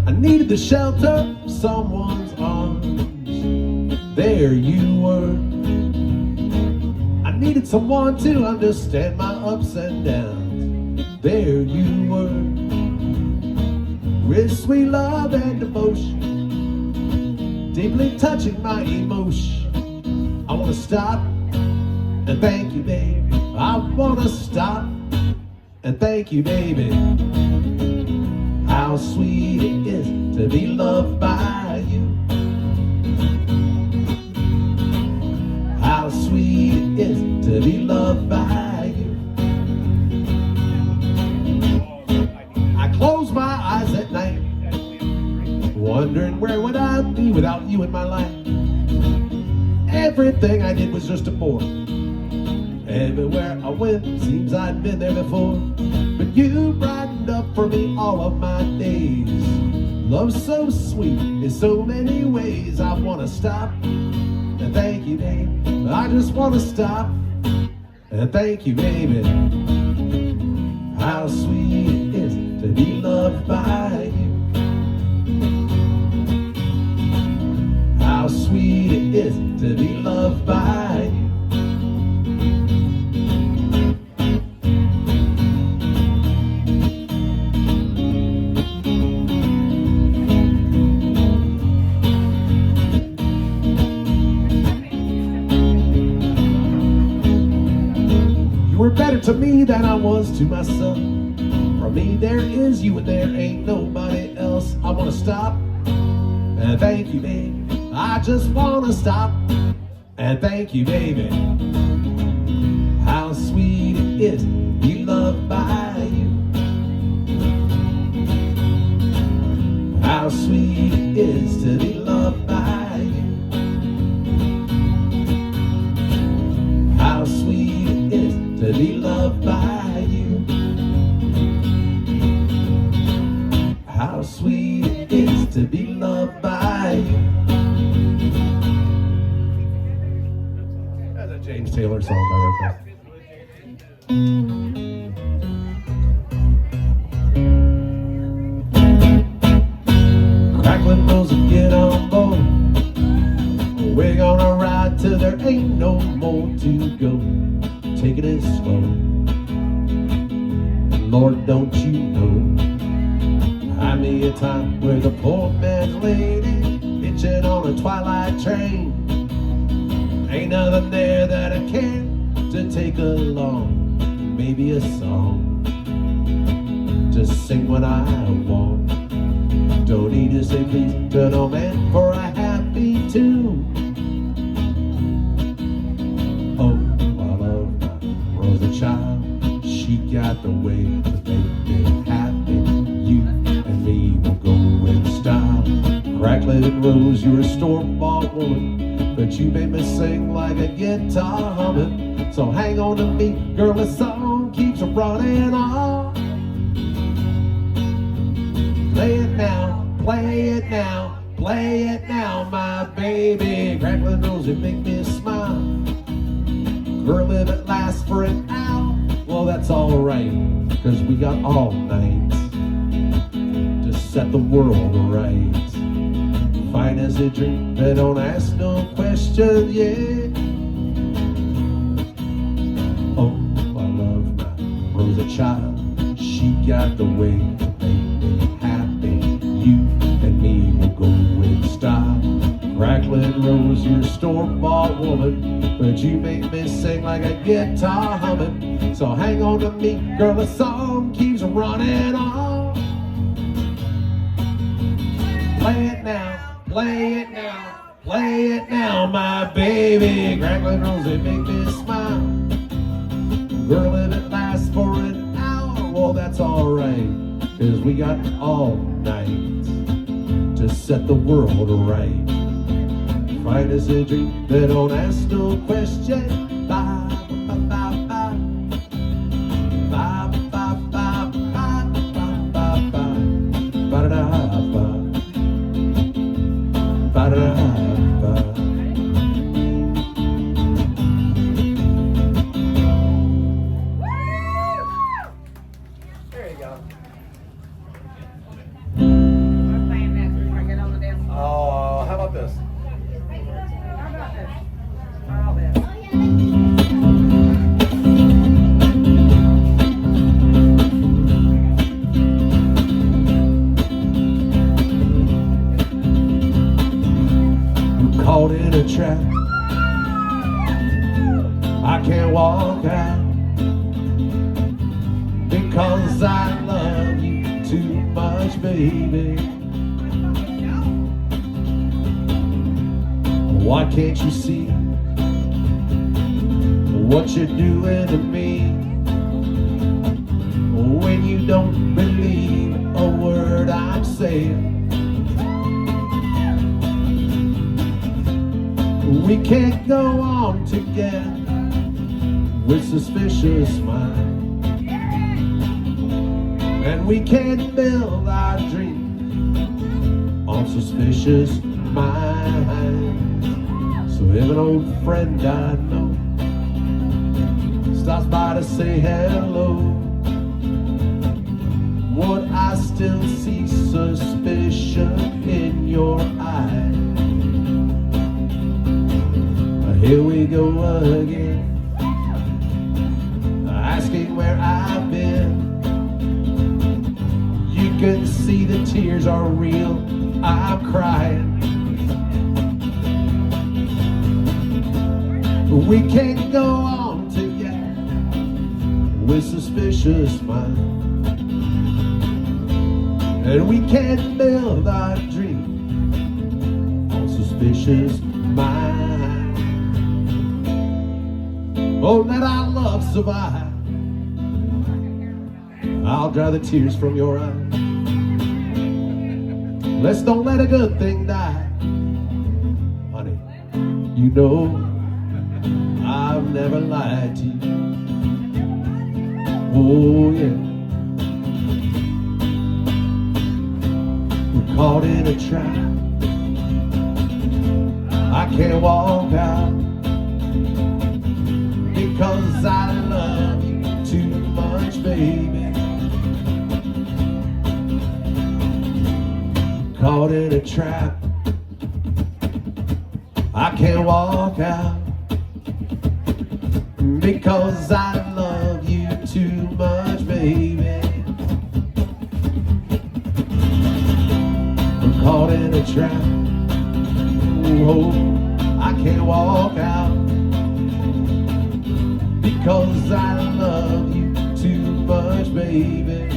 I needed the shelter of someone's arms. There you were. I needed someone to understand my ups and downs. There you were. With sweet love and devotion, deeply touching my emotion. I want to stop and thank you, baby. I want to stop and thank you, baby. How sweet it is to be loved by you. How sweet it is to be loved by you. I close my eyes at night, wondering where would I be without you in my life. Everything I did was just a bore. Everywhere I went, seems I'd been there before. But you brightened up for me all of my days. Love's so sweet in so many ways. I want to stop and thank you, baby. I just want to stop and thank you, baby. How sweet it is to be loved by you. How sweet it is to be loved by you. You were better to me than I was to myself. For me there is you and there ain't nobody else. I want to stop and thank you, baby. I just want to stop and thank you, baby. How sweet it is to be loved by you. How sweet it is to be loved by you. How sweet it is to be loved by you. How sweet it is to be loved by you. That's a James Taylor song by request. Crackling rose and get on board. We're gonna ride till there ain't no more to go. Taking it slow. Lord, don't you know? I mean a time where the poor man's lady hitching on a twilight train. Ain't nothing there that I can to take along. Maybe a song, just sing what I want. Don't need to say please to no man for a happy tune. Oh, I love my Rosa child. She got the way to make me happy. You and me will go in style. Crackling rose, you're a store-bought woman, but you made me sing like a guitar humming. So hang on to me, girl, the song keeps running on. Play it now, play it now, play it now, my baby. Crackling rose, it make me smile. Girl, if it lasts for an hour, well, that's alright, cause we got all night to set the world right. Fine as a dream, they don't ask no questions, yeah. Oh, I love my Rosa child. She got the way to make me happy. You and me will go in style. Crackling rose, you're a store-bought woman, but you make me sing like a guitar humming. So hang on to me, girl, the song keeps running on. Play it now, play it now, play it now, my baby. Crackling rose, it make me smile. Girl, if it lasts for an hour, well, that's alright, cause we got all night to set the world right. Fine as a dream, they don't ask no question. Bye, bye, bye, bye. Bye, bye, bye, bye, bye, bye, bye. Ba-da-da-ba. Ba-da-da-ba. a trap. I can't walk out because I love you too much, baby. Why can't you see what you're doing to me when you don't believe a word I'm saying? We can't go on together with suspicious minds, and we can't build our dreams on suspicious minds. So if an old friend I know stops by to say hello, would I still see suspicion in your eyes? Here we go again, asking where I've been. You can see the tears are real, I'm crying. We can't go on together with suspicious minds, and we can't build our dreams on suspicious minds. Oh, let our love survive. I'll dry the tears from your eyes. Let's don't let a good thing die. Honey, you know I've never lied to you. Oh yeah, we're caught in a trap. I can't walk out because I love you too much, baby. Caught in a trap. I can't walk out because I love you too much, baby. I'm caught in a trap. Oh, I can't walk out because I love you too much, baby.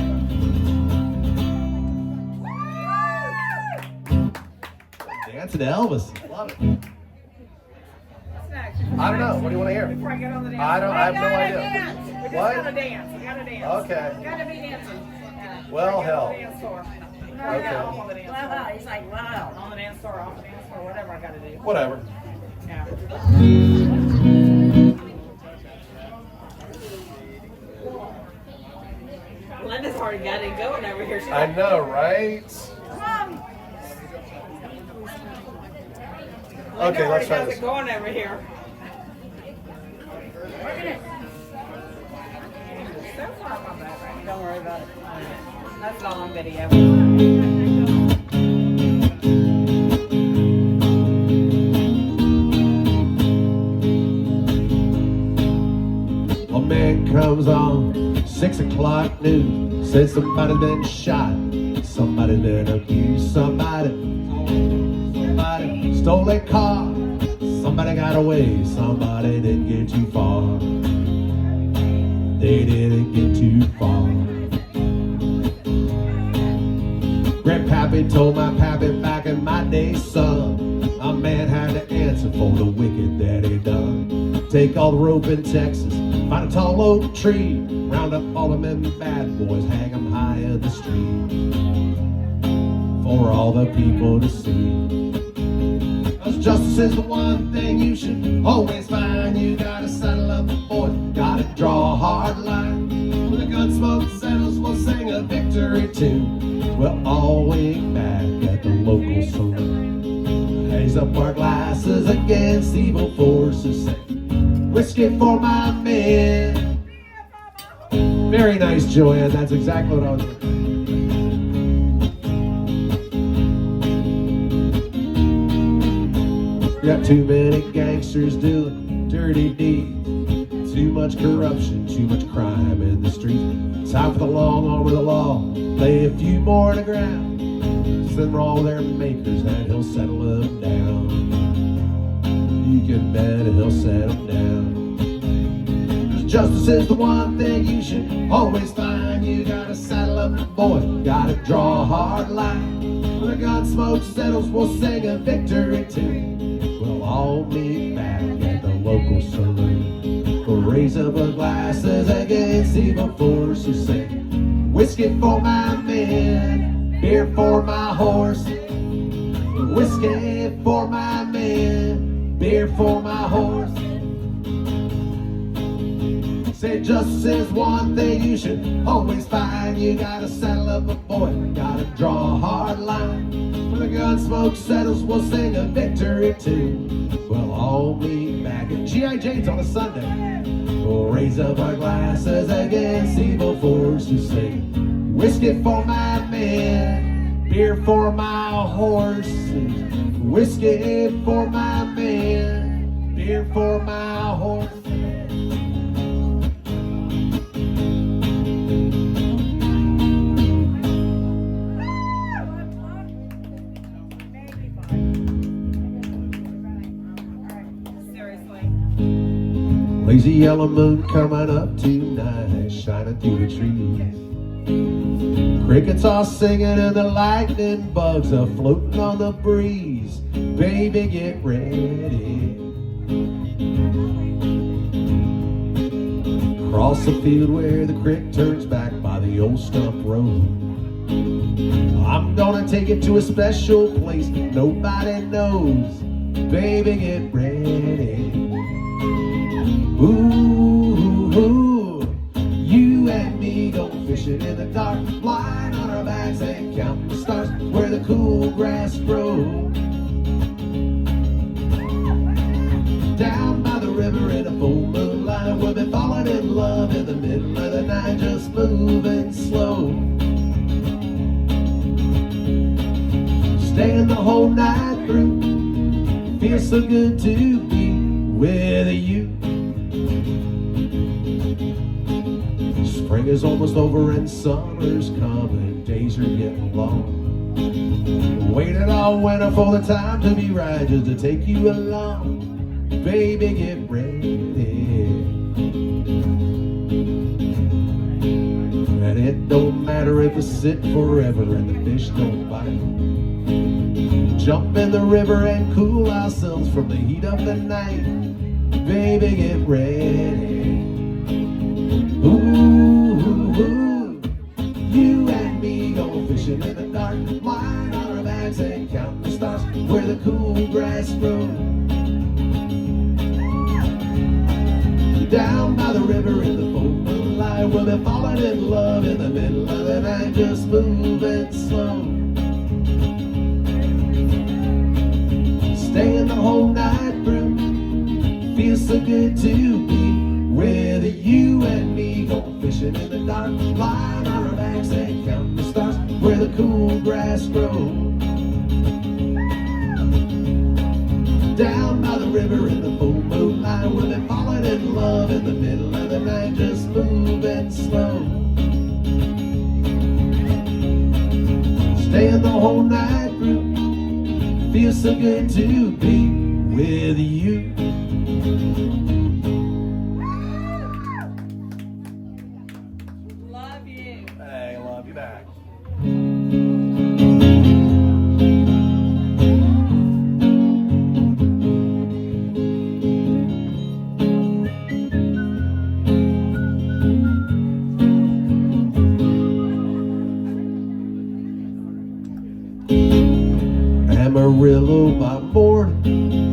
Dancing to Elvis. Love it. What's next? I don't know. What do you want to hear? Before I get on the dance. I have no idea. Dance. We just What? gotta dance. We gotta dance. Okay. Gotta be dancing. Yeah. Well, hell. On the dance floor. No, Okay. yeah, I'm on the dance floor. Wow, he's like, wow. On the dance floor, off the dance floor, whatever I gotta do. Whatever. Yeah. Linda's already got it going over here. She's I like, know, right? come on. Okay, let's try Linda already has this. it going over here. So far, I'm on that, right? Don't worry about it. That's all on video. A man comes on 6 o'clock news, says somebody's been shot, somebody's been abused, somebody stole their car, somebody got away, somebody didn't get too far. They didn't get too far. Grandpappy told my pappy back in my day, son, a man had to answer for the wicked that he done. Take all the rope in Texas, find a tall oak tree, round up all of them bad boys, hang them high in the street for all the people to see. 'Cause justice is the one thing you should always find. You gotta settle up the boys, gotta draw a hard line. When the gun smoke settles, we'll sing a victory tune. We'll all wink back at the local saloon. Raise up our glasses against evil forces, say, whiskey for my men. Very nice, Joanne. That's exactly what I was doing. Got too many gangsters doing dirty deeds, too much corruption, too much crime in the streets. Time for the long arm of the law, lay a few more on the ground, send all their makers and he'll settle them down. bed and he'll settle down. Justice is the one thing you should always find. You gotta saddle up the boy, gotta draw a hard line. When the gun smoke settles, we'll sing a victory tune. We'll all meet back at the local saloon. We'll raise up our glasses against evil forces, sing whiskey for my men, beer for my horse. Whiskey for my men, beer for my horse. Say justice is one thing you should always find. You gotta saddle up a boy, gotta draw a hard line. When the gun smoke settles, we'll sing a victory tune. We'll all meet back at Jade's on a Sunday. We'll raise up our glasses against evil forces, sing whiskey for my men, beer for my horse. Whiskey for my men, beer for my horse. Lazy yellow moon coming up tonight, shining through the trees. Crickets are singing and the lightning bugs are floating on the breeze. Baby, get ready. Across the field where the creek turns back by the old stump road, I'm gonna take it to a special place nobody knows. Baby, get ready. Ooh, ooh, you and me go fishing in the dark, lying on our backs and counting the stars where the cool grass grows. Down by the river in a full moonlight, we'll be falling in love in the middle of the night, just moving slow. Staying the whole night through, feels so good to be with you. Spring is almost over and summer's coming, days are getting long. Waited all winter for the time to be right, just to take you along. Baby, get ready. And it don't matter if we sit forever and the fish don't bite. Jump in the river and cool ourselves from the heat of the night. Baby, get ready. Ooh, you and me go fishing in the dark, lying on our backs and counting the stars where the cool grass grows. Down by the river in the full moonlight, we'll be falling in love in the middle of the night, just moving slow. Staying the whole night through, feels so good to be with you and me, go fishing in the dark, lying on our backs and counting the stars where the cool grass grows. Down by the river in the full moonlight, we'll be falling in love in the middle of the night, just moving slow. Staying the whole night through, feels so good to be with you. Love you. Hey, love you back. Amarillo by morning,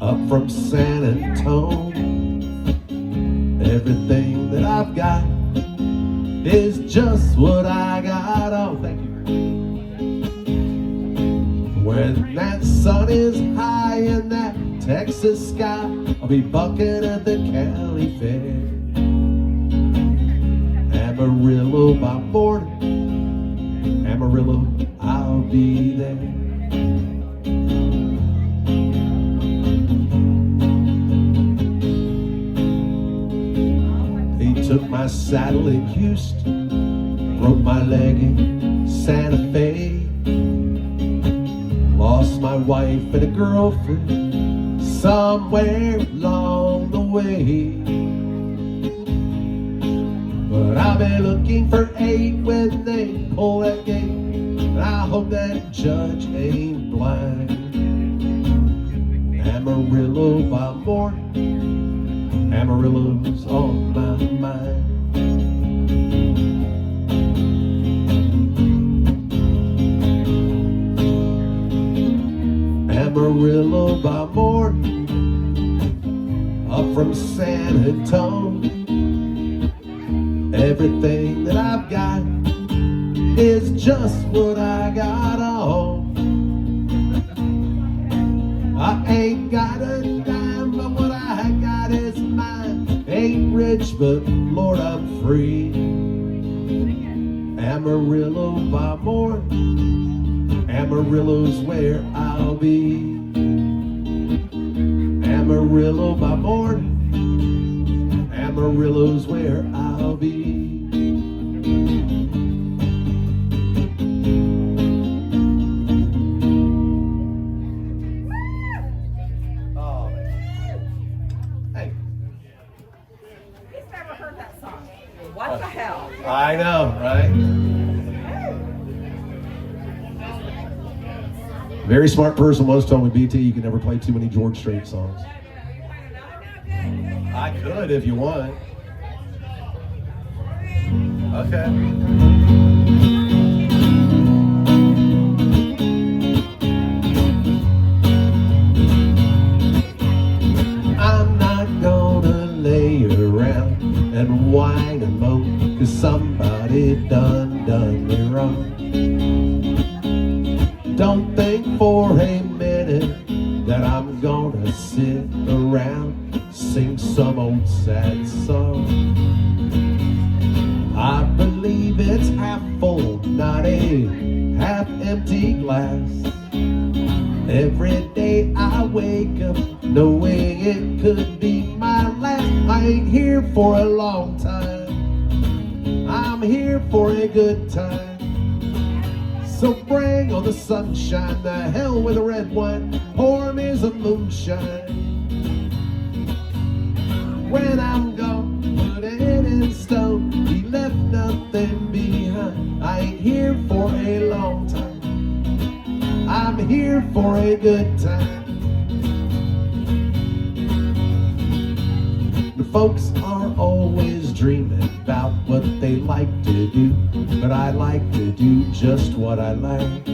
up from San Antonio. Everything that I've got is just what I got. Oh, thank you. When that sun is high in that Texas sky, I'll be bucking at the county fair. Amarillo by morning, Amarillo, I'll be there. He took my saddle in Houston, broke my leg in Santa Fe, lost my wife and a girlfriend somewhere along the way. But I've been looking for 8 when they pull that gate, and I hope that judge ain't blind. Amarillo by morning, Amarillo's on my mind. Amarillo by morning, up from San Antonio. Everything that I've got is just what I got on. I ain't got a dime, but what I got is mine. Ain't rich, but Lord, I'm free. Amarillo by morning, Amarillo's where I'll be. Amarillo by morning, Amarillo's where I'll be. Oh, man. Hey, He's never heard that song. What the hell? I know, right? Very smart person once told me, BT, you can never play too many George Strait songs. I could if you want. Okay. I'm not gonna lay around and whine and moan, 'cause somebody done me wrong. Don't think for a minute that I'm gonna sit around, sing some old sad song. I believe it's half full, not a half empty glass. Every day I wake up knowing it could be my last. I ain't here for a long time, I'm here for a good time. So bring on the sunshine, the hell with the red wine, pour me some moonshine. When I'm gone, put it in stone, he left nothing behind. I ain't here for a long time, I'm here for a good time. The folks are always dreaming about what they like to do, but I like to do just what I like.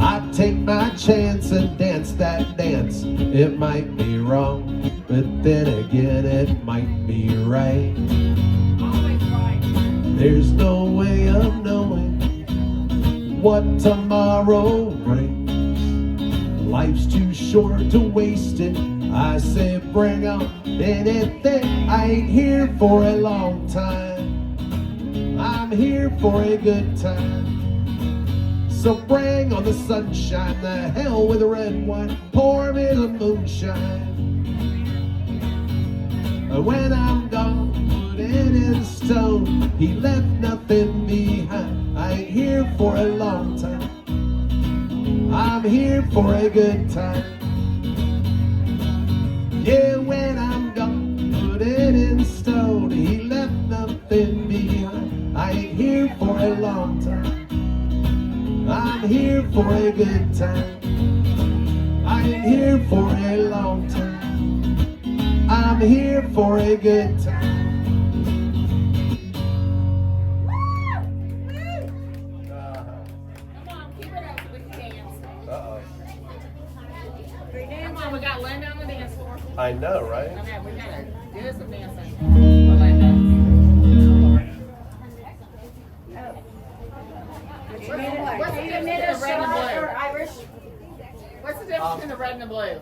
I take my chance and dance that dance. It might be wrong, but then again it might be right. Always right. There's no way of knowing what tomorrow brings. Life's too short to waste it. I say bring on anything. I ain't here for a long time, I'm here for a good time. So bring on the sunshine, the hell with the red wine, pour me the moonshine. When I'm gone, put it in stone, he left nothing behind. I ain't here for a long time, I'm here for a good time. Yeah, when I'm gone, put it in stone, he left nothing behind. I ain't here for a long time, I'm here for a good time. I ain't here for a long time, I'm here for a good time. Come on, keep it up so we can dance. Uh-oh. Come on, we got Linda on the dance floor. I know, right? Okay, we gotta do some dancing. Linda. What's the difference between the red and the blue? What's the difference between the red and the blue?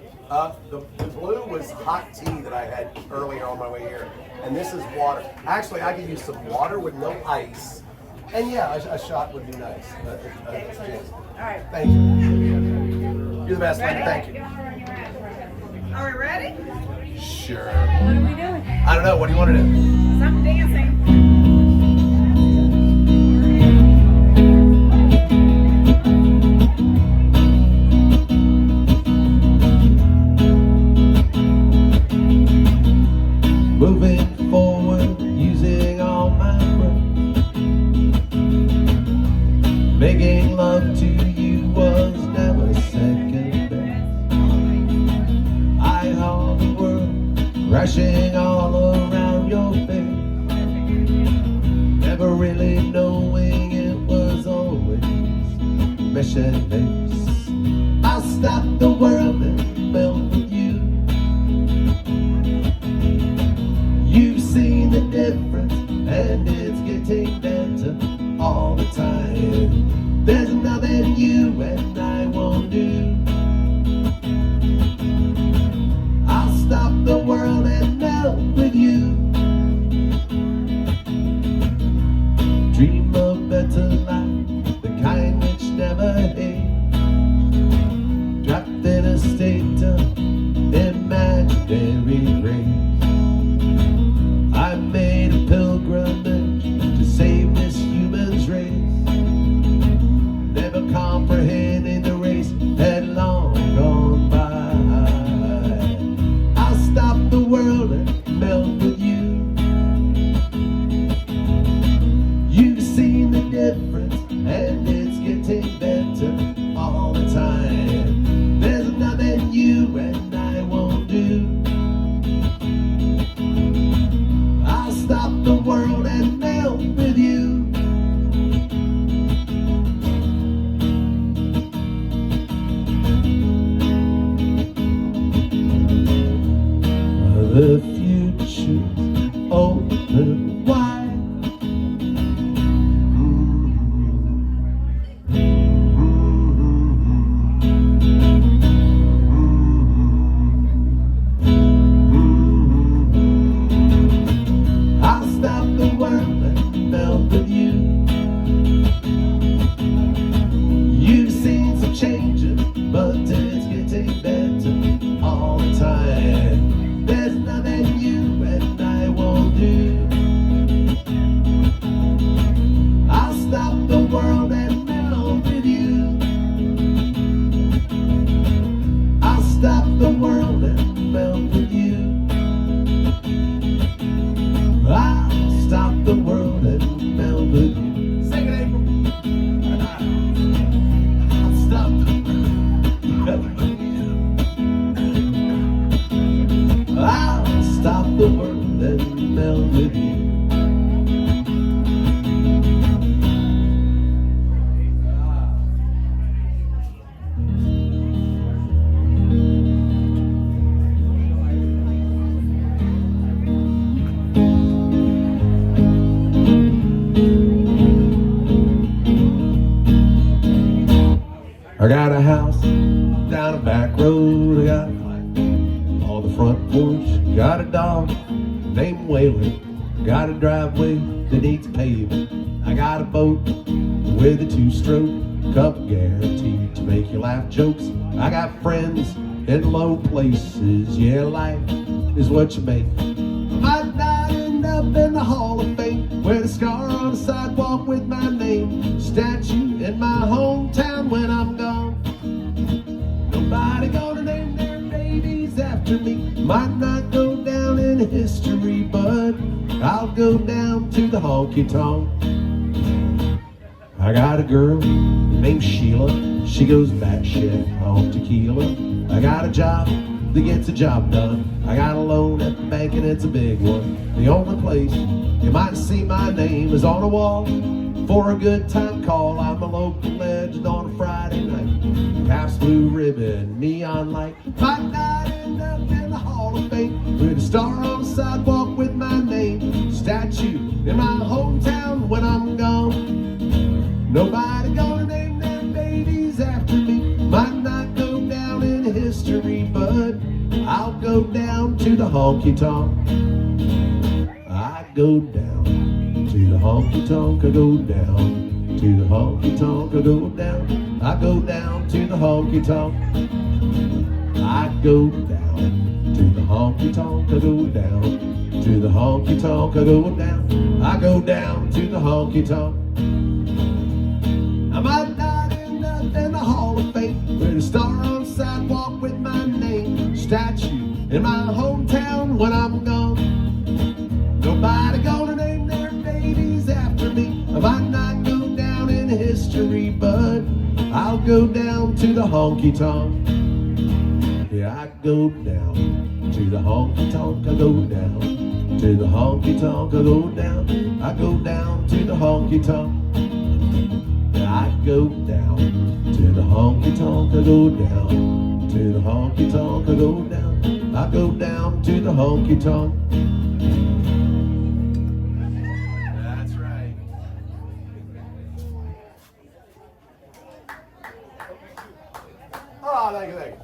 The blue was hot tea that I had earlier on my way here, and this is water. Actually, I could use some water with no ice, and yeah, a shot would be nice. All right. Thank you. You're the best, lady. Thank you. Are we ready? Sure. What are we doing? I don't know. What do you want to do? Some dancing. love to you was never second best. I saw the world crashing all around your face, never really knowing it was always mesh and lace. I'll stop the world and melt with you. You've seen the difference, and it's getting better all the time. There's nothing you and I won't do. I'll stop the world and melt with you. Dream a better life, the kind which never hates. Trapped in a state of imaginary grace. I made a pilgrimage to save this human's race, never comprehending the race had long gone by. I'll stop the world and melt with you. You've seen the difference, and it's getting better all the time. There's nothing you and I won't do. I'll stop the world and melt with you. The future's open wide. I'll stop the world and melt with you. You've seen some changes, but it's getting better all the time. There's nothing you and I won't do. I'll stop the world and melt with you. I'll stop the world and melt with you. I'll stop the world and melt with you. Sing it, April. I'll stop the world and melt with you. I'll stop the world and melt with you. I got a house down a back road. I got a flat on the front porch. Got a dog named Waylon. Got a driveway that needs paving. I got a boat with a two-stroke, cup guaranteed to make you laugh jokes. I got friends in low places. Yeah, life is what you make. I might not end up in the Hall of Fame, with a scar on the sidewalk with my name, statue in my hometown when I'm gone. Nobody gonna name their babies after me. Might not go down in history, but I'll go down to the honky-tonk. I got a girl named Sheila. She goes batshit on tequila. I got a job that gets the job done. I got a loan at the bank and it's a big one. The only place you might see my name is on a wall for a good time call. I'm a local legend on a Friday night. Pabst Blue Ribbon, neon light. Might not end up in the Hall of Fame, with a star on the sidewalk with my name, statue in my hometown when I'm gone. Nobody gonna name their babies after me. Might not go down in history, but I'll go down to the honky-tonk. I go down to the honky-tonk. I go down to the honky-tonk. I go down. I go down to the honky-tonk. I go down to the honky-tonk. I go down to the honky-tonk. I go down. I go down to the honky-tonk. I might not end up in the Hall of Fame, with a star on the sidewalk with my name, statue in my hometown when I'm gone. Nobody gonna name their babies after me. I might not go down in history, but I'll go down to the honky tonk. Yeah, I go down to the honky tonk. I go down to the honky tonk. I go down. I go down to the honky tonk. I go down to the honky tonk. I go down to the honky tonk. I go down. I go down to the honky tonk. That's right. Oh, thank you, thank you.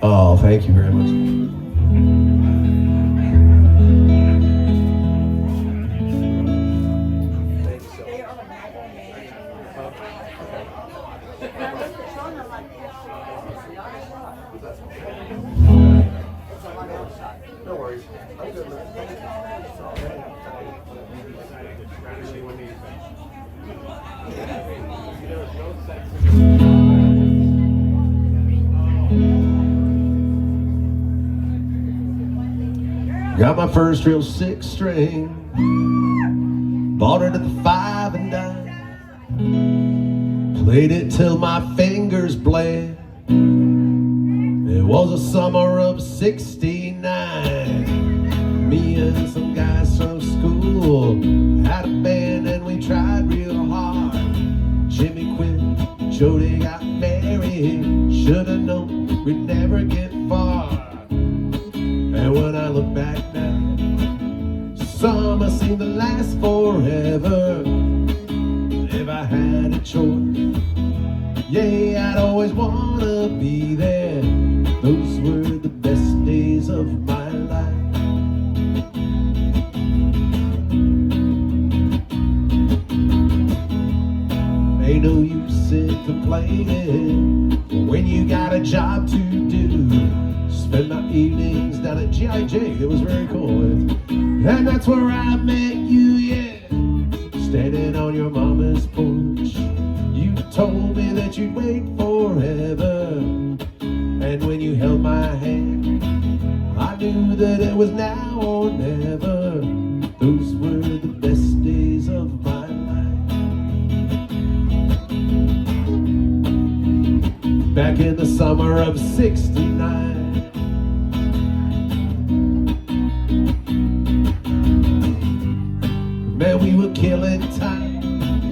Oh, thank you very much. No worries. I'm good, man. Got my first real 6-string. Bought it at the 5 and dime. Played it till my fingers bled. It was a summer of '69. Me and some guys from school had a band and we tried real hard. Jimmy quit, Jody got married. Should've known we'd never get far. And when I look back now, summer seemed to last forever. If I had a choice, yeah, I'd always wanna be there. Those were the best days of my life. Ain't no use in complaining when you got a job to do. Spend my evenings down at Jade. It was very cool. And that's where I met you, yeah. Standing on your mama's porch. You told me that you'd wait forever. And when you held my hand, I knew that it was now or never. Those were the best days of my life. Back in the summer of '69. Man, we were killing time,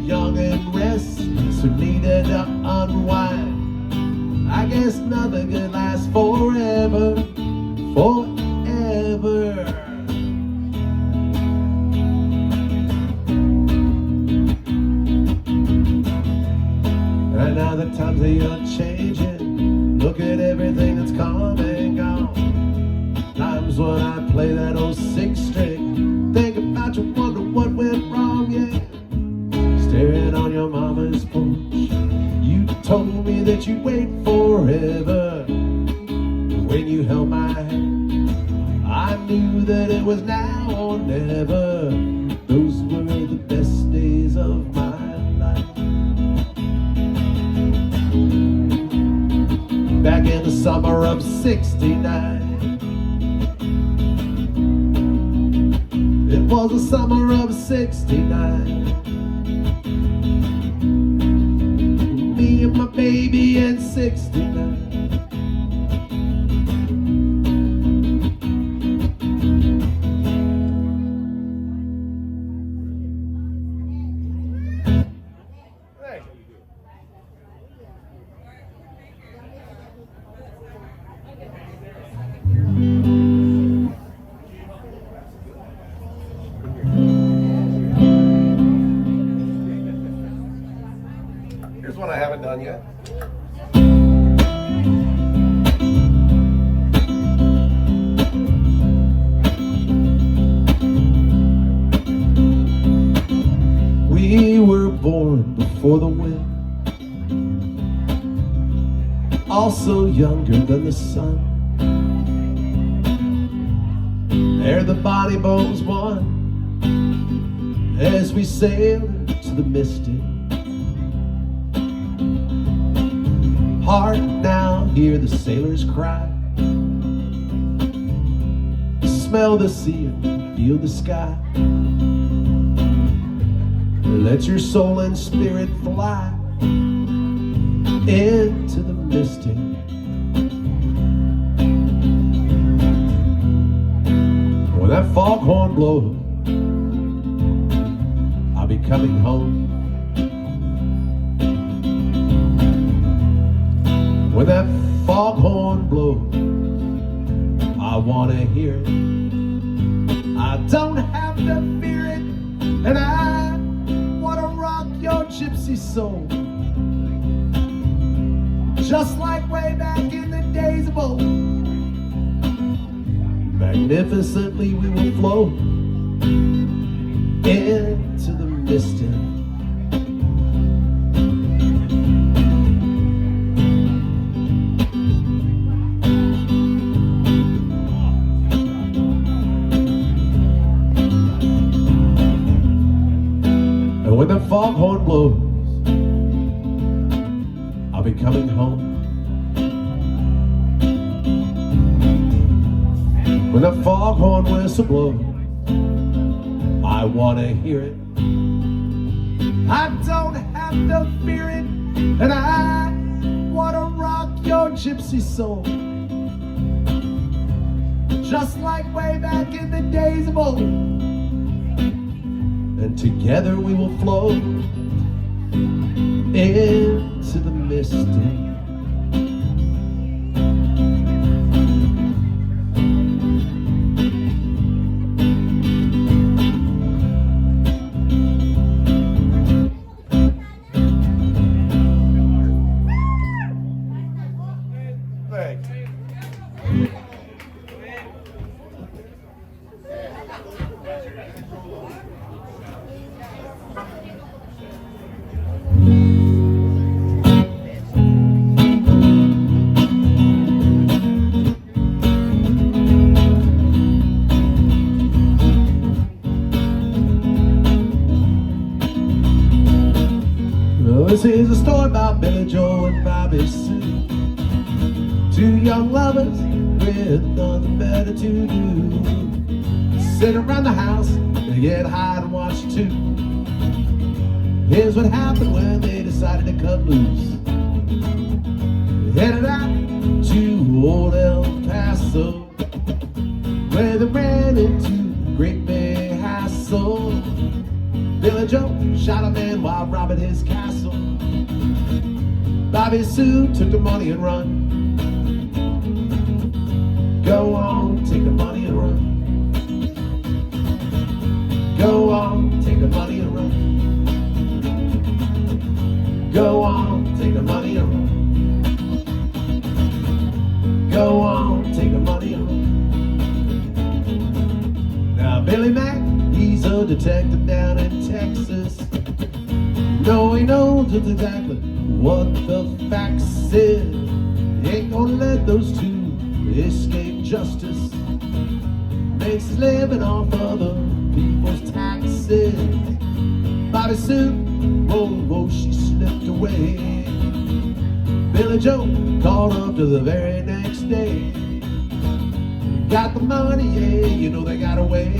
young and restless, who needed to unwind. I guess nothing could last forever, forever. And now the times they are changing. Look at everything that's come and gone. Times when I play that old 6-string, think about you, wonder what went wrong, yeah. Staring on your mama's porch, you told me that you'd wait forever. When you held my hand, I knew that it was now or never. Those were the best days of my life. Back in the summer of '69. It was the summer of '69. Me and my baby in '69. Here's one I haven't done yet. We were born before the wind, also younger than the sun. where the body bones one as we sail to the mystic. Heart now, hear the sailors cry. Smell the sea and feel the sky. Let your soul and spirit fly into the mystic. When that foghorn blows, I'll be coming home. When that foghorn blows, I want to hear it. I don't have to fear it, and I want to rock your gypsy soul. Just like way back in the days of old. Magnificently we will float into the mystic. And when the foghorn blows, I'll be coming home. When the foghorn whistle blows, I want to hear it. I don't have to fear it, and I want to rock your gypsy soul. Just like way back in the days of old. And together we will float into the mystic. This is a story about Billy Joe and Bobby Sue, two young lovers with nothing better to do. Sit around the house and get high and watch too. Here's what happened when they decided to cut loose. They headed out to old El Paso, where they ran into great big hassle. Billy Joe shot a man while robbing his castle. Bobby Sue took the money and run. Go on, take the money and run. Go on, take the money and run. Go on, take the money and run. Go on, take the money and run. Now Billy Mack, he's a detective down in Texas. No, he knows just exactly what the facts is. He ain't gonna let those two escape justice. Makes his living off other people's taxes. Bobby Sue, whoa, she slipped away. Billy Joe called up to the very next day. Got the money, yeah, you know they got away.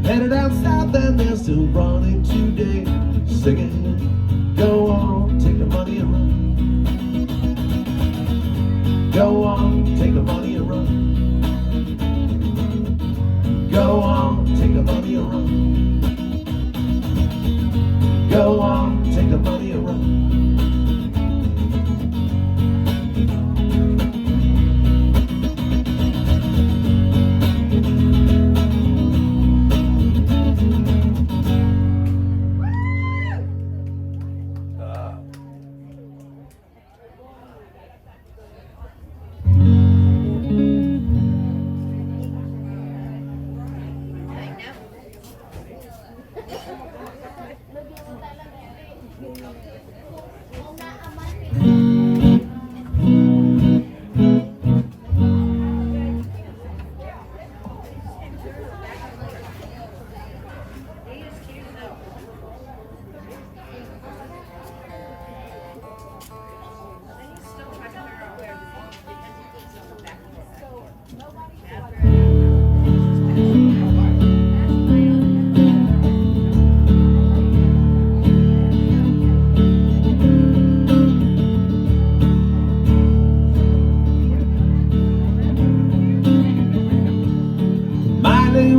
Headed out south and they're still running today, singing, go on, take the money and run. Go on, take the money and run. Go on, take the money and run. Go on, take the money and run.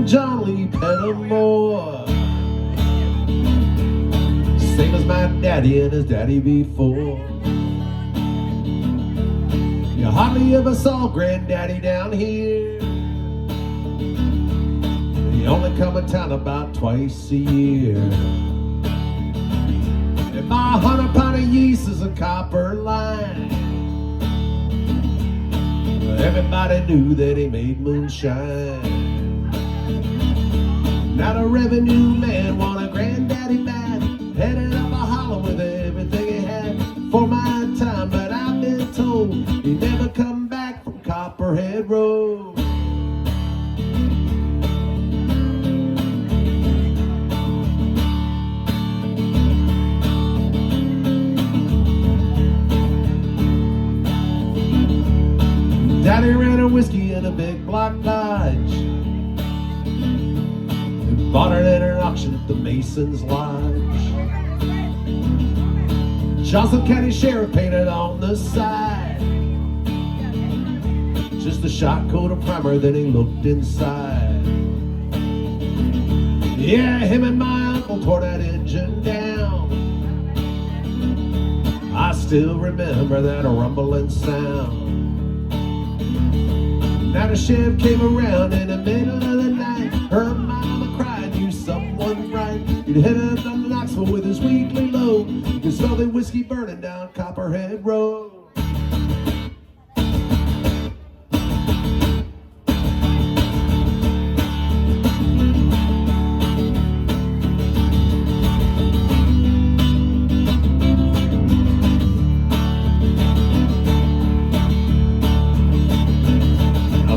John Lee Pettimore. Same as my daddy and his daddy before. You hardly ever saw granddaddy down here. He only come in town about twice a year. And my 100 pound of yeast is a copper line. Everybody knew that he made moonshine. Now the revenue man wanted granddaddy bad, headed up a hollow with everything he had for my time. But I've been told he never come back from Copperhead Road. Daddy ran a whiskey in a big block Dodge and bought it at an auction at the Mason's Lodge. Johnson County Sheriff painted on the side, just a shot coat of primer, then he looked inside. Yeah, him and my uncle tore that engine down. I still remember that rumbling sound. Now the sheriff came around in the middle of the night, heard mama cry, knew someone right. He'd headed up to Knoxville with his weekly load. You could smell the whiskey burning down Copperhead Road.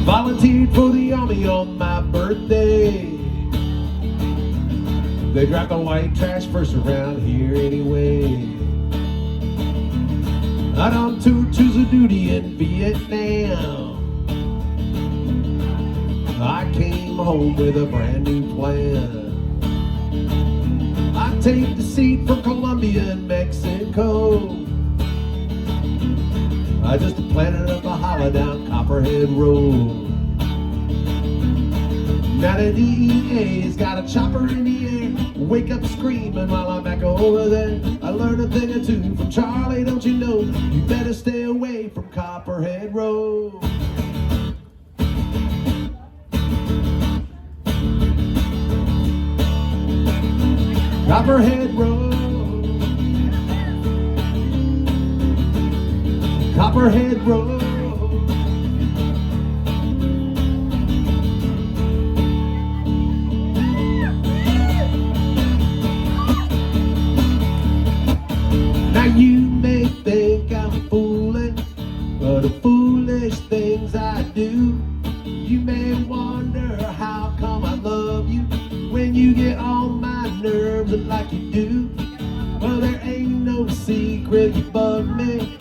Volunteered for the army on my birthday. They drive the white trash first around here anyway. I done 2 tours of duty in Vietnam. I came home with a brand new plan. I take the seat from Colombia and Mexico. I just planted up a holler down Copperhead Road. Now the DEA's got a chopper in the air, wake up screaming while I'm back over there. I learned a thing or two from Charlie, don't you know? You better stay away from Copperhead Road. Copperhead Road. Copperhead Road. Now you may think I'm fooling, but the foolish things I do. You may wonder how come I love you when you get on my nerves like you do. Well, there ain't no secret you bug me.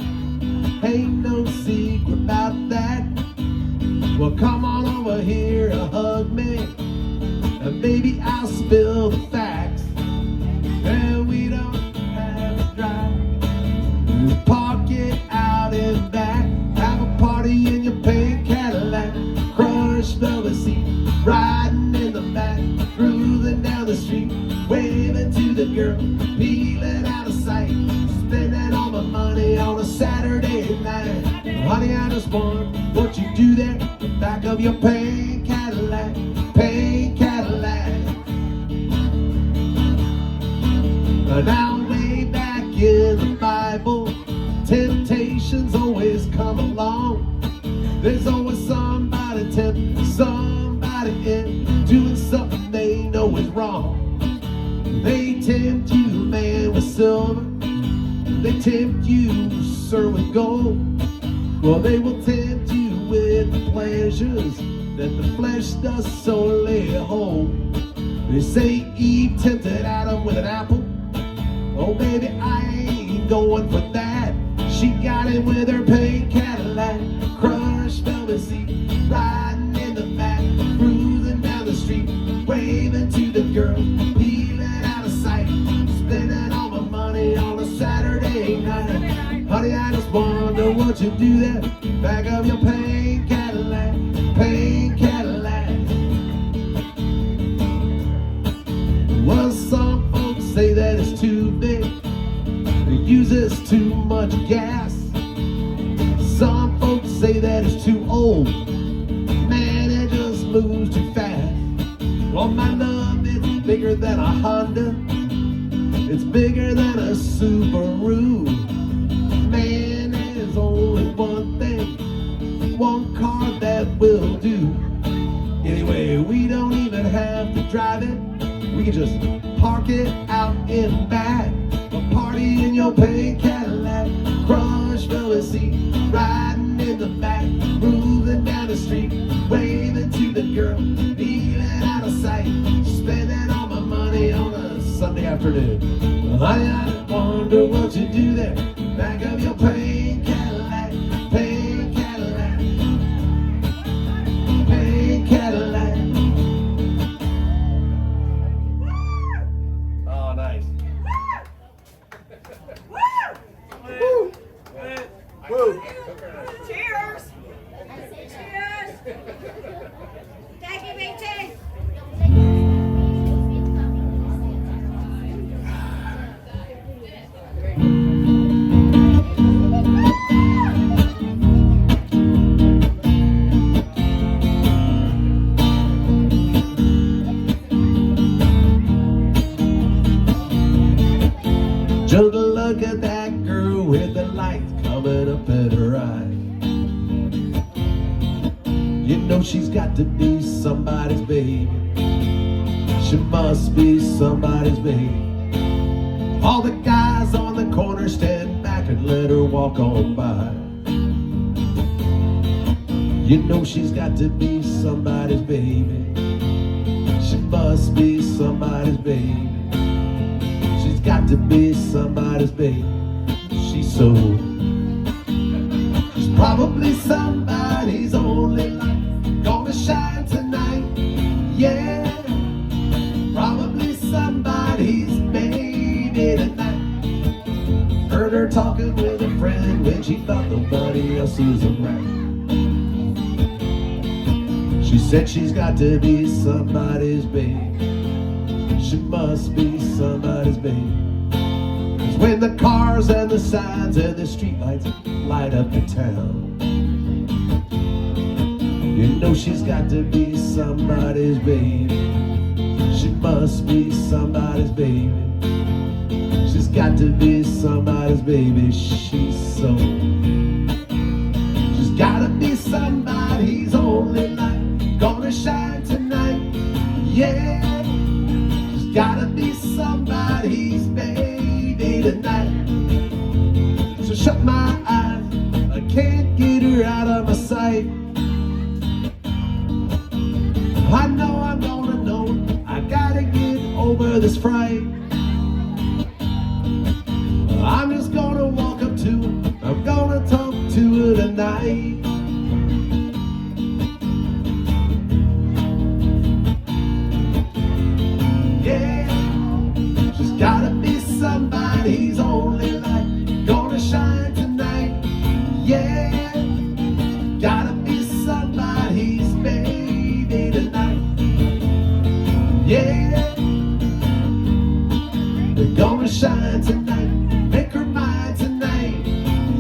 Ain't no secret about that. Well, come on over here and hug me, and maybe I'll spill the facts. And we don't have to drive, just park it out in back. Have a party in your pink Cadillac, crushed velvet seat, riding in the back, cruising down the street, waving to the girl, peeling out of sight, spending all my money on a Saturday night. Honey, I just want what you do there, the back of your pink Cadillac, pink Cadillac. Now way back in the Bible, temptations always come along. There's always somebody tempt somebody in, doing something they know is wrong. They tempt you, man, with silver. They tempt you, sir, with gold. Well, they will tempt you with the pleasures that the flesh does so lay hold. They say Eve tempted Adam with an apple. Oh, baby, I ain't going for that. She got it with her pink Cadillac, crushed velvet seat, riding in the back, cruising down the street, waving to the girl, peeling out of sight, spending all my money on a Saturday night. Honey, I just wonder what you do there, back of your pink Cadillac, pink Cadillac. too much gas. Some folks say that it's too old. Man, it just moves too fast. Well, my love, it's bigger than a Honda. It's bigger than a Subaru. Man, there's only one thing, one car that will do. Anyway, we don't even have to drive it. We can just park it out in back. A party in your pink Cadillac, crush velvet seat, riding in the back, moving down the street, waving to the girl, feeling out of sight, spending all my money on a Sunday afternoon. I wonder what you do there, back of your pink Cadillac, pink Cadillac, pink Cadillac. Oh, nice. Woo! Woo! Cheers! Cheers! Thank you, BT. Just look at that girl with the lights coming up in her eye. You know she's got to be somebody's baby. She must be somebody's baby. All the guys on the corner stand back and let her walk on by. You know she's got to be somebody's baby. She must be somebody's baby. She's got to be somebody's baby. She's so. She's probably somebody's only light, gonna shine tonight. Yeah, probably somebody's baby tonight. Heard her talking with a friend when she thought nobody else was around. She said she's got to be somebody's baby. She must be somebody's baby. 'Cause when the cars and the signs and the streetlights light up the town, you know she's got to be somebody's baby. She must be somebody's baby. She's got to be somebody's baby. She's so. She's gotta be somebody's only light, gonna shine tonight. Yeah. Gotta be somebody's baby tonight. So shut my eyes, I can't get her out of my sight. I know I'm gonna know, I gotta get over this fright. I'm just gonna walk up to her, I'm gonna talk to her tonight. Gotta be somebody's only light, gonna shine tonight. Yeah, gotta be somebody's baby tonight. Yeah, they're gonna shine tonight, make her mine tonight.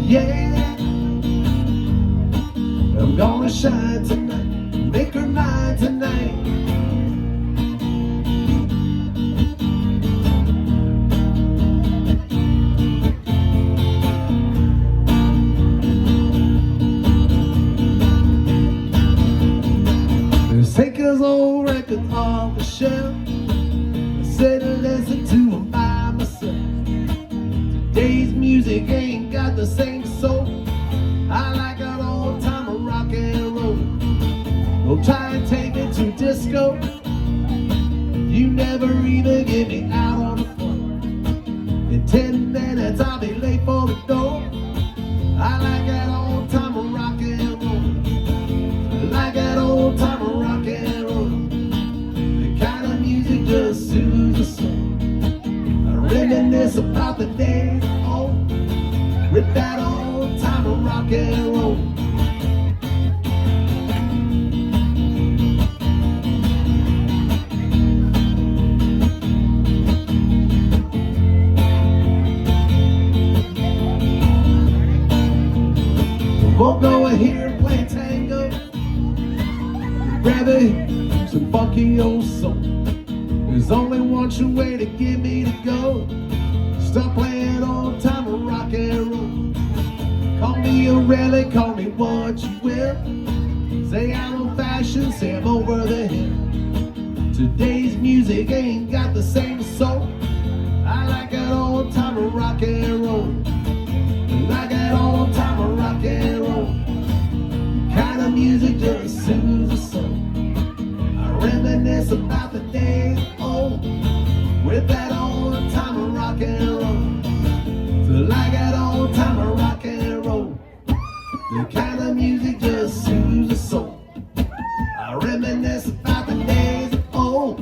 Yeah, I'm gonna shine tonight, make her mine tonight. Take his old records off the shelf. I said to listen to them by myself. Today's music ain't got the same soul. I like an old time of rock and roll. Don't try and take me to disco. You never even get me out on the floor. In 10 minutes I'll be late for the door. I like that old time of rock and roll. I like that old time of rock and roll. The kind of music just soothes the soul. I reminisce about the days old with that old time of rock and roll. grab me some funky old soul. There's only one true way to get me to go. Stop playing old time rock and roll. Call me a relic, call me what you will. Say I'm old fashioned, say I'm over the hill. Today's music ain't got the same soul. I like that old time rock and roll. Like that old time rock and roll. Kind of music just soothes the soul. I reminisce about the days old with that old time rock and roll. So like that old time rock and roll. The kind of music just soothes the soul. I reminisce about the days old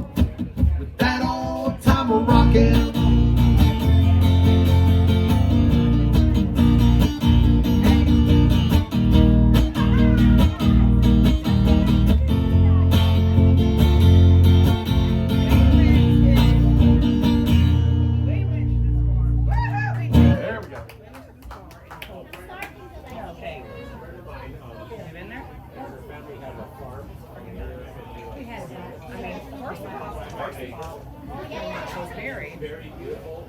with that old time rock and roll.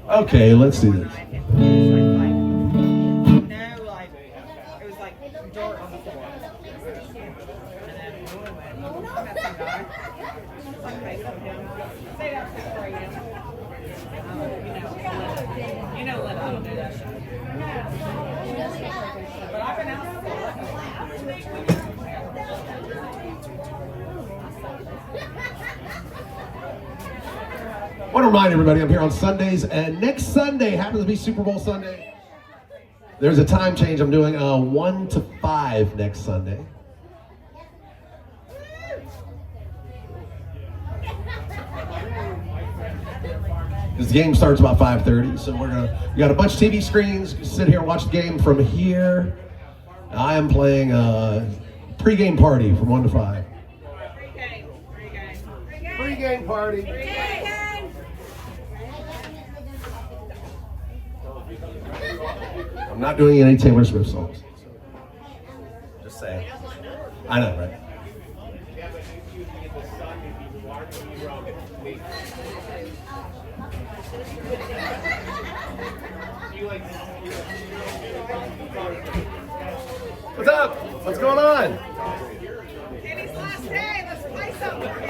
Okay, let's do this. I want to remind everybody I'm here on Sundays, and next Sunday happens to be Super Bowl Sunday. There's a time change. I'm doing 1 to 5 next Sunday. This game starts about 5:30, so we got a bunch of TV screens. Sit here and watch the game from here. I am playing a pre-game party from 1 to 5. Pre-game party. I'm not doing any Taylor Swift songs. Just saying. I know, right? What's up? What's going on? Kenny's last day. Let's play something for him.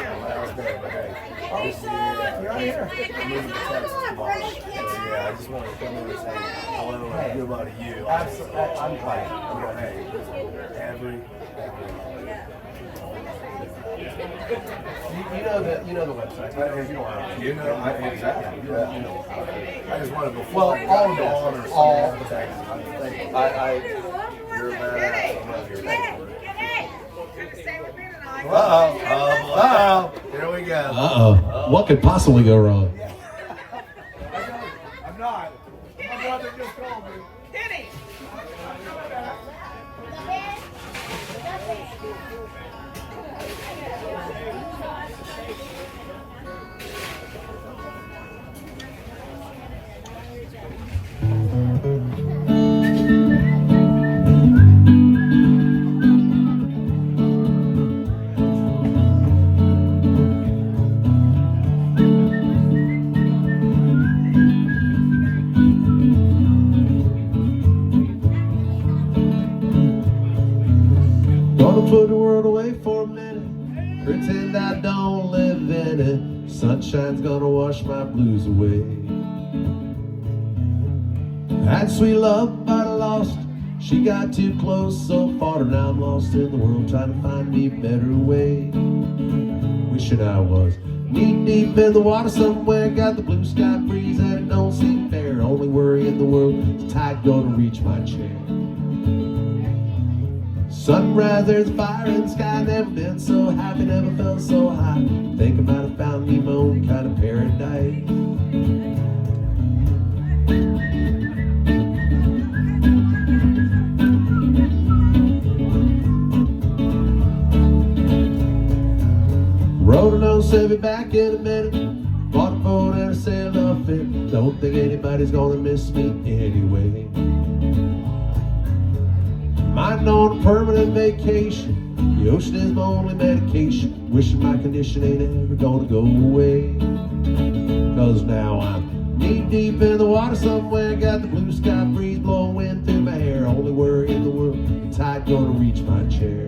Yeah, I just want to come in and say hello and do hello to you. Absolutely. I'm fine. I'm going, hey, every you know the website. You know exactly. I just wanted to. Well, all the honors, all the things. You're badass. Stay with me tonight. Uh-oh. Here we go. Uh-oh. What could possibly go wrong? I'm not. My brother just called me. Kenny. Gonna put the world away for a minute, pretend I don't live in it. Sunshine's gonna wash my blues away. Had sweet love, but I lost. She got too close, so far, now I'm lost in the world, trying to find me a better way. Wishing I was knee deep in the water somewhere, got the blue sky breeze and it don't seem fair. Only worry in the world is tide gonna reach my chair. Sunrise, there's fire in the sky, never been so happy, never felt so high. Think about it, found me my own kind of paradise. Rode an 07 back in a minute, bought a boat and a sail off it. Don't think anybody's gonna miss me anyway. Mine on a permanent vacation, The ocean is my only medication. Wishing my condition ain't ever gonna go away. Cause now I'm knee deep in the water somewhere. Got the blue sky breeze blowing wind through my hair. Only worry in the world, the tide gonna reach my chair.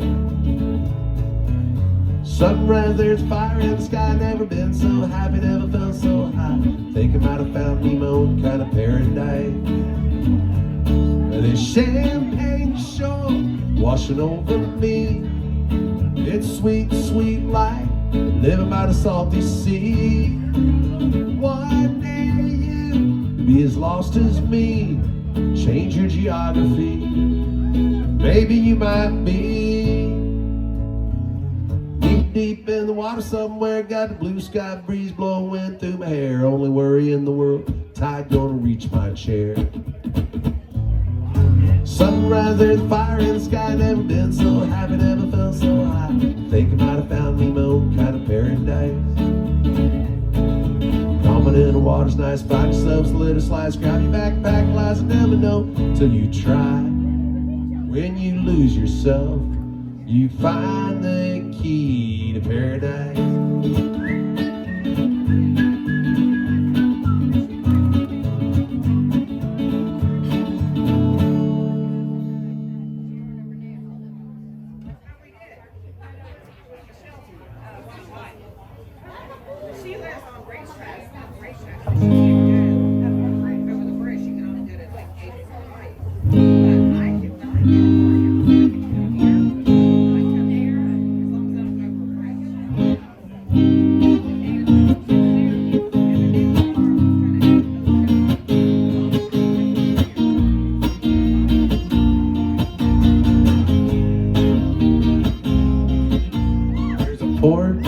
Sunrise, there's fire in the sky. Never been so happy, never felt so high. Think I might have found me my own kind of paradise. This champagne shore washing over me. It's sweet, sweet life, living by the salty sea. One day you be as lost as me. Change your geography. Maybe you might be deep, deep in the water somewhere. Got the blue sky breeze blowing wind through my hair. Only worry in the world, tide gonna reach my chair. Sunrise, there's fire in the sky. Never been so happy, never felt so high. Think I might have found me my own kind of paradise. Common in the water's nice. Find yourselves a little slice. Grab your backpack, lies and never know till you try. When you lose yourself, you find the key to paradise. She lives on racetrack. Racetrack. She can't get over the bridge. She can only get it like 8 o'clock. But I can not get it for him. I can come here. I come here as long as I don't go over the There's a port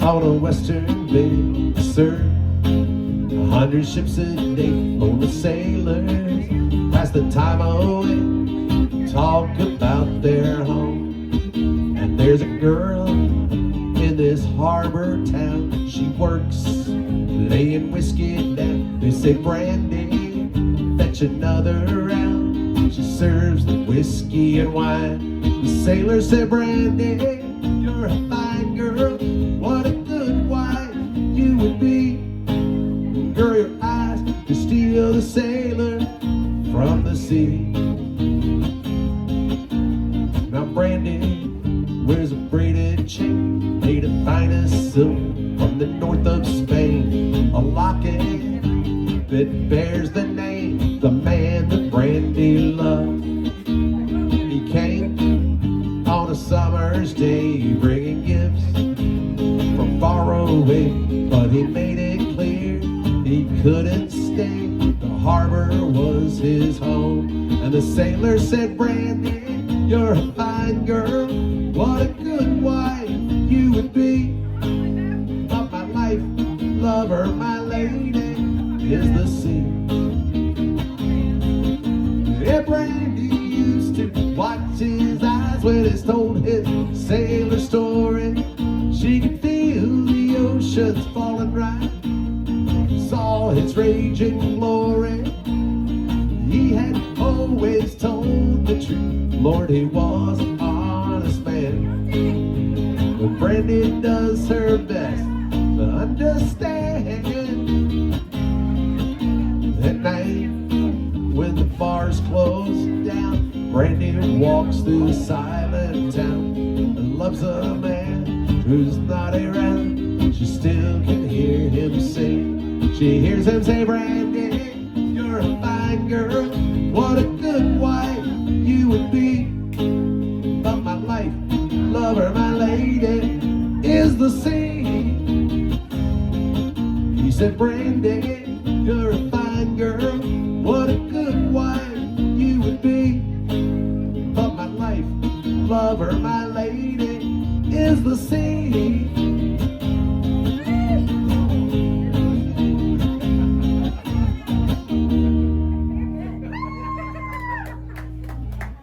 on a western bay, sir. 100 ships a day full of sailors pass the time away, talk about their home. And there's a girl in this harbor town. She works laying whiskey down. They say, Brandy, fetch another round. She serves the whiskey and wine. The sailor said, Brandy, you're a fine girl. What a good wife you would be. Girl, your eyes to steal the sailor from the sea. Now Brandy wears a braided chain made of finest silk from the north of Spain. A locket that bears the name, the man that Brandy loved. He came on a summer's day bringing gifts from far away, but he made it clear he couldn't stay. The harbor was his home. And the sailor said, Brandy, you're a fine girl. What a good wife you would be. But my life, lover, my lady, is the sea. Yeah, Brandy used to watch his eyes when he told his sailor story. She could feel the oceans falling right, saw its raging glory. He had always told the truth. Lord, he was an honest man. But Brandy does her best to understand. At night, when the bars close down, Brandy walks through a silent town and loves a man who's not around. She still can hear him sing. She hears him say, Brandy, you're a fine girl. What a good wife you would be. But my life, lover, my lady, is the sea. He said, Brandy, you're a fine girl. What a good wife you would be. But my life, lover, my lady, is the sea.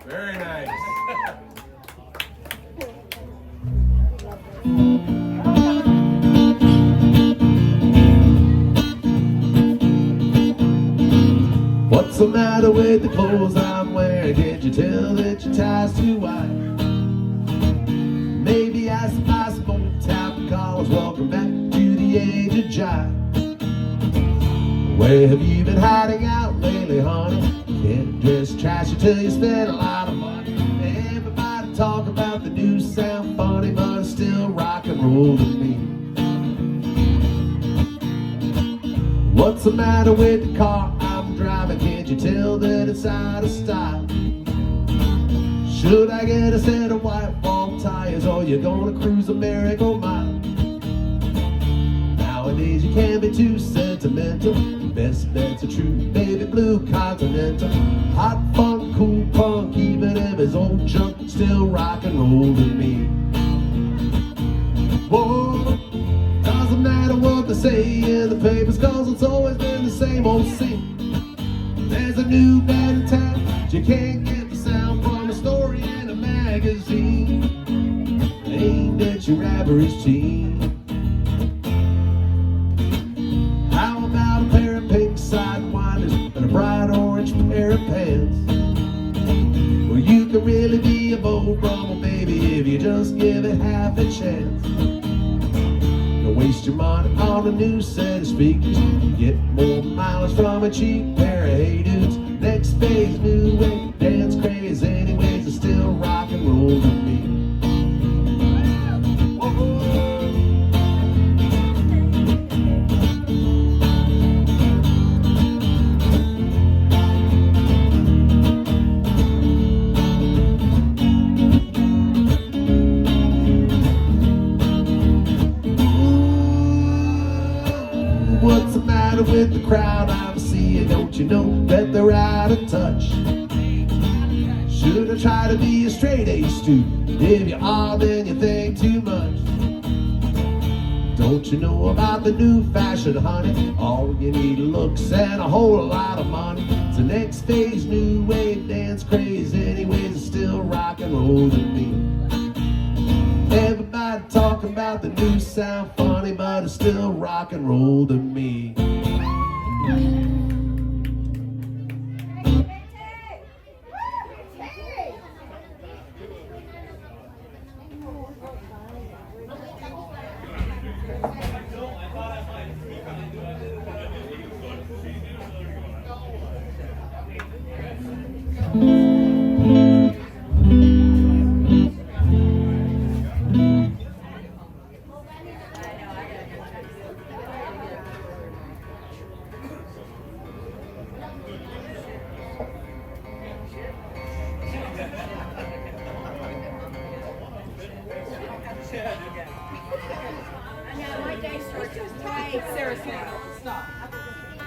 Very nice. What's the matter with the clothes I'm wearing? Can't you tell that your tie's too wide? welcome back to the age of jive. Where have you been hiding out lately, honey? Can't dress trashy till you spend a lot of money. Everybody talk about the new sound funny, but it's still rock and roll to me. What's the matter with the car I'm driving? Can't you tell that it's out of style? Should I get a set of white wall tires, or you gonna cruise a miracle mile? Nowadays you can't be too sentimental. Best bets are true, baby blue continental. Hot funk, cool punk, even if it's old junk, still rock and roll to me. Whoa, doesn't matter what they say in the papers, cause it's always been the same old scene. There's a new band in town, but you can't get the sound from a story in a magazine. Aimed at your average teen. How about a pair of pink sidewinders and a bright orange pair of pants? Well, you can really be a Beau Brummel, baby, if you just give it half a chance. Don't waste your money on a new set of speakers. Get more mileage from a cheap pair of hey dudes. Next phase, new wave, dance craze. Anyways, it's still rock and roll to me. What's the matter with the crowd I'm seeing? Don't you know that they're out of touch? Should I try to be a straight A student? If you are, then you think too much. Don't you know about the new fashion, honey? All you need are looks and a whole lot of money. It's the next phase, new wave, dance craze. Anyways, it's still rock and roll to me. Everybody talking about the new sound funny, but it's still rock and roll to me.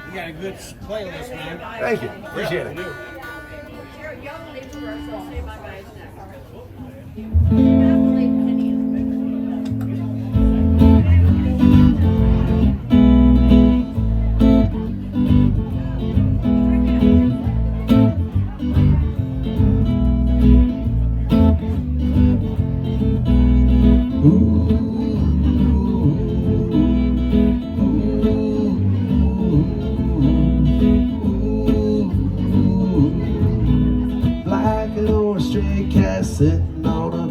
You got a good playlist, man. Thank you. Appreciate it. Sitting on a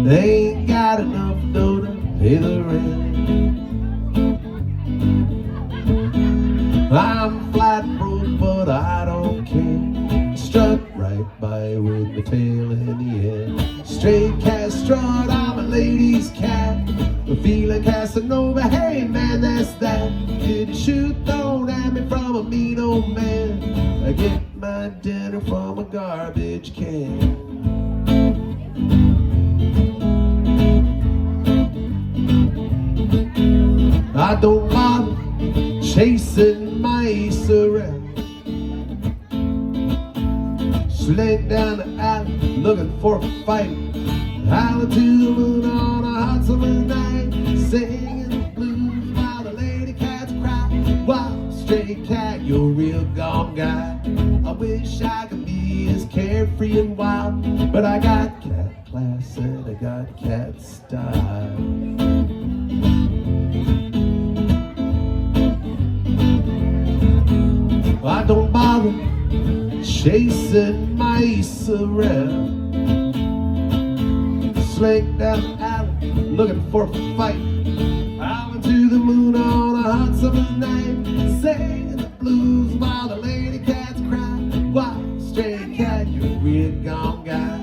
they ain't got enough dough to pay the rent. I'm flat broke, but I don't care. Strut right by with my tail in the air. Straight cat strut, I'm a lady's cat. I feel like Casanova, hey man, that's that. Did you shoot thrown at me from a mean old man? I get my dinner from a garbage can. I don't bother chasing mice around. Slid down the alley looking for a fight. Howling to the moon on a hot summer's night, singing the blues while the lady cats cry. Wow, stray cat, you're a real gone guy. I wish I could be as carefree and wild, but I got cat class and I got cat style. I don't bother chasing mice around. slick down the alley, looking for a fight. I went to the moon on a hot summer's night, singing the blues while the lady cats cry. Wild, stray cat, you're a weird gone guy.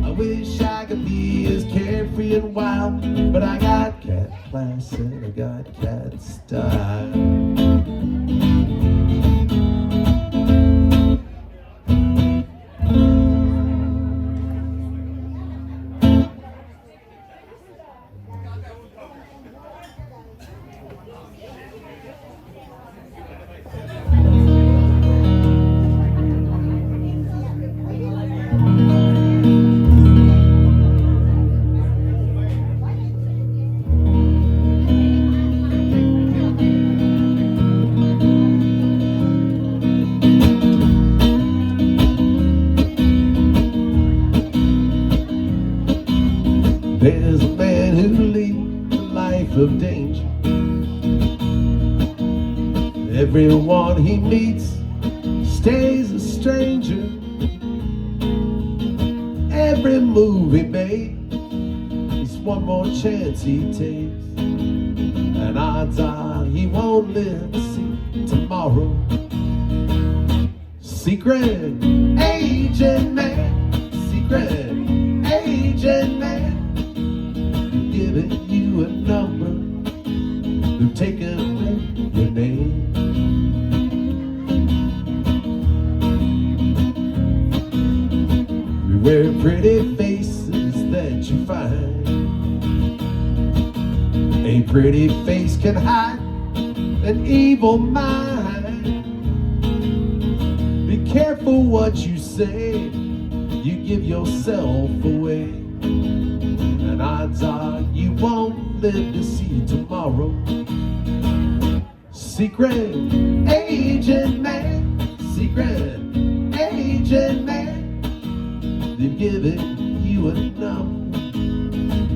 I wish I could be as carefree and wild, but I got cat class and I got cat style. There's a man who leads a life of danger. Everyone he meets stays a stranger. Every move he makes is one more chance he takes, and odds are he won't live to see tomorrow. Secret agent man, secret agent man, giving you a number, they're taking away your name. We wear pretty faces that you find. A pretty face can hide an evil mind. Be careful what you say, you give yourself away, and odds are you won't live to see tomorrow. Secret agent man, secret agent man, they've given you a number,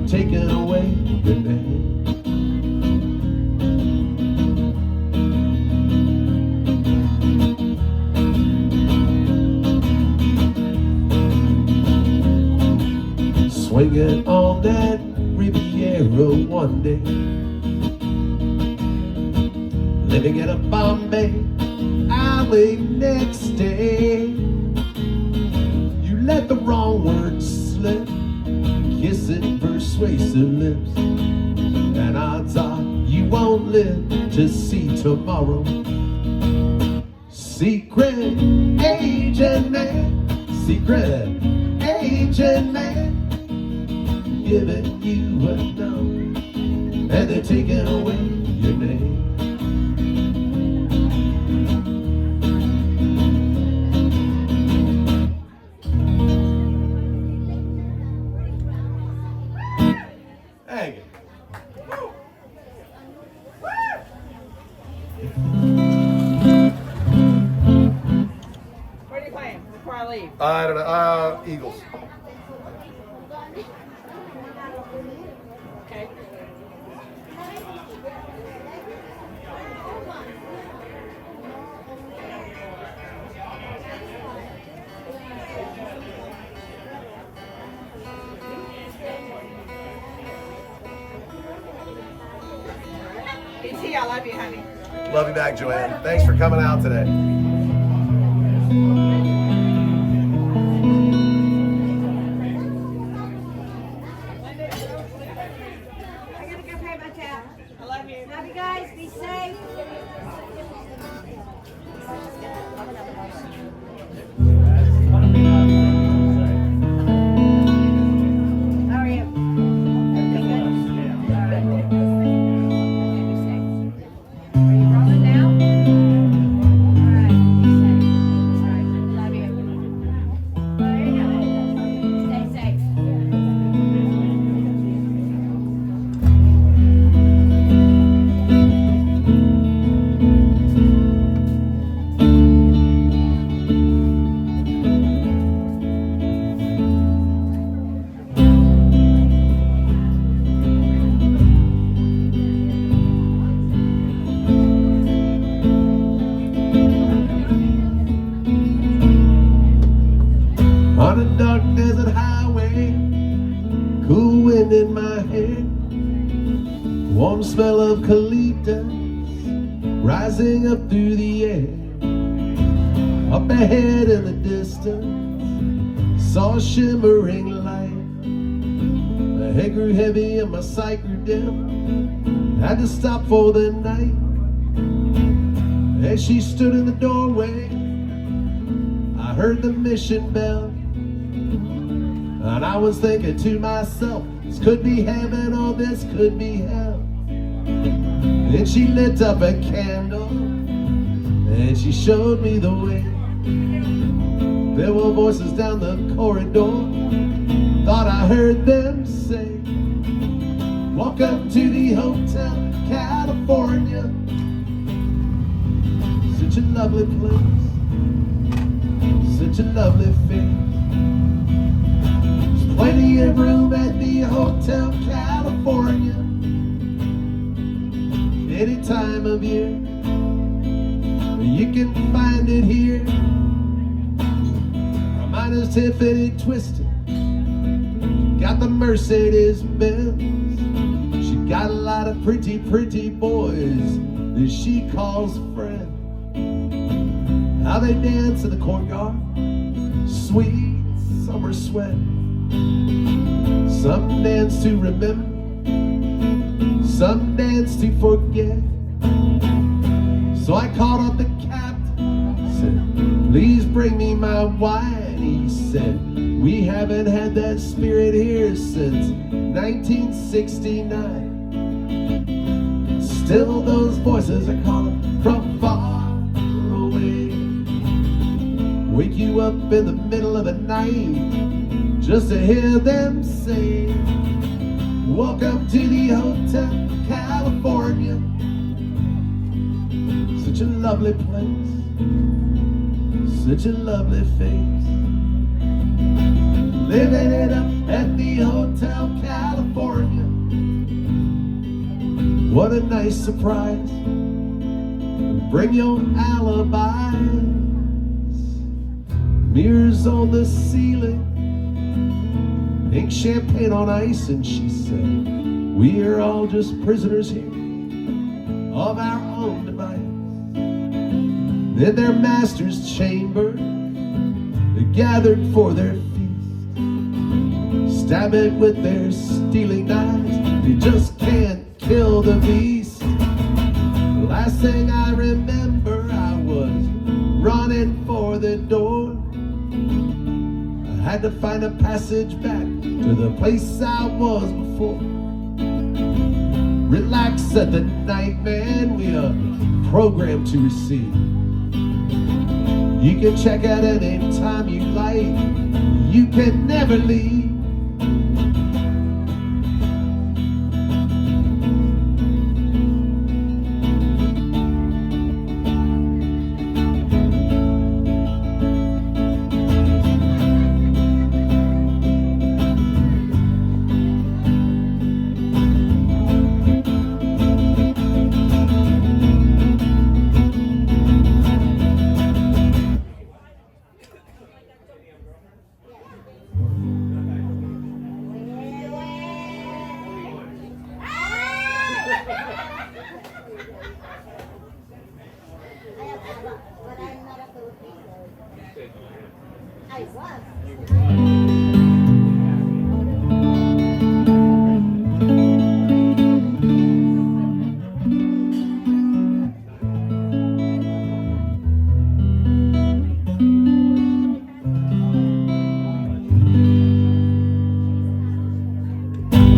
taken away your name. Swinging on that Riviera one day, living in a Bombay alley next day. You let the wrong words slip, kissing persuasive lips, and odds are you won't live to see tomorrow. Secret agent man, secret agent man, giving you a number, and they're taking away your name. Thank you. What are you playing before I leave? I don't know. Eagles. Okay. BT, I love you, honey. Love you back, Joanne. Thanks for coming out today. I gotta go pay my tab. I love you. Love you guys. Be safe. How are you? Okay, good. All right. Okay, be safe. Are you rolling now? All right. cool wind in my hair, warm smell of colitas rising up through the air. Up ahead in the distance, saw a shimmering light. My head grew heavy and my sight grew dim. Had to stop for the night. As she stood in the doorway, I heard the mission bell, and I was thinking to myself, this could be heaven or this could be hell. Then she lit up a candle and she showed me the way. There were voices down the corridor, thought I heard them say, welcome to the Hotel California. Such a lovely place, such a lovely face. There's plenty of room at the Hotel California any time of year. You can find it here. Mine is Tiffany twisted, got the Mercedes Benz. She got a lot of pretty boys that she calls friends. How they dance in the courtyard, sweet summer sweat. Some dance to remember, some dance to forget. So I called up the captain, said, please bring me my wine. He said, we haven't had that spirit here since 1969. Still those voices are calling from far away. Wake you up in the middle of the night just to hear them say, welcome to the Hotel California. Such a lovely place, such a lovely face. Living it up at the Hotel California. What a nice surprise. Bring your alibis. Mirrors on the ceiling, pink champagne on ice. And she said, we are all just prisoners here of our own device. In their master's chamber, they gathered for their feast. Stab it with their stealing knives, they just can't kill the beast. The last thing I remember, I was running for the door. I had to find a passage back to the place I was before. Relax at the night, man, we are programmed to receive. You can check out any time you like, you can never leave. I was.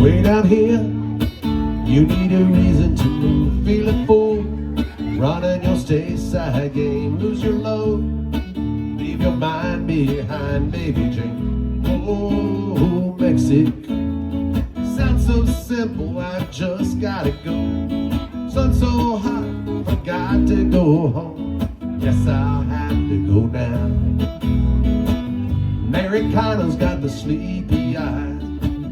Way down here, you need a reason to move. Feeling full, running your side game. Lose your load, leave your mind behind, baby Jane. Oh, Mexico, sounds so simple, I just gotta go. Sun so hot, forgot to go home. Guess I'll have to go now. Americano's got the sleepy eyes,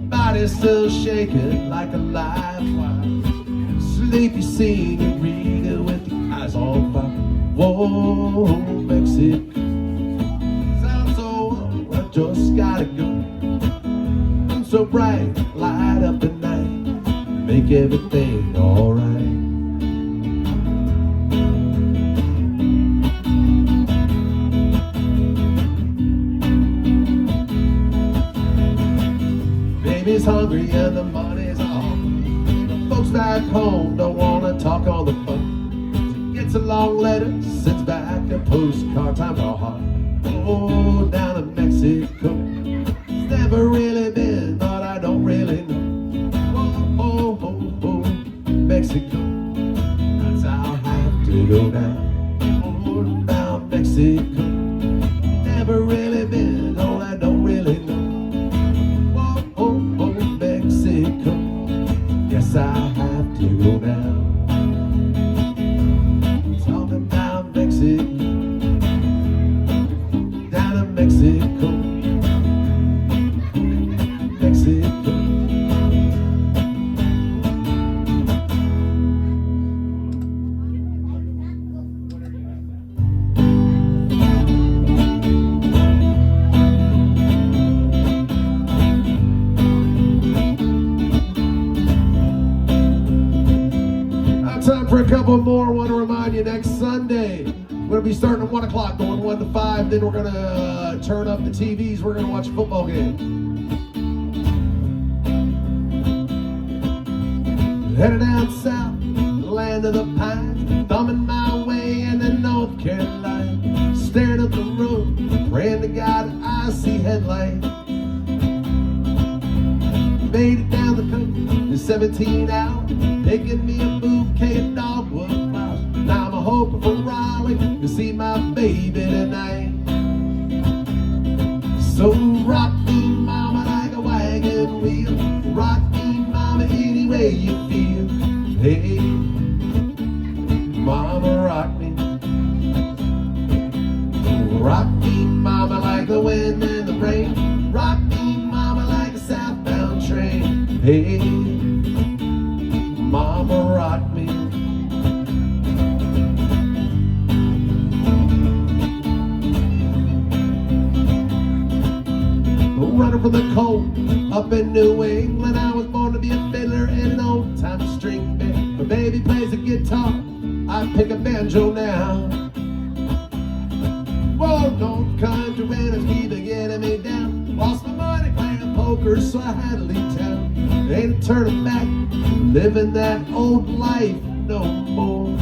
body's still shaking like a live wire. Sleepy senorita with the eyes on fire. Whoa, Mexico, sounds so old, I just gotta go. I'm so bright, light up the night, make everything alright. Baby's hungry and the money's off. Folks back home don't wanna talk on the phone. She gets a long letter, sends back a postcard, time to heart. Oh, down in Mexico. It's never really been, but I don't really know. Oh, oh, oh, oh, Mexico. That's how I have to go down. Oh, down Mexico. Never really been, oh, I don't really know. Oh, oh, oh, Mexico. Yes, I have to go down. Talking about Mexico. Down in Mexico. Mexico. Time for a couple more. I want to remind you, next Sunday we're going to be starting at 1 o'clock, going 1 to 5. Then we're going to turn up the TVs. We're going to watch a football game. Headed down south, the land of the pines, thumbing my way into North Carolina, staring up the road, praying to God I see headlights. Made it down the coast in 17 hours, taking me a bouquet of dogwood flowers. Now I'm hoping for Raleigh to see my baby tonight. So rock me, mama, like a wagon wheel. Rock me, mama, any way you feel. Hey, mama, rock me. Rock me, mama, like the wind and the rain. Rock me, mama, like a southbound train. Hey, mama, rock me. Running from the cold up in New England, I was born to be a fiddler and an old-time string band. My baby plays a guitar, I pick a banjo now. Whoa, don't country winners keep getting me down. Lost my money playing poker, so I had to leave town. Ain't turning back, living that old life no more.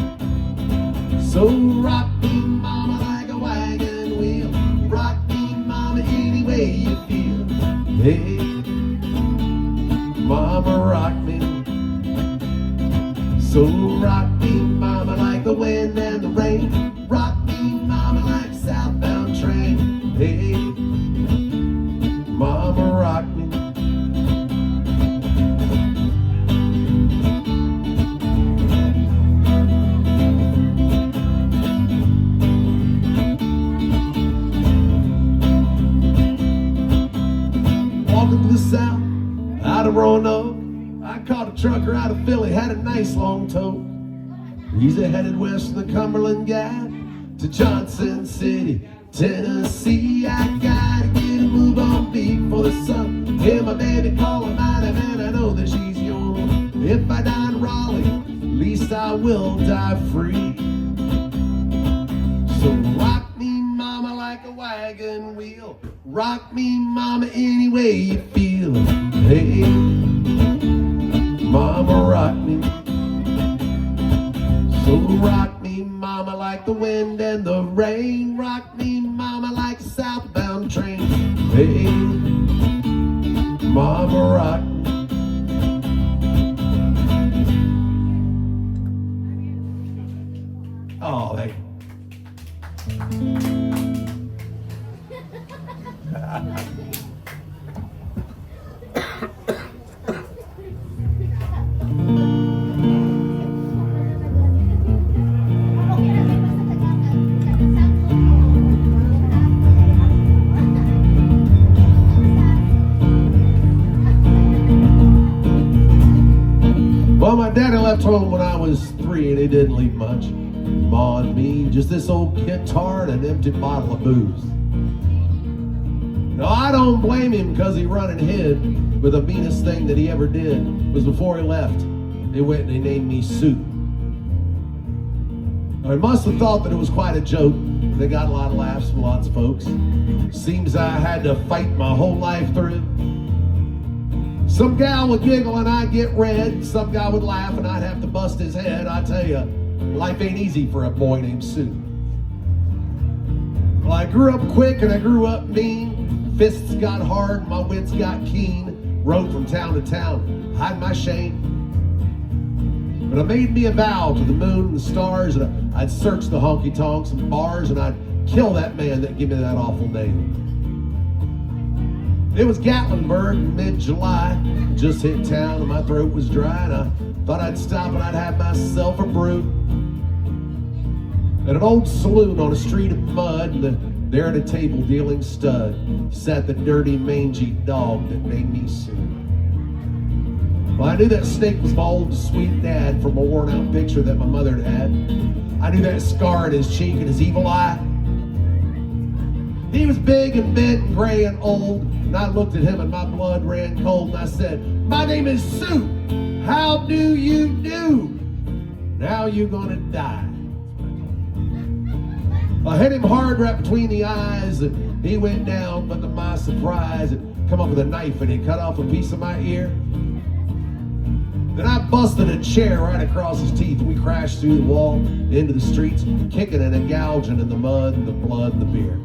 So rock me, mama, like a wagon wheel. Rock me, mama, any way you feel. Hey, mama, rock me. So rock me, mama, like the wind and the rain. Rock me, mama, like a southbound train. Hey, mama, rock me. Walking to the south, out of Roanoke, I caught a trucker out of Philly, had a nice long tote. He's headed west from the Cumberland Gap to Johnson City, Tennessee. I gotta get a move on before the sun. Hear my baby calling my name, and I know that she's yours. If I die in Raleigh, at least I will die free. So rock me, mama, like a wagon wheel. Rock me, mama, any way you feel. Hey, mama, rock me. So rock me, mama, like the wind and the rain. Rock me, mama, like a southbound train. Hey, mama, rock me. Oh, they. Well, my daddy left home when I was 3 and he didn't leave much. Ma and me, just this old guitar and an empty bottle of booze. No, I don't blame him because he run and hid. But the meanest thing that he ever did was before he left, he went and he named me Sue. I must have thought that it was quite a joke. They got a lot of laughs from lots of folks. Seems I had to fight my whole life through. Some gal would giggle and I'd get red. Some guy would laugh and I'd have to bust his head. I tell you, life ain't easy for a boy named Sue. Well, I grew up quick and I grew up mean. Fists got hard, my wits got keen. Rode from town to town, hide my shame. But I made me a vow to the moon and the stars that I'd search the honky-tonks and bars and I'd kill that man that gave me that awful name. It was Gatlinburg in mid-July. Just hit town and my throat was dry and I thought I'd stop and I'd have myself a brew. At an old saloon on a street of mud, and there at a table dealing stud sat the dirty, mangy dog that made me Sue. Well, I knew that snake was my old sweet dad from a worn-out picture that my mother had. I knew that scar in his cheek and his evil eye. He was big and bent and gray and old, and I looked at him and my blood ran cold, and I said, "My name is Sue. How do you do? Now you're gonna die." I hit him hard right between the eyes, and he went down, but to my surprise, it come up with a knife and he cut off a piece of my ear. Then I busted a chair right across his teeth. We crashed through the wall into the streets, kicking and gouging in the mud and the blood and the beer.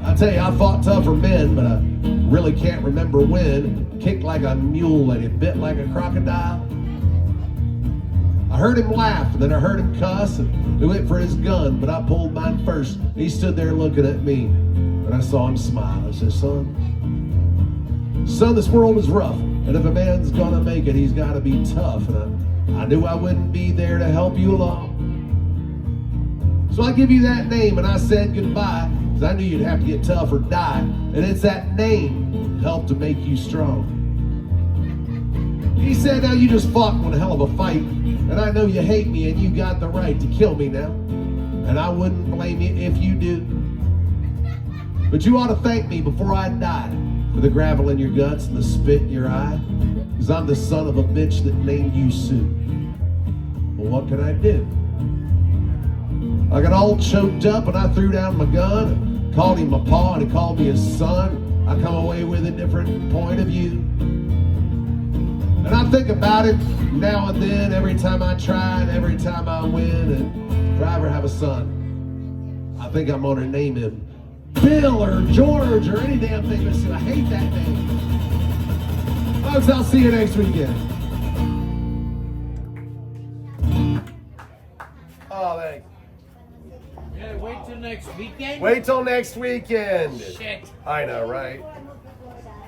I tell you, I fought tougher men, but I really can't remember when. Kicked like a mule and he bit like a crocodile. I heard him laugh, and then I heard him cuss, and he went for his gun, but I pulled mine first. He stood there looking at me, and I saw him smile. I said, son, this world is rough, and if a man's gonna make it, he's gotta be tough. And I knew I wouldn't be there to help you along. So I give you that name, and I said goodbye, because I knew you'd have to get tough or die. And it's that name that helped to make you strong. He said, now you just fought one hell of a fight, and I know you hate me, and you got the right to kill me now. And I wouldn't blame you if you do. But you ought to thank me before I die for the gravel in your guts and the spit in your eye, because I'm the son of a bitch that named you Sue. Well, what can I do? I got all choked up and I threw down my gun, called him my pa and he called me his son. I come away with a different point of view. And I think about it now and then, every time I try and every time I win. And if I ever have a son, I think I'm gonna name him Bill or George or any damn thing. Listen, I hate that name. Folks, I'll see you next weekend. Oh, thanks. Yeah, wait till next weekend. Wait till next weekend. Shit. I know, right?